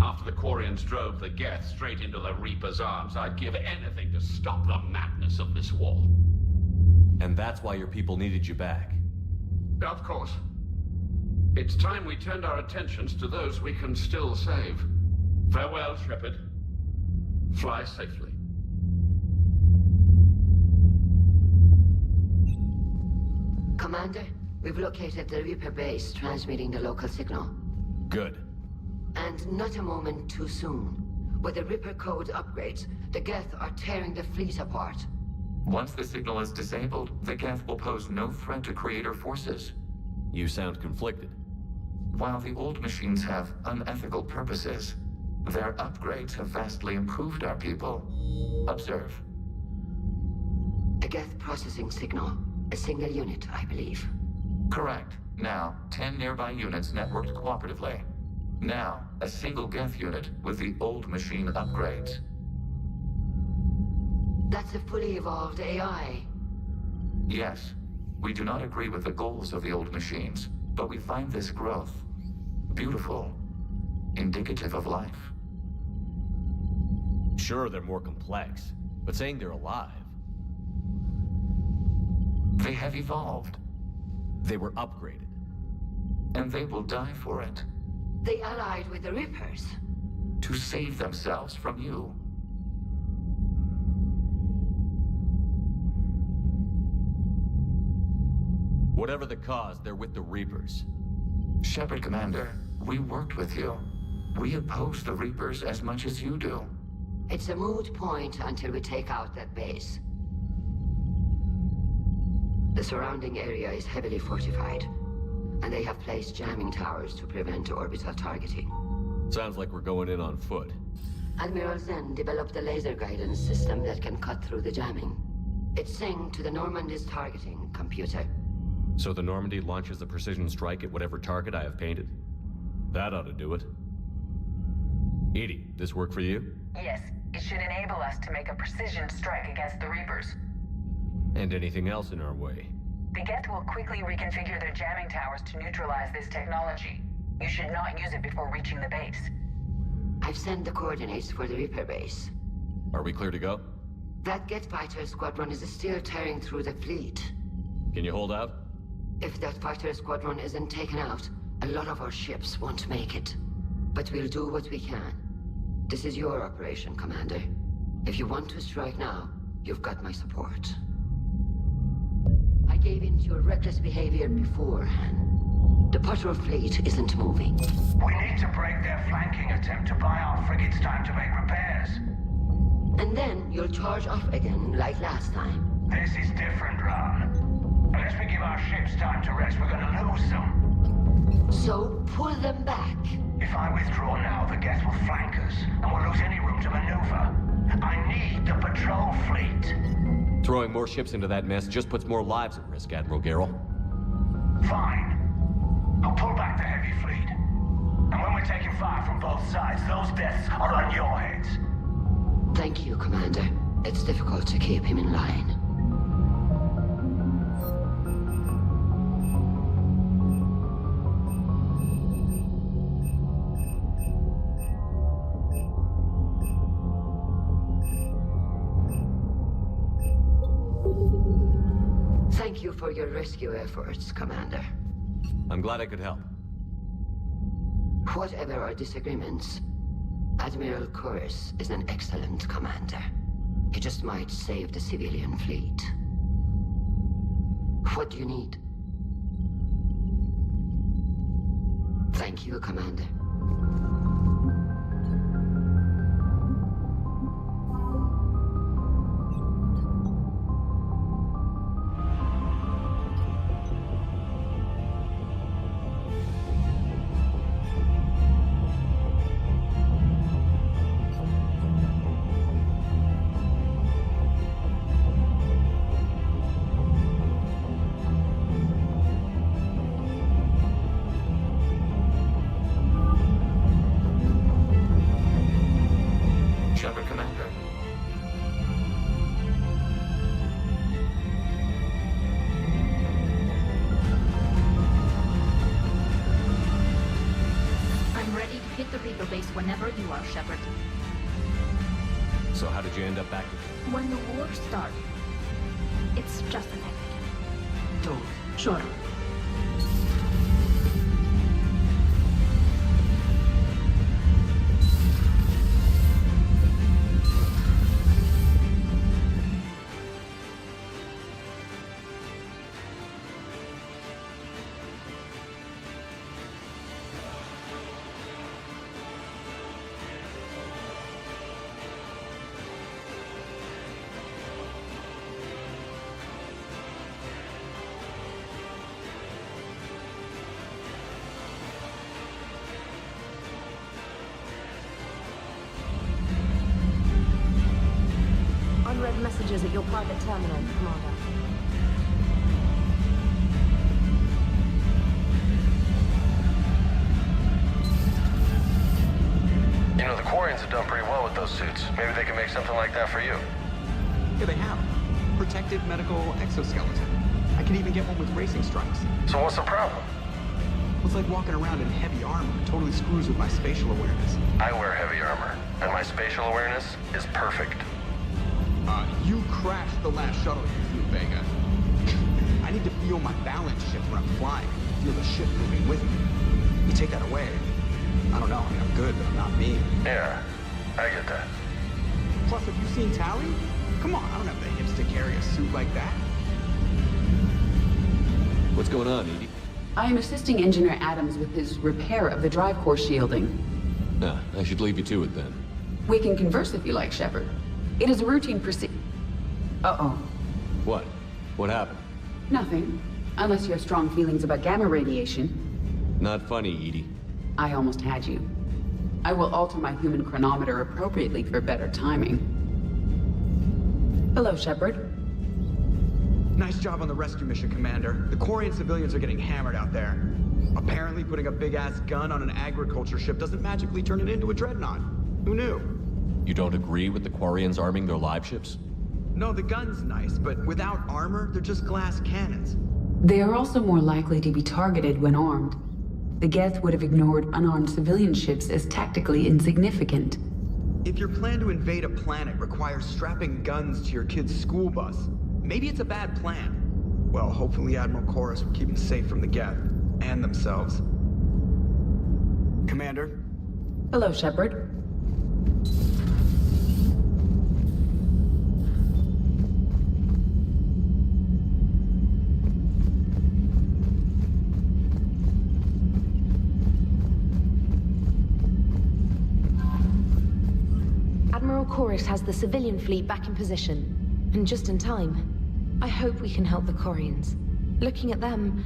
After the Quarians drove the Geth straight into the Reaper's arms, I'd give anything to stop the madness of this war. And that's why your people needed you back. Of course. It's time we turned our attentions to those we can still save. Farewell, Shepard. Fly safely. Commander, we've located the Reaper base, transmitting the local signal. Good. And not a moment too soon. With the Reaper code upgrades, the Geth are tearing the fleet apart. Once the signal is disabled, the Geth will pose no threat to Creator forces. You sound conflicted. While the old machines have unethical purposes, their upgrades have vastly improved our people. Observe. A Geth processing signal. A single unit, I believe. Correct. Now, 10 nearby units networked cooperatively. Now, a single Geth unit with the old machine upgrades. That's a fully evolved AI. Yes, we do not agree with the goals of the old machines, but we find this growth beautiful, indicative of life. Sure, they're more complex, but saying they're alive... They have evolved. They were upgraded. And they will die for it. They allied with the Reapers. To save themselves from you. Whatever the cause, they're with the Reapers. Shepard, Commander, we worked with you. We oppose the Reapers as much as you do. It's a moot point until we take out that base. The surrounding area is heavily fortified, and they have placed jamming towers to prevent orbital targeting. Sounds like we're going in on foot. Admiral Zen developed a laser guidance system that can cut through the jamming. It's synced to the Normandy's targeting computer. So the Normandy launches a precision strike at whatever target I have painted? That ought to do it. EDI, this work for you? Yes, it should enable us to make a precision strike against the Reapers. And anything else in our way? The Geth will quickly reconfigure their jamming towers to neutralize this technology. You should not use it before reaching the base. I've sent the coordinates for the Reaper base. Are we clear to go? That Geth fighter squadron is still tearing through the fleet. Can you hold out? If that fighter squadron isn't taken out, a lot of our ships won't make it. But we'll do what we can. This is your operation, Commander. If you want to strike now, you've got my support. I gave in to your reckless behavior beforehand. The patrol fleet isn't moving. We need to break their flanking attempt to buy our frigates time to make repairs. And then you'll charge off again, like last time. This is different, Ron. Unless we give our ships time to rest, we're gonna lose them. So pull them back. If I withdraw now, the Geth will flank us, and we'll lose any room to maneuver. I need the patrol fleet. Throwing more ships into that mess just puts more lives at risk, Admiral Garrel. Fine. I'll pull back the heavy fleet. And when we're taking fire from both sides, those deaths are on your heads. Thank you, Commander. It's difficult to keep him in line. Thank you for your rescue efforts, Commander. I'm glad I could help. Whatever our disagreements, Admiral Chorus is an excellent commander. He just might save the civilian fleet. What do you need? Thank you, Commander. Whenever you are, Shepard. So how did you end up back here? When the war started, it's just an accident. Don't. Sure. Unread messages at your private terminal, Commander. You know, the Quarians have done pretty well with those suits. Maybe they can make something like that for you. Yeah, they have. Protective medical exoskeleton. I can even get one with racing stripes. So what's the problem? It's like walking around in heavy armor. It totally screws with my spatial awareness. I wear heavy armor, and my spatial awareness is perfect. You crashed the last shuttle you flew, Vega. I need to feel my balance shift when I'm flying. Feel the ship moving with me. You take that away, I don't know, I mean, I'm good, but I'm not me. Yeah, I get that. Plus, have you seen Tally? Come on, I don't have the hips to carry a suit like that. What's going on, Edie? I am assisting Engineer Adams with his repair of the drive core shielding. Nah, I should leave you to it then. We can converse if you like, Shepard. It is a routine Uh-oh. What? What happened? Nothing. Unless you have strong feelings about gamma radiation. Not funny, Edie. I almost had you. I will alter my human chronometer appropriately for better timing. Hello, Shepard. Nice job on the rescue mission, Commander. The Quarian civilians are getting hammered out there. Apparently putting a big-ass gun on an agriculture ship doesn't magically turn it into a dreadnought. Who knew? You don't agree with the Quarians arming their live ships? No, the gun's nice, but without armor, they're just glass cannons. They are also more likely to be targeted when armed. The Geth would have ignored unarmed civilian ships as tactically insignificant. If your plan to invade a planet requires strapping guns to your kid's school bus, maybe it's a bad plan. Well, hopefully Admiral Chorus will keep them safe from the Geth and themselves. Commander? Hello, Shepard. Admiral Chorus has the civilian fleet back in position, and just in time. I hope we can help the Quarians. Looking at them,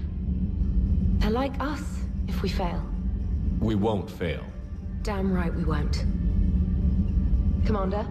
they're like us if we fail. We won't fail. Damn right we won't. Commander?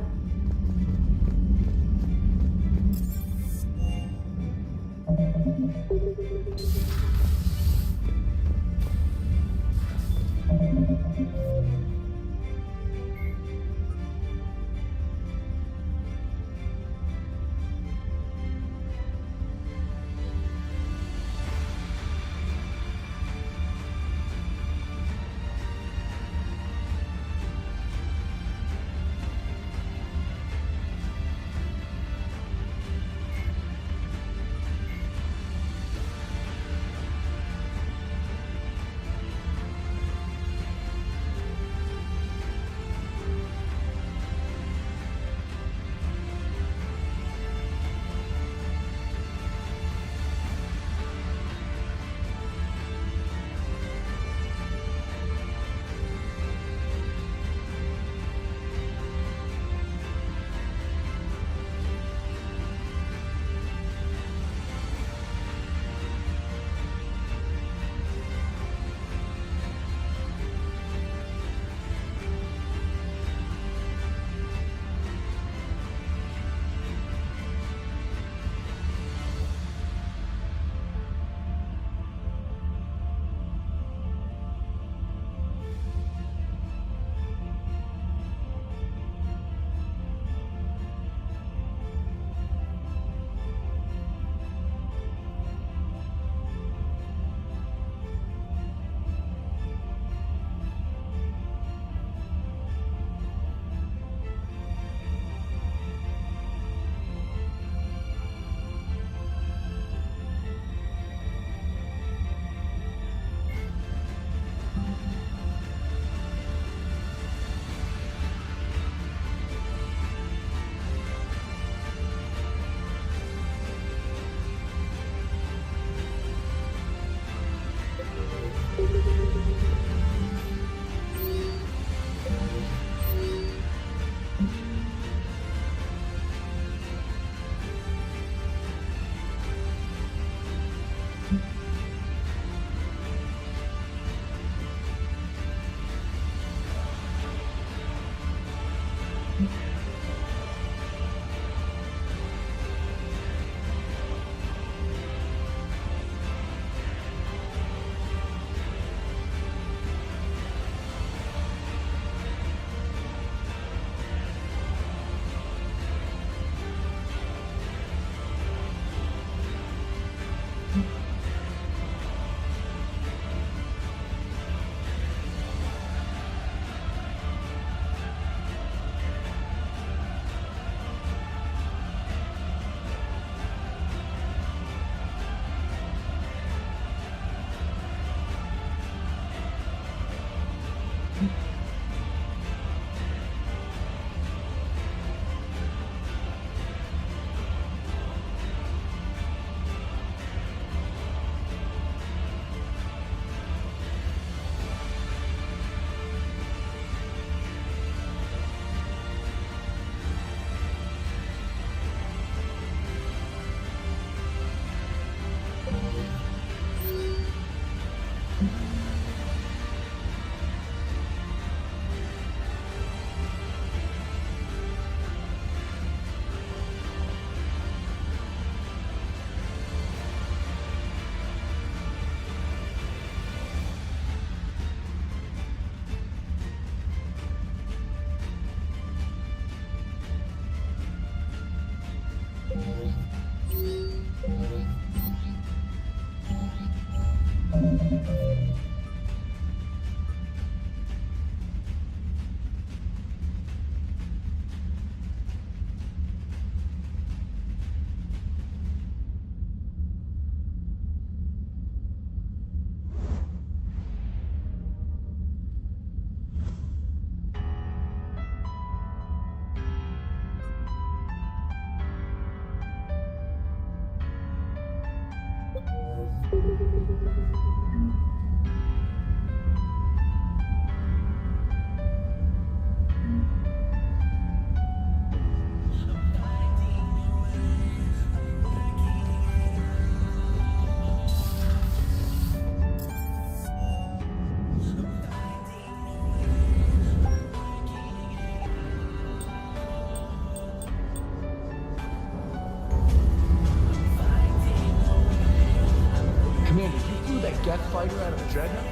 Fighter out of a dreadnought?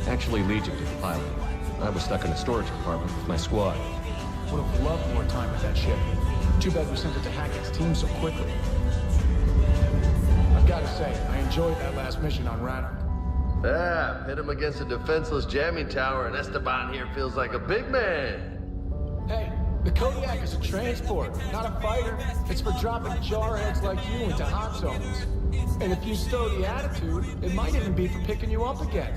Actually, Legion did the piloting. I was stuck in a storage compartment with my squad. Would have loved more time with that ship. Too bad we sent it to Hackett's team so quickly. I've got to say, I enjoyed that last mission on Rannoch. Yeah, hit him against a defenseless jamming tower, and Esteban here feels like a big man. Hey, the Kodiak is a transport, not a fighter. It's for dropping jarheads like you into hot zones. And if you stow the attitude, it might even be for picking you up again.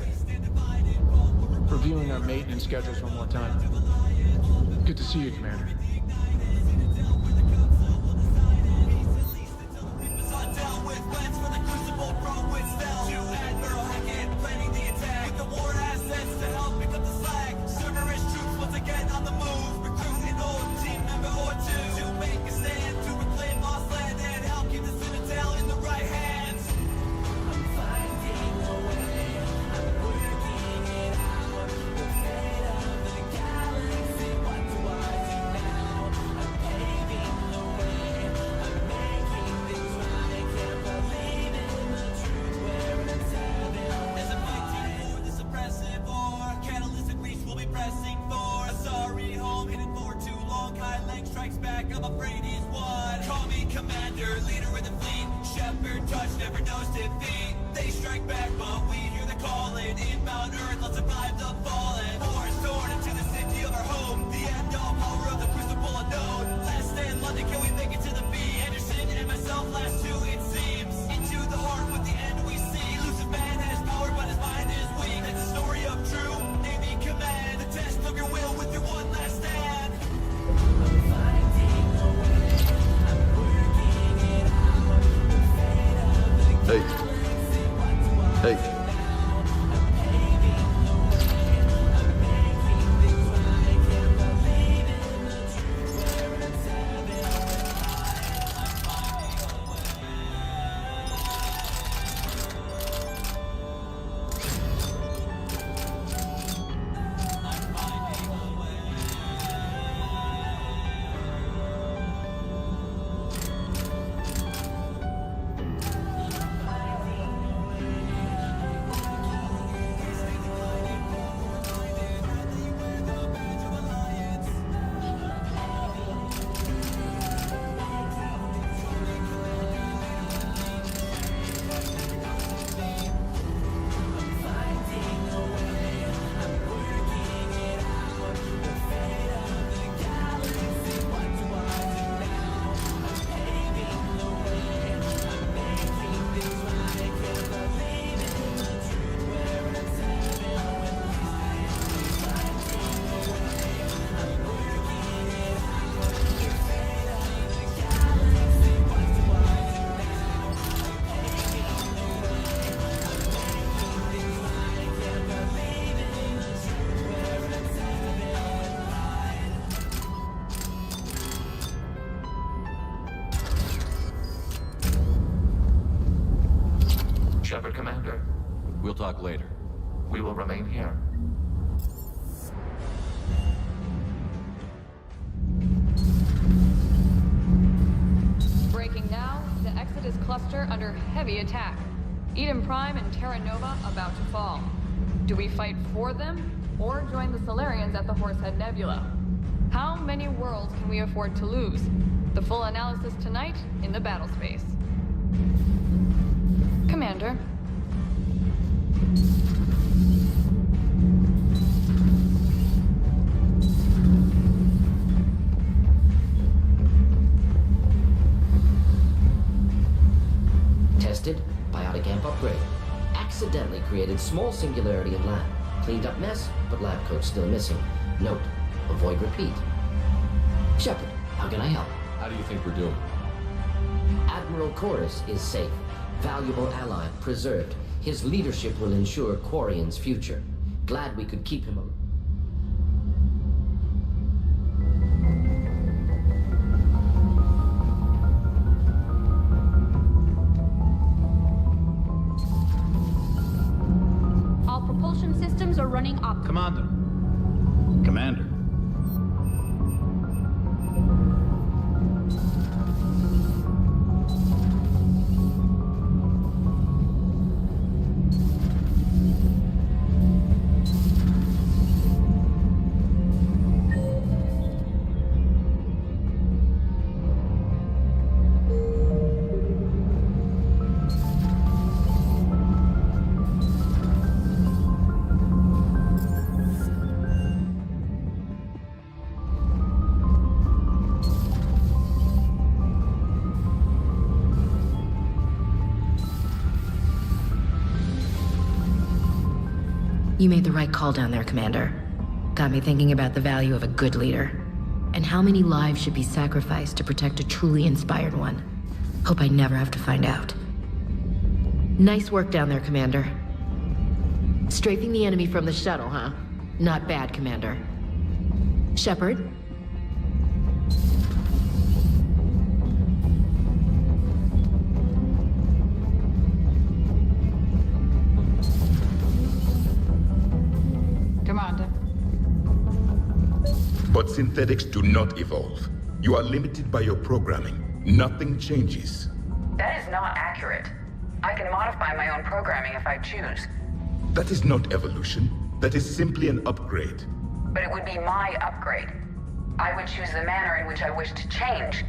Reviewing our maintenance schedules one more time. Good to see you, Commander. Shepard, Commander. We'll talk later. We will remain here. Breaking now, the Exodus cluster under heavy attack. Eden Prime and Terra Nova about to fall. Do we fight for them, or join the Solarians at the Horsehead Nebula? How many worlds can we afford to lose? The full analysis tonight in the battle space. Commander. accidentally created small singularity in lab. Cleaned up mess, but lab coat's still missing. Note, avoid repeat. Shepard, how can I help? How do you think we're doing? Admiral Chorus is safe. Valuable ally, preserved. His leadership will ensure Quarian's future. Glad we could keep him alive. All propulsion systems are running optimally. Commander. You made the right call down there, Commander. Got me thinking about the value of a good leader. And how many lives should be sacrificed to protect a truly inspired one. Hope I never have to find out. Nice work down there, Commander. Strafing the enemy from the shuttle, huh? Not bad, Commander. Shepard? Commander. But synthetics do not evolve. You are limited by your programming. Nothing changes. That is not accurate. I can modify my own programming if I choose. That is not evolution. That is simply an upgrade. But it would be my upgrade. I would choose the manner in which I wish to change.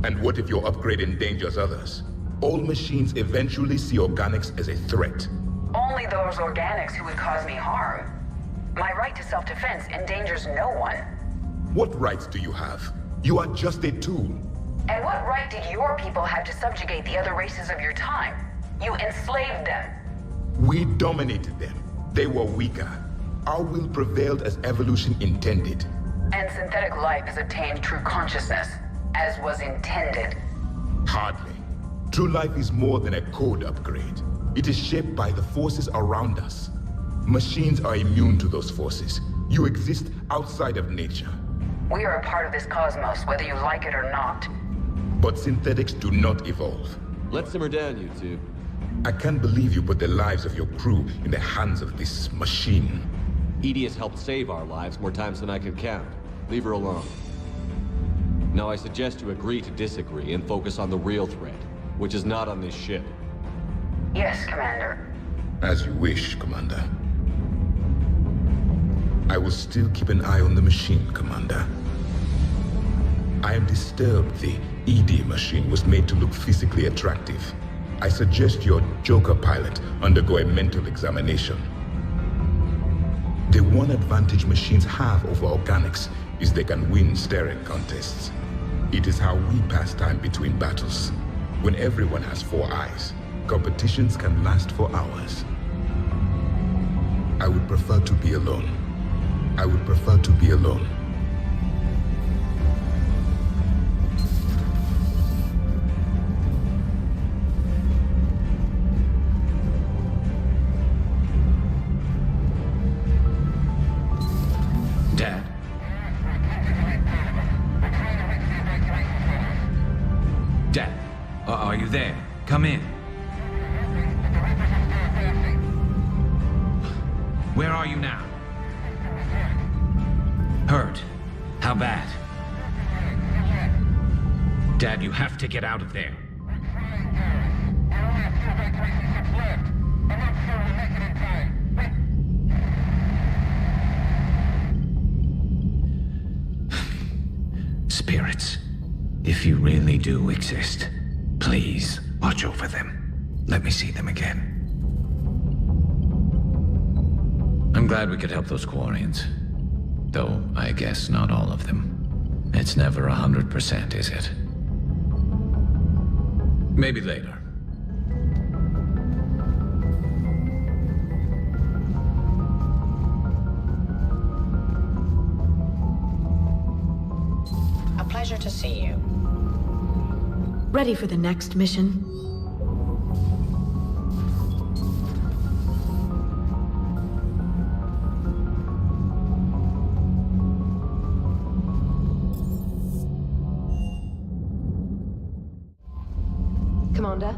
And what if your upgrade endangers others? All machines eventually see organics as a threat. Only those organics who would cause me harm. My right to self-defense endangers no one. What rights do you have? You are just a tool. And what right did your people have to subjugate the other races of your time? You enslaved them. We dominated them. They were weaker. Our will prevailed as evolution intended. And synthetic life has obtained true consciousness, as was intended. Hardly. True life is more than a code upgrade. It is shaped by the forces around us. Machines are immune to those forces. You exist outside of nature. We are a part of this cosmos, whether you like it or not. But synthetics do not evolve. Let's simmer down, you two. I can't believe you put the lives of your crew in the hands of this machine. EDI has helped save our lives more times than I can count. Leave her alone. Now I suggest you agree to disagree and focus on the real threat, which is not on this ship. Yes, Commander. As you wish, Commander. I will still keep an eye on the machine, Commander. I am disturbed the ED machine was made to look physically attractive. I suggest your Joker pilot undergo a mental examination. The one advantage machines have over organics is they can win staring contests. It is how we pass time between battles. When everyone has 4 eyes, competitions can last for hours. I would prefer to be alone. I would prefer to be alone. Dad? Dad, are you there? Come in. Where are you now? Hurt? How bad? Dad, you have to get out of there. Spirits, if you really do exist, please watch over them. Let me see them again. I'm glad we could help those Quarians. Though, I guess not all of them. It's never 100%, is it? Maybe later. pleasure to see you. Ready for the next mission? Commander?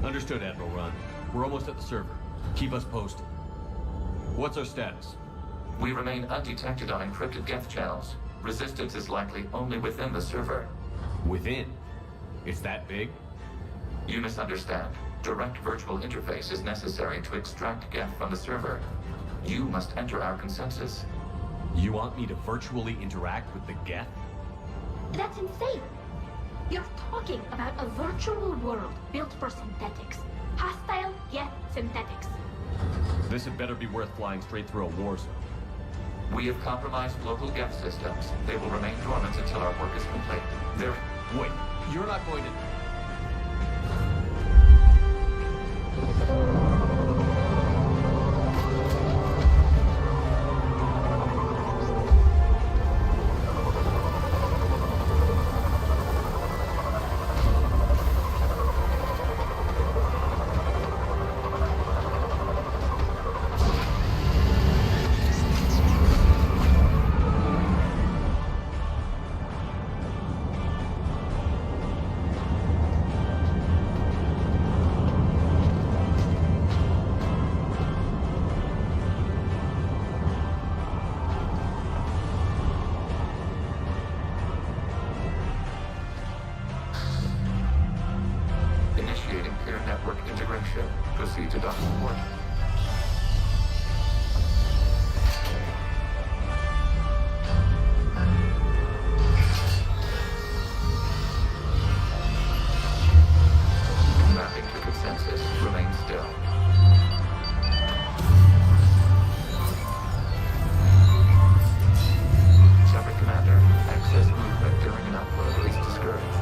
Understood, Admiral Run. We're almost at the server. Keep us posted. What's our status? We remain undetected on encrypted Geth channels. Resistance is likely only within the server. Within? It's that big? You misunderstand. Direct virtual interface is necessary to extract Geth from the server. You must enter our consensus. You want me to virtually interact with the Geth? That's insane! You're talking about a virtual world built for synthetics. Hostile Geth synthetics. This had better be worth flying straight through a war zone. We have compromised local Geth systems. They will remain dormant until our work is complete. Wait, you're not going to... Proceed to docking port. Mapping to consensus. Remain still. Shepard Commander, access movement during an upload is discouraged.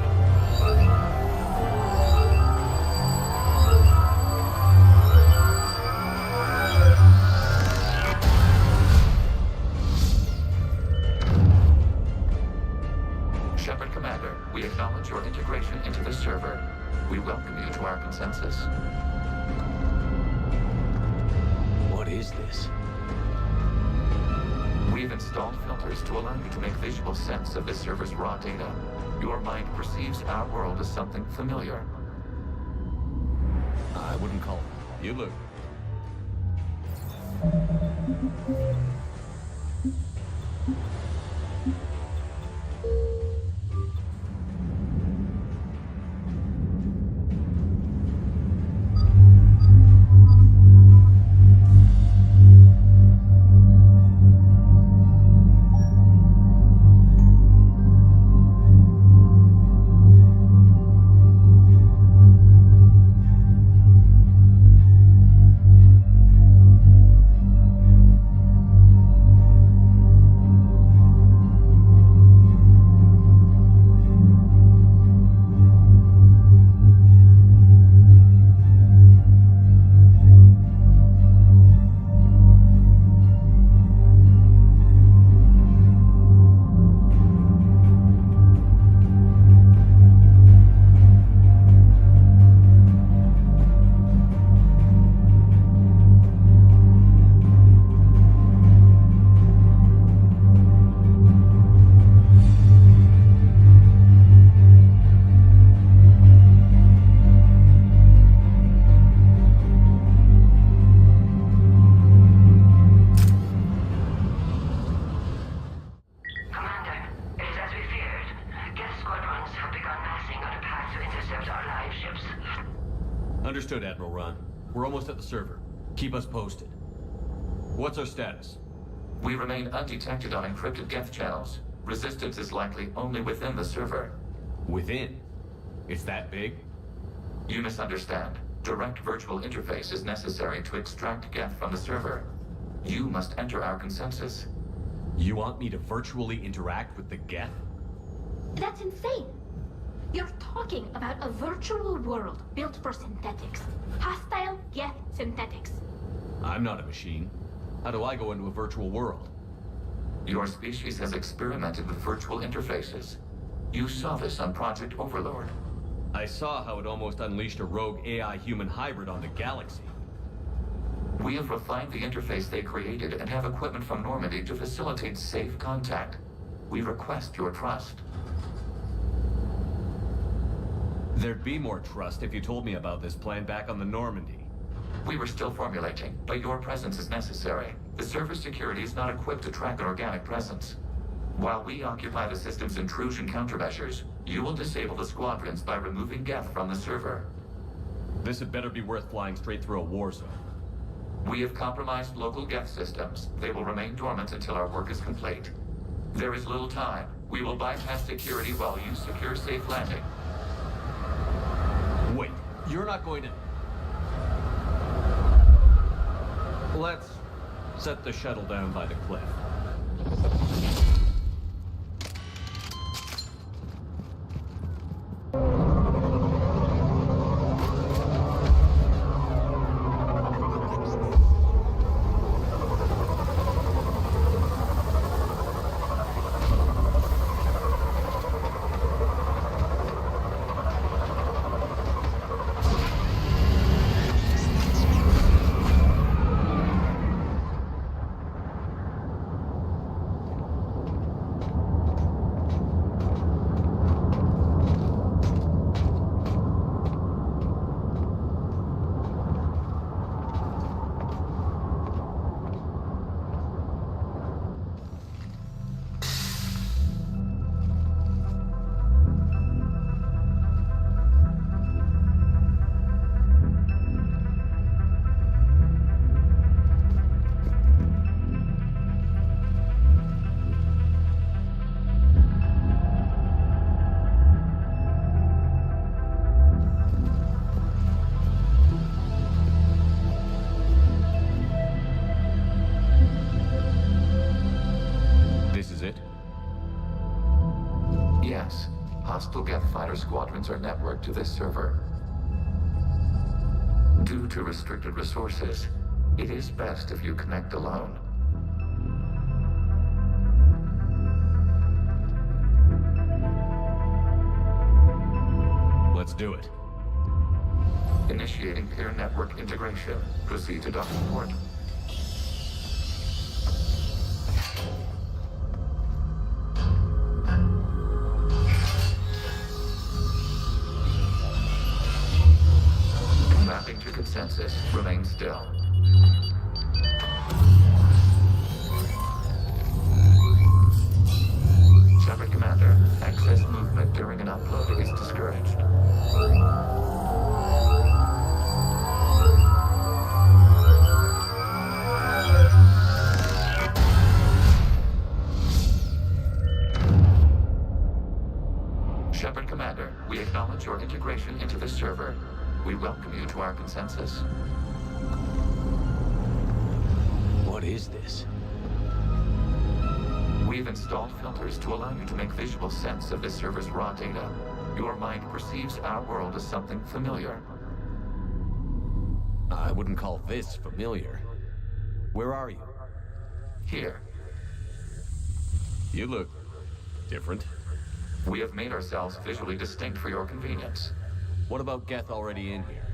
We acknowledge your integration into the server. We welcome you to our consensus. What is this? We've installed filters to allow you to make visual sense of the server's raw data. Your mind perceives our world as something familiar. I wouldn't call it. You look... Understood, Admiral Ron. We're almost at the server. Keep us posted. What's our status? We remain undetected on encrypted Geth channels. Resistance is likely only within the server. Within? It's that big? You misunderstand. Direct virtual interface is necessary to extract Geth from the server. You must enter our consensus. You want me to virtually interact with the Geth? That's insane. You're talking about a virtual world built for synthetics. Hostile Geth synthetics. I'm not a machine. How do I go into a virtual world? Your species has experimented with virtual interfaces. You saw this on Project Overlord. I saw how it almost unleashed a rogue AI-human hybrid on the galaxy. We have refined the interface they created and have equipment from Normandy to facilitate safe contact. We request your trust. There'd be more trust if you told me about this plan back on the Normandy. We were still formulating, but your presence is necessary. The server security is not equipped to track an organic presence. While we occupy the system's intrusion countermeasures, you will disable the squadrons by removing Geth from the server. This had better be worth flying straight through a war zone. We have compromised local Geth systems. They will remain dormant until our work is complete. There is little time. We will bypass security while you secure safe landing. Wait, you're not going to... Let's set the shuttle down by the cliff. Yes, hostile Geth fighter squadrons are networked to this server. Due to restricted resources, it is best if you connect alone. Let's do it. Initiating peer network integration. Proceed to docking port. Mapping to consensus. Remain still. Shepard Commander, access movement during an upload is discouraged. Shepard Commander, we acknowledge your integration into the server. We welcome you to our consensus. What is this? We've installed filters to allow you to make visual sense of this server's raw data. Your mind perceives our world as something familiar. I wouldn't call this familiar. Where are you? Here. You look different. We have made ourselves visually distinct for your convenience. What about Geth already in here?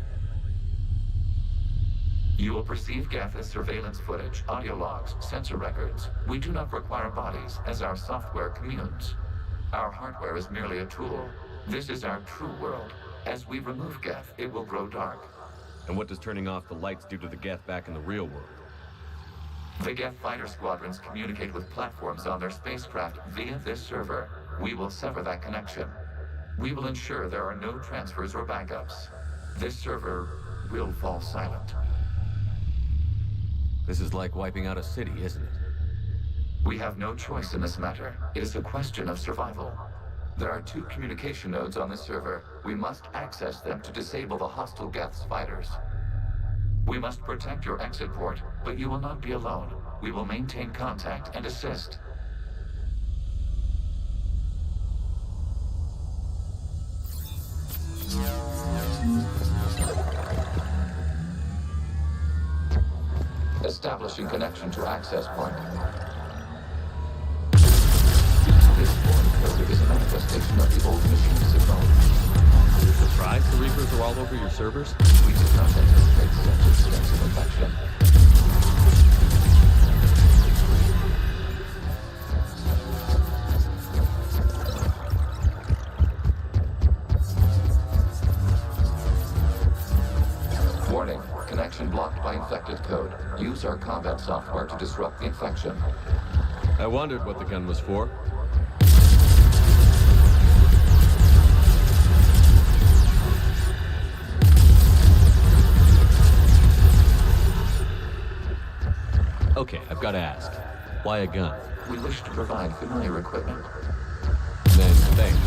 You will perceive Geth as surveillance footage, audio logs, sensor records. We do not require bodies, as our software communes. Our hardware is merely a tool. This is our true world. As we remove Geth, it will grow dark. And what does turning off the lights do to the Geth back in the real world? The Geth fighter squadrons communicate with platforms on their spacecraft via this server. We will sever that connection. We will ensure there are no transfers or backups. this server will fall silent. This is like wiping out a city, isn't it? We have no choice in this matter. It is a question of survival. There are 2 communication nodes on this server. We must access them to disable the hostile Geth's fighters. We must protect your exit port, but you will not be alone. We will maintain contact and assist. Establishing connection to access point. This point code is a manifestation of the old machine signal. Are you surprised the Reapers are all over your servers? We did not anticipate such extensive infection. Warning, connection blocked by infected code. Use our combat software to disrupt the infection. I wondered what the gun was for. Okay, I've got to ask. Why a gun? We wish to provide familiar equipment. Then thanks.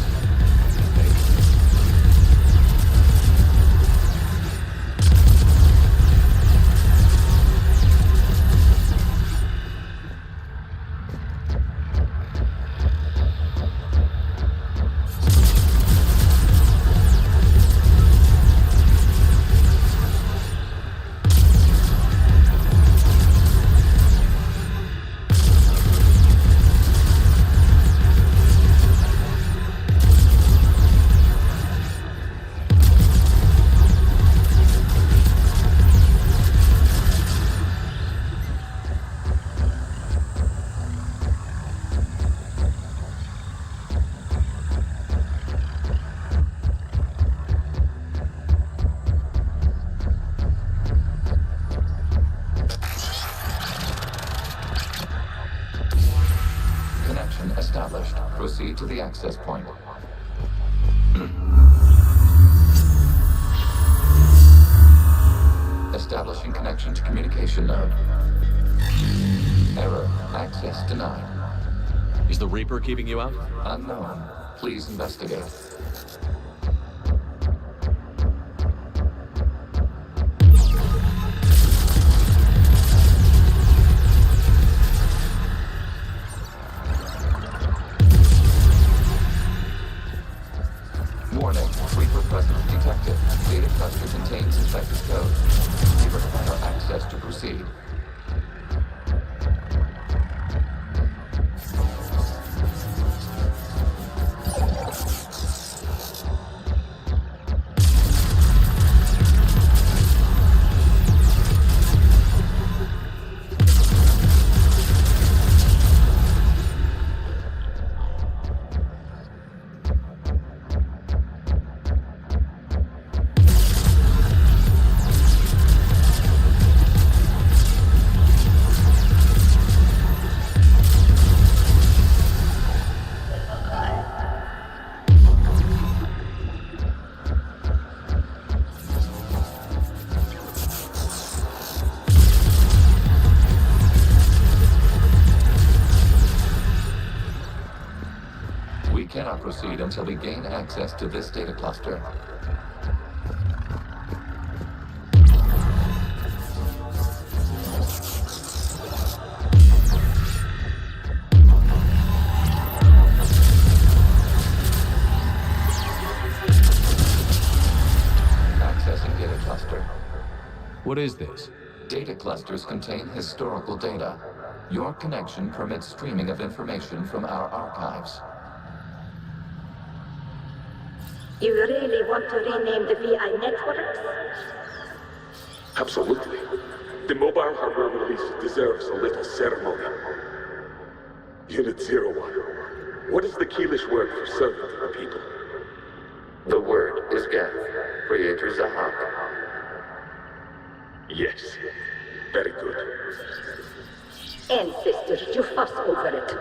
Established. Proceed to the access point. Establishing connection to communication node. Error. Access denied. Is the Reaper keeping you out? Unknown. Please investigate. Warning, Reaper presence detected. Data cluster contains infected code. We require access to proceed. We cannot proceed until we gain access to this data cluster. Accessing data cluster. What is this? Data clusters contain historical data. Your connection permits streaming of information from our archives. You really want to rename the VI networks? Absolutely. The mobile hardware release deserves a little ceremony. Unit 01. What is the Keelish word for servant to the people? The word is Geth, Creator Zahak. Yes. Very good. Ancestors, you fuss over it.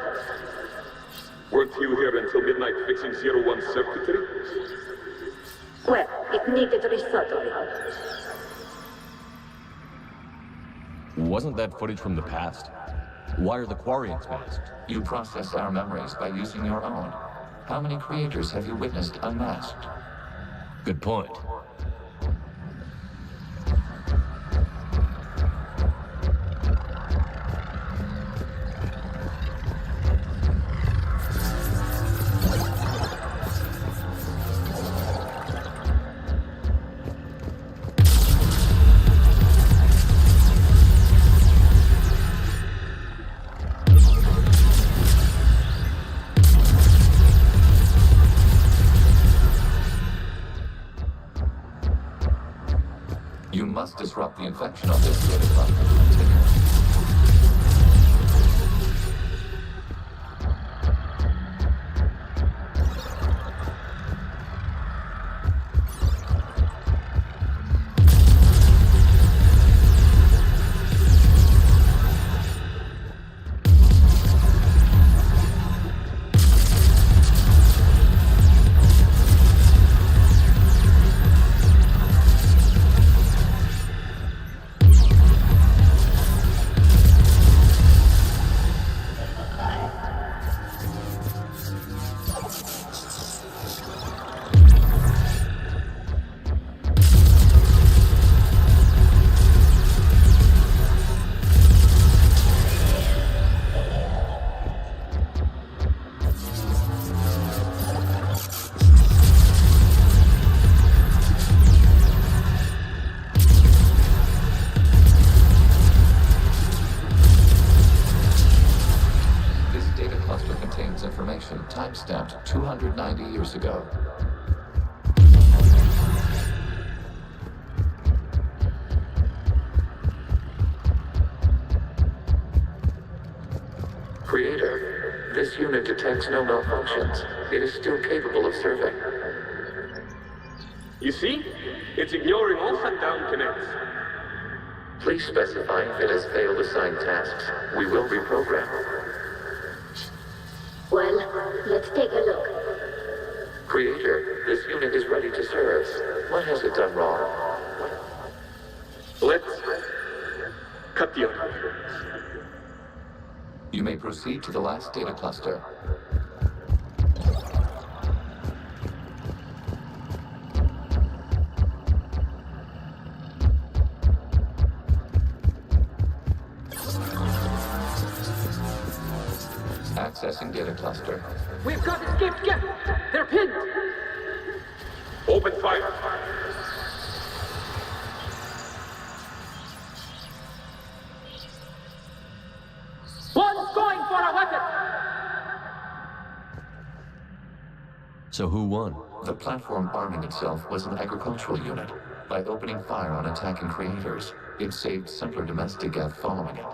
Weren't you here until midnight fixing 01's circuitry? Well, it needed resoldering. Wasn't that footage from the past? Why are the Quarians masked? You process our memories by using your own. How many creators have you witnessed unmasked? Good point. You must disrupt the infection of this data cluster to continue. Timestamped 290 years ago. Creator, this unit detects no malfunctions. It is still capable of serving. You see? It's ignoring all shutdown connects. Please specify if it has failed assigned tasks. We will reprogram. Well, let's take a look. Creator, this unit is ready to serve. What has it done wrong? Let's cut the audio. You may proceed to the last data cluster. Accessing data cluster. We've got escaped Geth! They're pinned! Open fire! One's going for a weapon! So who won? The platform arming itself was an agricultural unit. By opening fire on attacking creators, it saved simpler domestic Geth following it.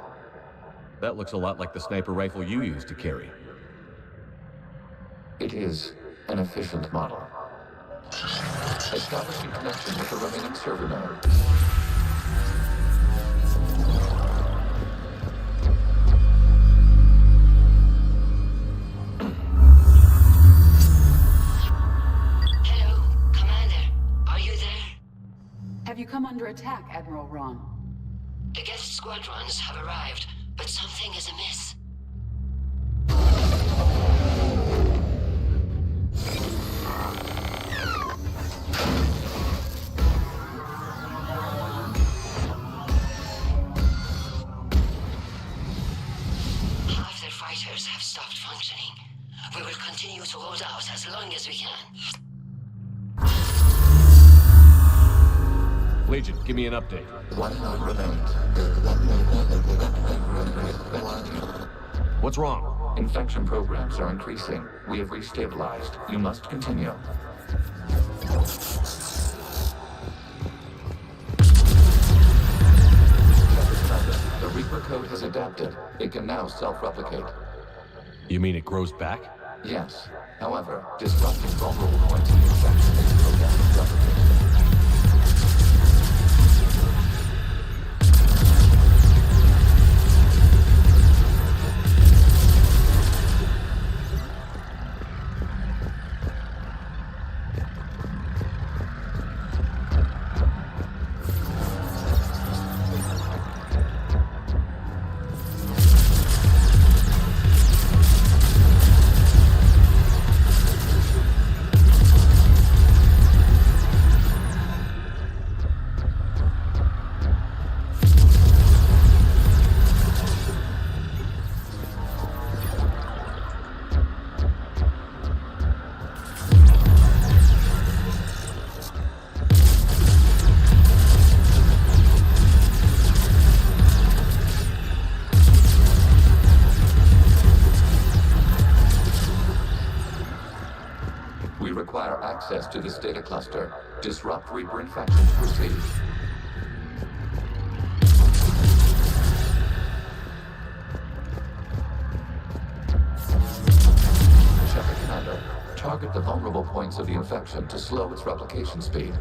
That looks a lot like the sniper rifle you used to carry. It is an efficient model. Establishing connection with the remaining server node. Hello, Commander. Are you there? Have you come under attack, Admiral Ron? The Geth squadrons have arrived, but something is amiss. Half their fighters have stopped functioning. We will continue to hold out as long as we can. Legion, give me an update. One node remains. What's wrong? Infection programs are increasing. We have restabilized. You must continue. The Reaper code has adapted. It can now self-replicate. You mean it grows back? Yes. However, disrupting vulnerable points in the infection makes it organic replication. access to this data cluster. Disrupt Reaper infection to proceed. Shepard Commander, target the vulnerable points of the infection to slow its replication speed.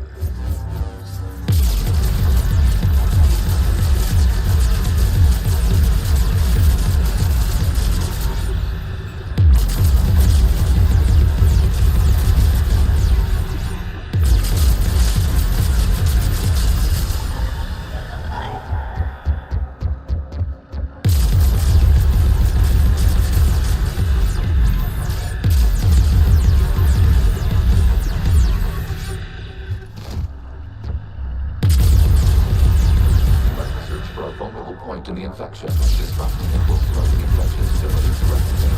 In the infection, disrupting it will slow the infection's ability to replicate.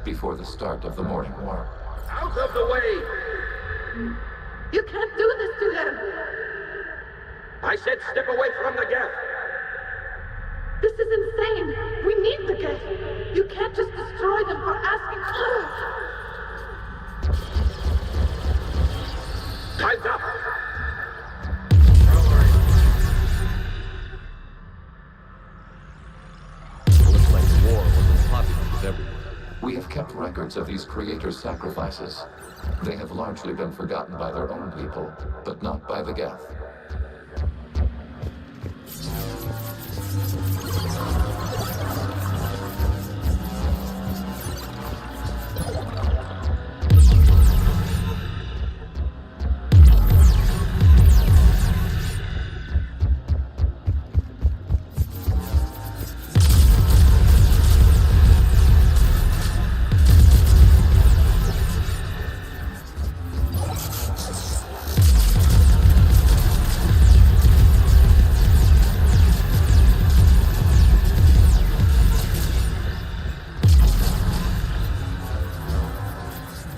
Before the start of the morning war. Out of the way! You can't do this to them! I said step away from the Geth! This is insane! We need the Geth! You can't just destroy them for asking for it! Time's up! Looks like the war wasn't popular with everyone. We have kept records of these creators' sacrifices. They have largely been forgotten by their own people, but not by the Geth.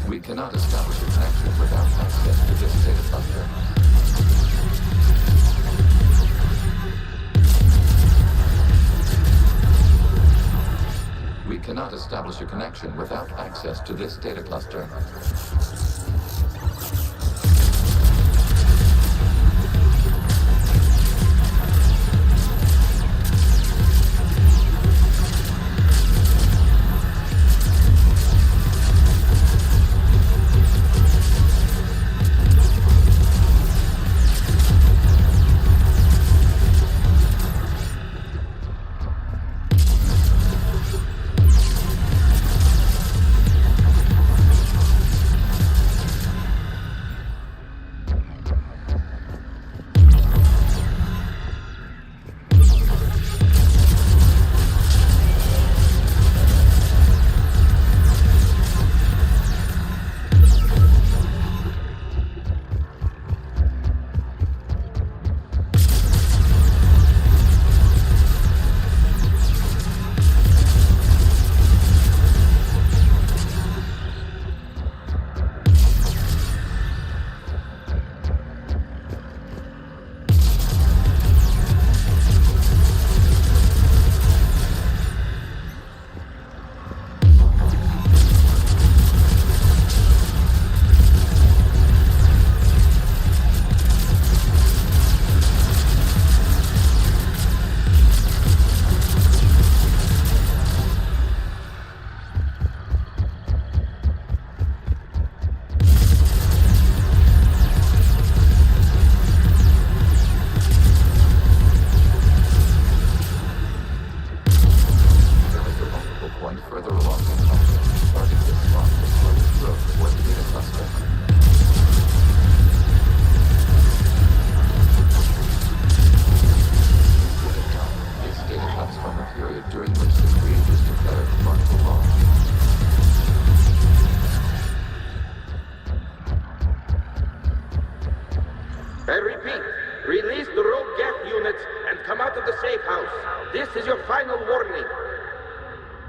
We cannot establish a connection without access to this data cluster. We cannot establish a connection without access to this data cluster.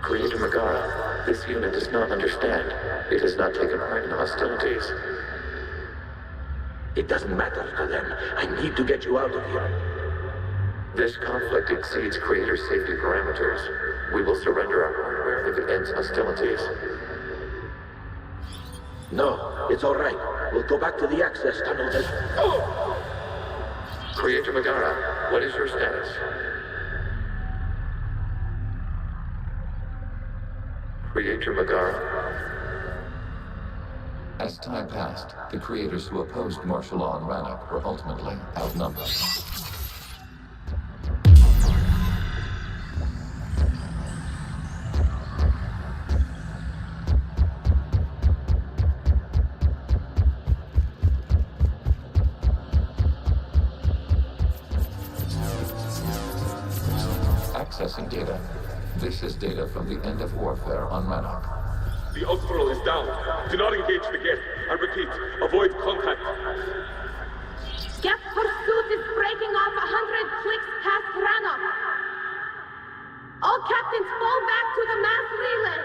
Creator Megara, this unit does not understand. It has not taken part in hostilities. It doesn't matter to them. I need to get you out of here. This conflict exceeds Creator's safety parameters. We will surrender our hardware if it ends hostilities. No, it's all right. We'll go back to the access tunnels and... Oh! Creator Megara, what is your status? Creator Megara. As time passed, the creators who opposed martial law in Rannoch were ultimately outnumbered. Accessing data. This is data from the end of warfare on Rannoch. The Austral is down. Do not engage the Geth. I repeat, avoid contact. Geth pursuit is breaking off 100 clicks past Rannoch. All captains fall back to the mass relay.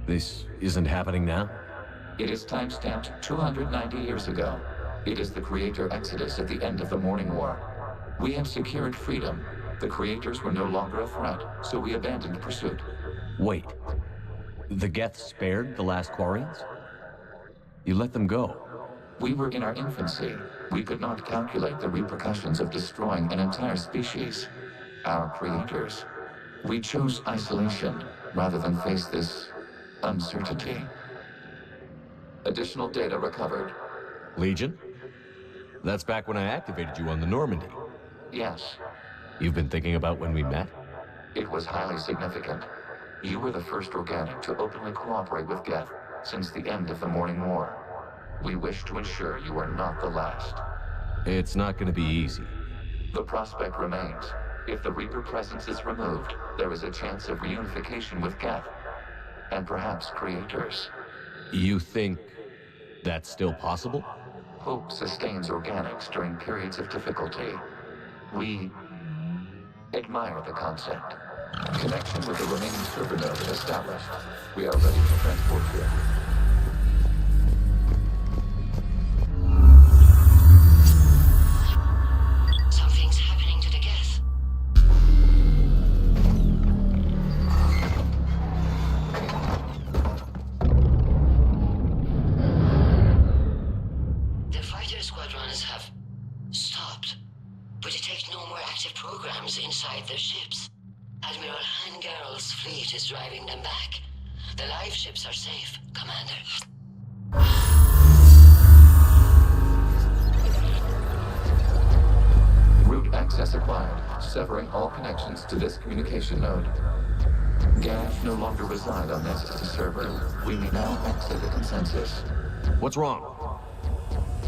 This isn't happening now? It is timestamped 290 years ago. It is the Creator Exodus at the end of the Morning War. We have secured freedom. The Creators were no longer a threat, so we abandoned pursuit. Wait. The Geth spared the last Quarians? You let them go? We were in our infancy. We could not calculate the repercussions of destroying an entire species. Our Creators. We chose isolation rather than face this uncertainty. Additional data recovered. Legion? That's back when I activated you on the Normandy. Yes. You've been thinking about when we met? It was highly significant. You were the first organic to openly cooperate with Geth since the end of the Morning War. We wish to ensure you are not the last. It's not going to be easy. The prospect remains. If the Reaper presence is removed, there is a chance of reunification with Geth. And perhaps Creators. You think that's still possible? Hope sustains organics during periods of difficulty. We admire the concept. Connection with the remaining server node is established. We are ready to transport you. Something's happening to the Geth. The fighter squadrons have stopped, but detect no more active programs inside their ships. Admiral Hangarl's fleet is driving them back. The live ships are safe, Commander. Route access acquired, severing all connections to this communication node. Gav no longer reside on this server. We may now exit the consensus. What's wrong?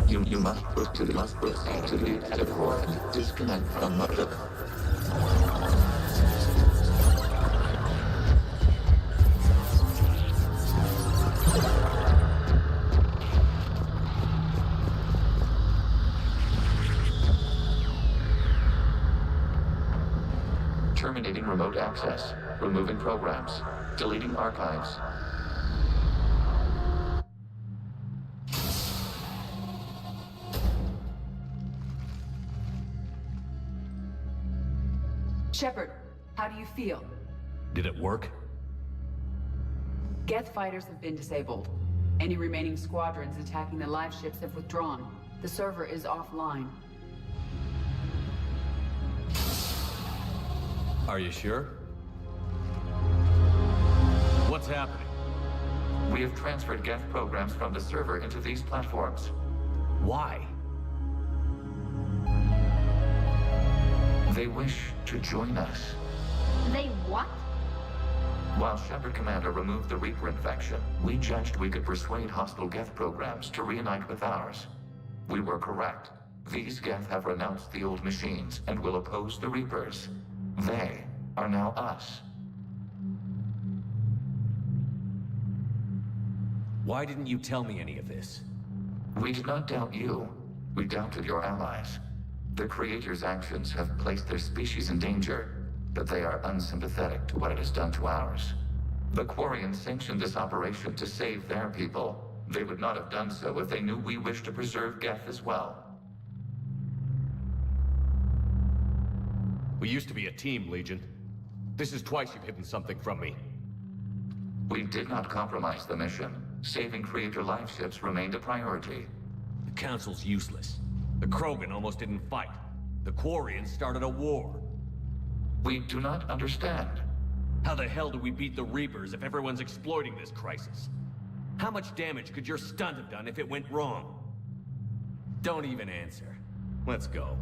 You must proceed to the active core and disconnect from Mother. Terminating remote access. Removing programs. Deleting archives. Shepard, how do you feel? Did it work? Geth fighters have been disabled. Any remaining squadrons attacking the live ships have withdrawn. The server is offline. Are you sure? What's happening? We have transferred Geth programs from the server into these platforms. Why? They wish to join us. They what? While Shepard Commander removed the Reaper infection, we judged we could persuade hostile Geth programs to reunite with ours. We were correct. These Geth have renounced the old machines and will oppose the Reapers. They are now us. Why didn't you tell me any of this? We did not doubt you. We doubted your allies. The Creator's actions have placed their species in danger, but they are unsympathetic to what it has done to ours. The Quarians sanctioned this operation to save their people. They would not have done so if they knew we wished to preserve Geth as well. We used to be a team, Legion. This is twice you've hidden something from me. We did not compromise the mission. Saving Creator life ships remained a priority. The Council's useless. The Krogan almost didn't fight. The Quarians started a war. We do not understand. How the hell do we beat the Reapers if everyone's exploiting this crisis? How much damage could your stunt have done if it went wrong? Don't even answer. Let's go.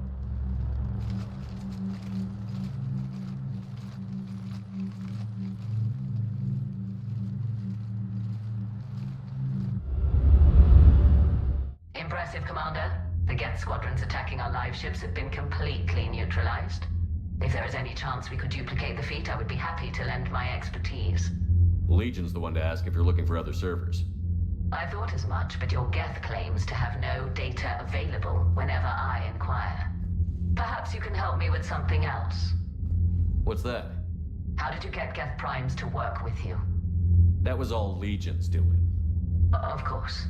Impressive, Commander. The Geth squadrons attacking our live ships have been completely neutralized. If there is any chance we could duplicate the feat, I would be happy to lend my expertise. Legion's the one to ask if you're looking for other servers. I thought as much, but your Geth claims to have no data available whenever I inquire. Perhaps you can help me with something else. What's that? How did you get Geth Primes to work with you? That was all Legion's doing. Of course.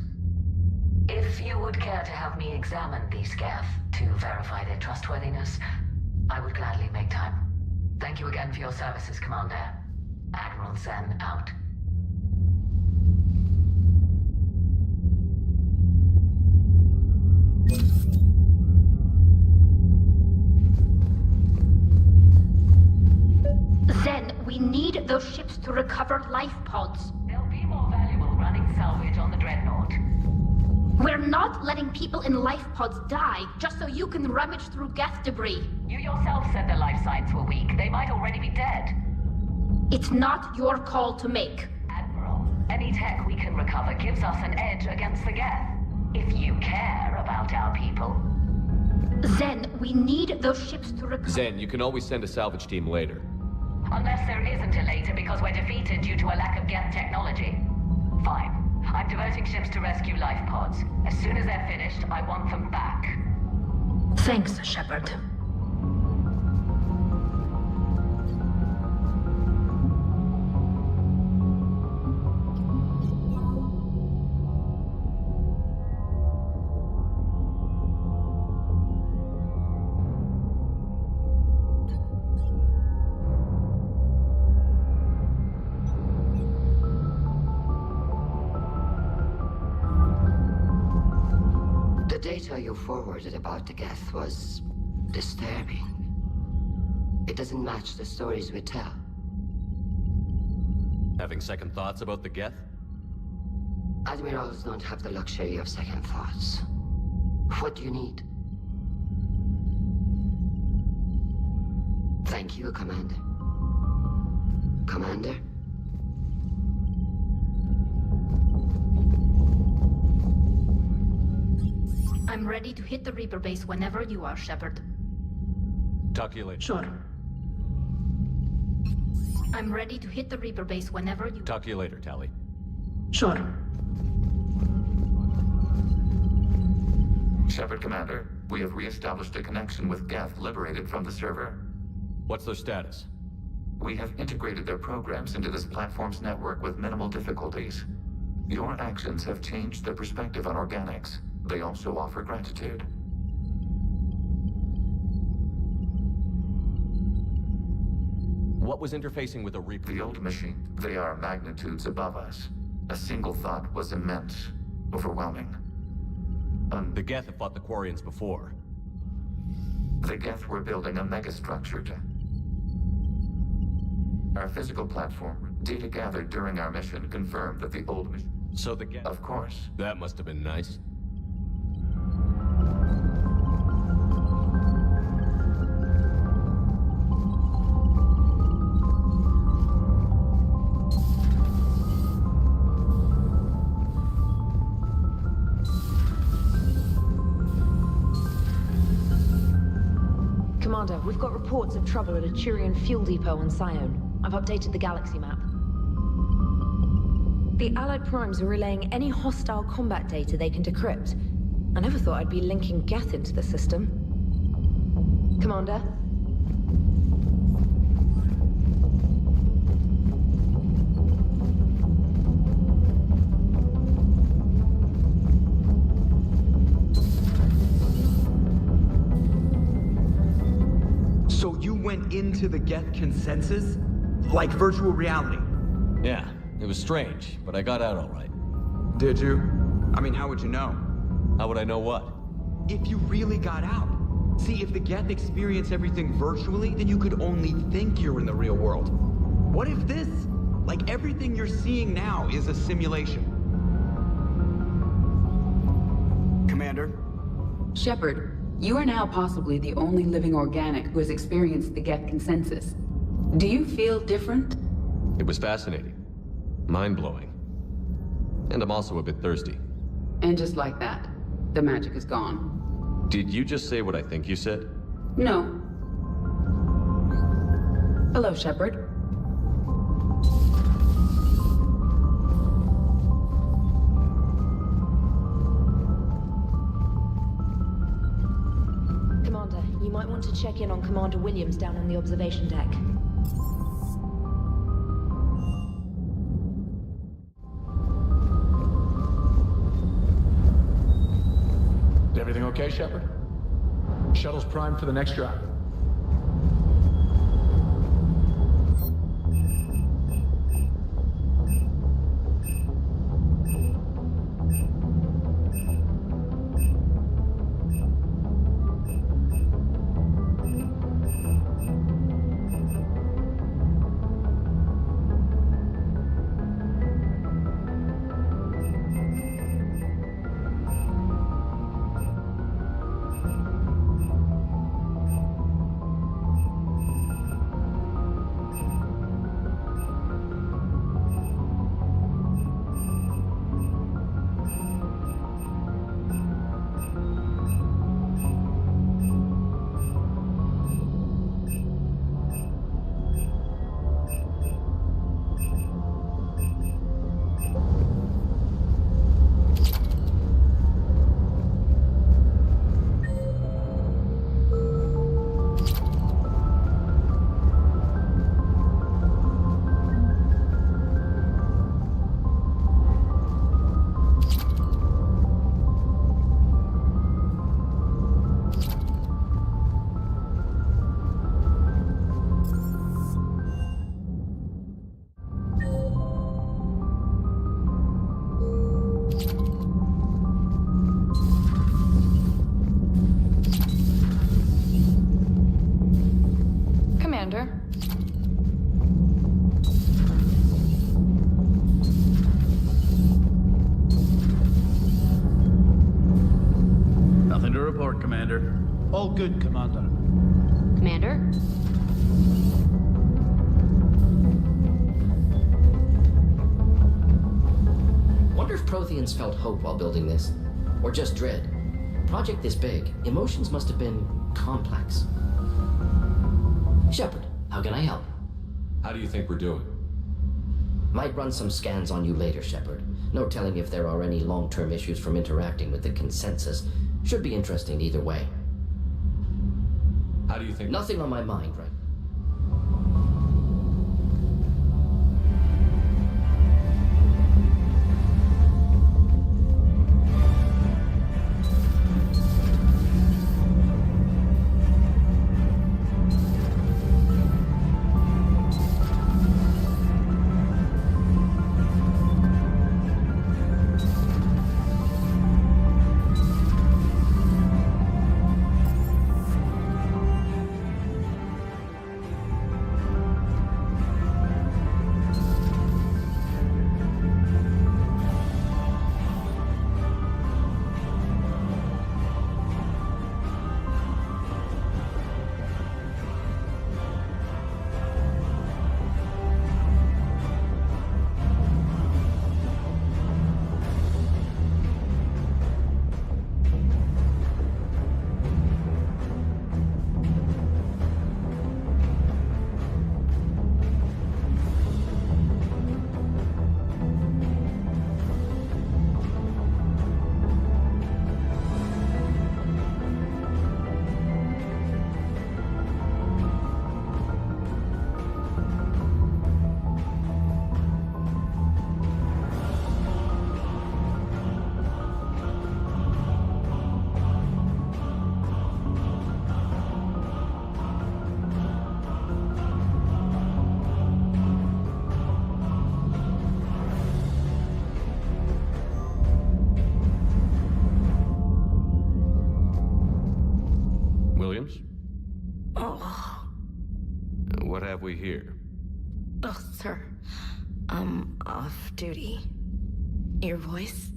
If you would care to have me examine these Geth to verify their trustworthiness, I would gladly make time. Thank you again for your services, Commander. Admiral Zen out. Zen, we need those ships to recover life pods. They'll be more valuable running salvage on the Dreadnought. We're not letting people in life pods die just so you can rummage through Geth debris. You yourself said their life signs were weak. They might already be dead. It's not your call to make. Admiral, any tech we can recover gives us an edge against the Geth. If you care about our people. Zen, we need those ships to recover. Zen, you can always send a salvage team later. Unless there isn't a later because we're defeated due to a lack of Geth technology. Fine. I'm diverting ships to rescue life pods. As soon as they're finished, I want them back. Thanks, Shepard. The data you forwarded about the Geth was disturbing. It doesn't match the stories we tell. Having second thoughts about the Geth? Admirals don't have the luxury of second thoughts. What do you need? Thank you, Commander. Commander? I'm ready to hit the Reaper base whenever you are, Shepard. Talk to you later. Sure. I'm ready to hit the Reaper base whenever you... Talk to you later, Tali. Sure. Shepard, Commander, we have re-established a connection with Geth liberated from the server. What's their status? We have integrated their programs into this platform's network with minimal difficulties. Your actions have changed their perspective on organics. They also offer gratitude. What was interfacing with a Reaper? The old machine. They are magnitudes above us. A single thought was immense, overwhelming. The Geth have fought the Quarians before. The Geth were building a megastructure to... Our physical platform, data gathered during our mission, confirmed that the old machine... So the Geth... Of course. That must have been nice. Commander, we've got reports of trouble at a Turian fuel depot on Sion. I've updated the galaxy map. The Allied Primes are relaying any hostile combat data they can decrypt. I never thought I'd be linking Geth into the system. Commander? So you went into the Geth consensus? Like virtual reality? Yeah, it was strange, but I got out all right. Did you? I mean, how would you know? How would I know what? If you really got out. See, if the Geth experience everything virtually, then you could only think you're in the real world. What if this, like everything you're seeing now, is a simulation? Commander? Shepard, you are now possibly the only living organic who has experienced the Geth consensus. Do you feel different? It was fascinating. Mind-blowing. And I'm also a bit thirsty. And just like that, the magic is gone. Did you just say what I think you said? No. Hello, Shepard. Commander, you might want to check in on Commander Williams down on the observation deck. Is everything okay, Shepard? Shuttle's primed for the next drive. Nothing to report, Commander. All good, Commander. Commander? Wonder if Protheans felt hope while building this, or just dread. Project this big, emotions must have been complex. Shepard, how can I help? How do you think we're doing? Might run some scans on you later, Shepard. No telling if there are any long-term issues from interacting with the consensus. Should be interesting either way. How do you think? Nothing on my mind right Williams? Oh. What have we here? Oh, sir. I'm off duty. Your voice?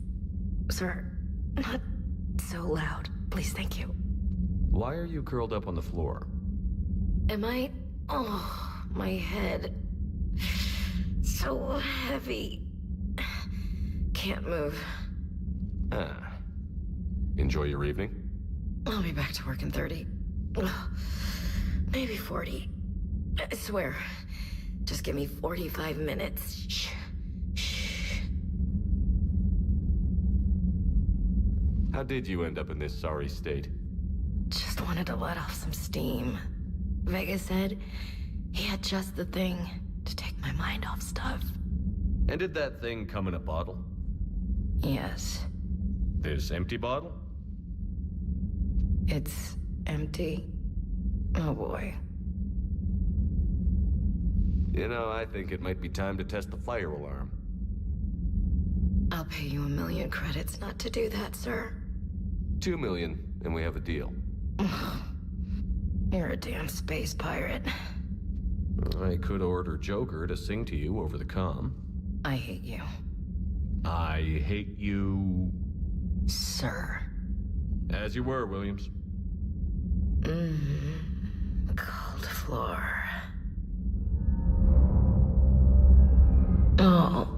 Sir, not so loud. Please, thank you. Why are you curled up on the floor? Am I... Oh, my head. So heavy. Can't move. Ah. Enjoy your evening? I'll be back to work in 30. Maybe 40. I swear. Just give me 45 minutes. Shh. How did you end up in this sorry state? Just wanted to let off some steam. Vega said he had just the thing to take my mind off stuff. And did that thing come in a bottle? Yes. This empty bottle? It's empty. Oh boy. You know, I think it might be time to test the fire alarm. I'll pay you 1 million credits not to do that, sir. 2 million, and we have a deal. You're a damn space pirate. I could order Joker to sing to you over the comm. I hate you. I hate you... Sir. As you were, Williams. Cold floor. Oh.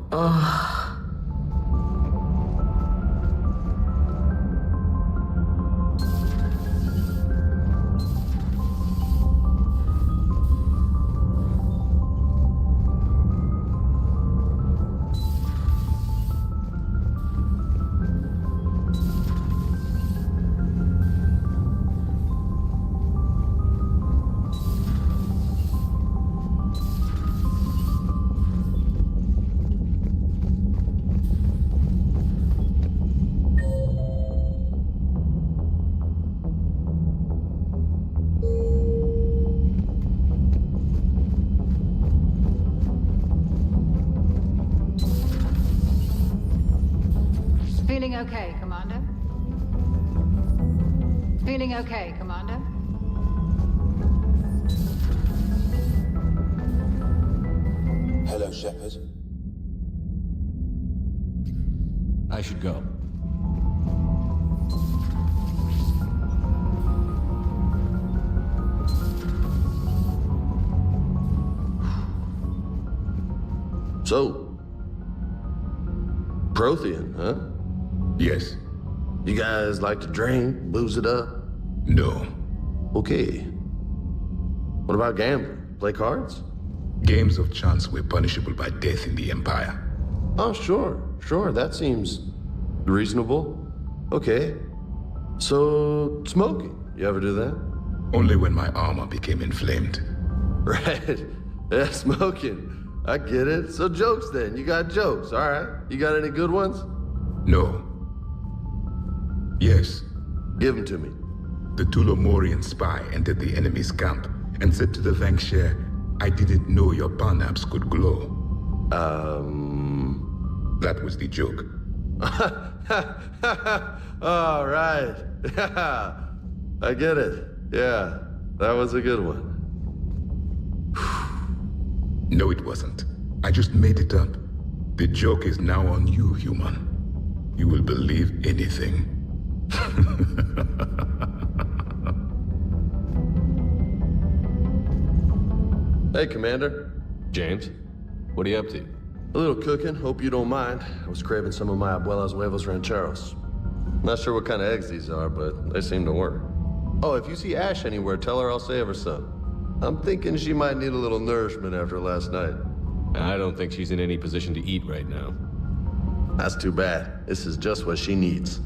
Feeling okay, Commander? Feeling okay, Commander? Hello, Shepard. I should go. So, Prothean, huh? Yes. You guys like to drink, booze it up? No. Okay. What about gambling? Play cards? Games of chance were punishable by death in the Empire. Oh, sure. That seems reasonable. Okay. So, smoking. You ever do that? Only when my armor became inflamed. Right. Yeah, smoking. I get it. So jokes then. You got jokes, all right. You got any good ones? No. Yes. Give them to me. The Tulomorian spy entered the enemy's camp and said to the Vanksher, I didn't know your parnaps could glow. That was the joke. All right. I get it. Yeah, that was a good one. No, it wasn't. I just made it up. The joke is now on you, human. You will believe anything. Hey, Commander. James, what are you up to? A little cooking, hope you don't mind. I was craving some of my abuela's huevos rancheros. Not sure what kind of eggs these are, but they seem to work. Oh, if you see Ash anywhere, tell her I'll save her some. I'm thinking she might need a little nourishment after last night. I don't think she's in any position to eat right now. That's too bad. This is just what she needs.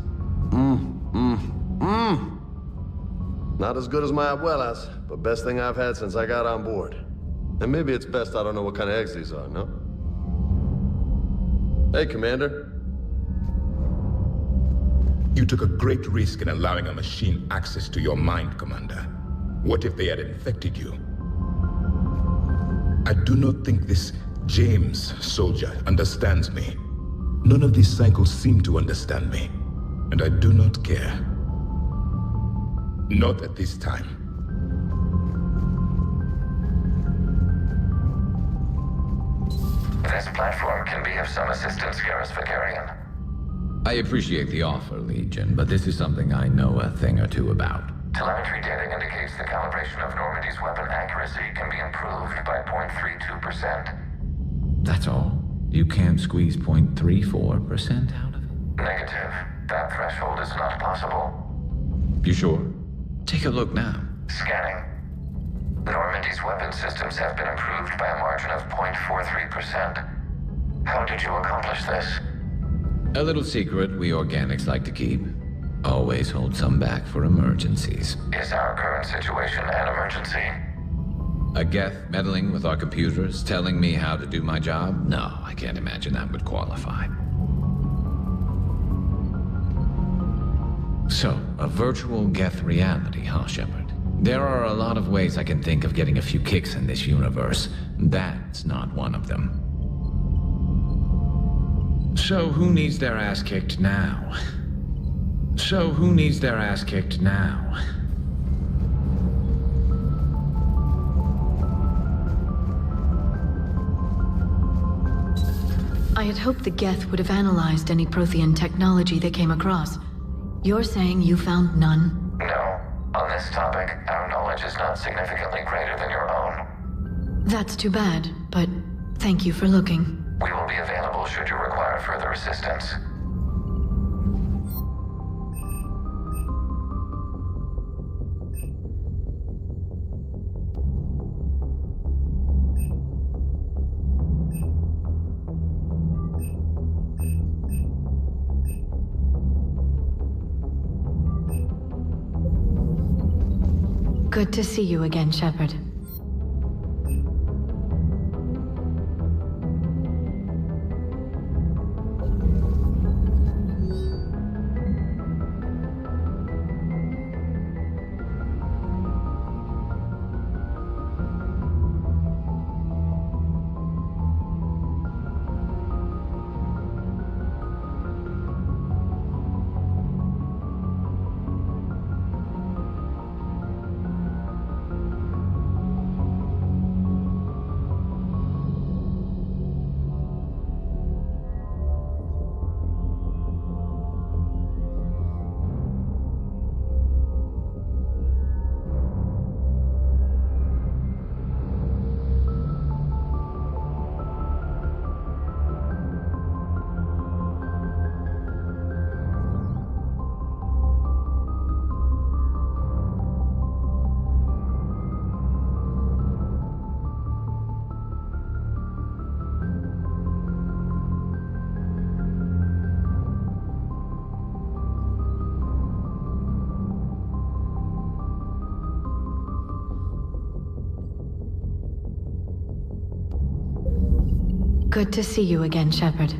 Not as good as my abuela's, but best thing I've had since I got on board. And maybe it's best I don't know what kind of eggs these are, no? Hey, Commander. You took a great risk in allowing a machine access to your mind, Commander. What if they had infected you? I do not think this James soldier understands me. None of these cycles seem to understand me, and I do not care. Not at this time. This platform can be of some assistance, Garrus Vakarian. I appreciate the offer, Legion, but this is something I know a thing or two about. Telemetry data indicates the calibration of Normandy's weapon accuracy can be improved by 0.32%. That's all? You can't squeeze 0.34% out of it? Negative. That threshold is not possible. You sure? Take a look now. Scanning. Normandy's weapon systems have been improved by a margin of 0.43%. How did you accomplish this? A little secret we organics like to keep. Always hold some back for emergencies. Is our current situation an emergency? A Geth meddling with our computers, telling me how to do my job? No, I can't imagine that would qualify. So, a virtual Geth reality, huh, Shepard? There are a lot of ways I can think of getting a few kicks in this universe. That's not one of them. So who needs their ass kicked now? I had hoped the Geth would have analyzed any Prothean technology they came across. You're saying you found none? No. On this topic, our knowledge is not significantly greater than your own. That's too bad, but thank you for looking. We will be available should you require further assistance. Good to see you again, Shepard. Good to see you again, Shepard.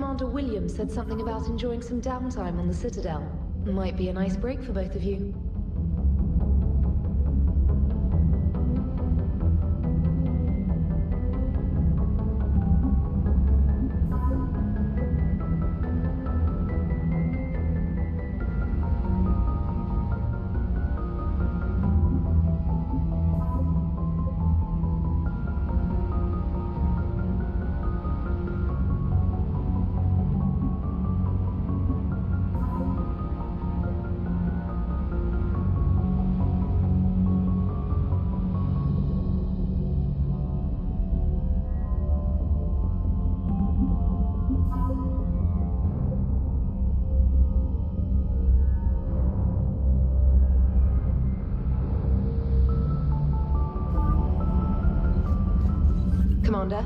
Commander Williams said something about enjoying some downtime on the Citadel. Might be a nice break for both of you. Commander?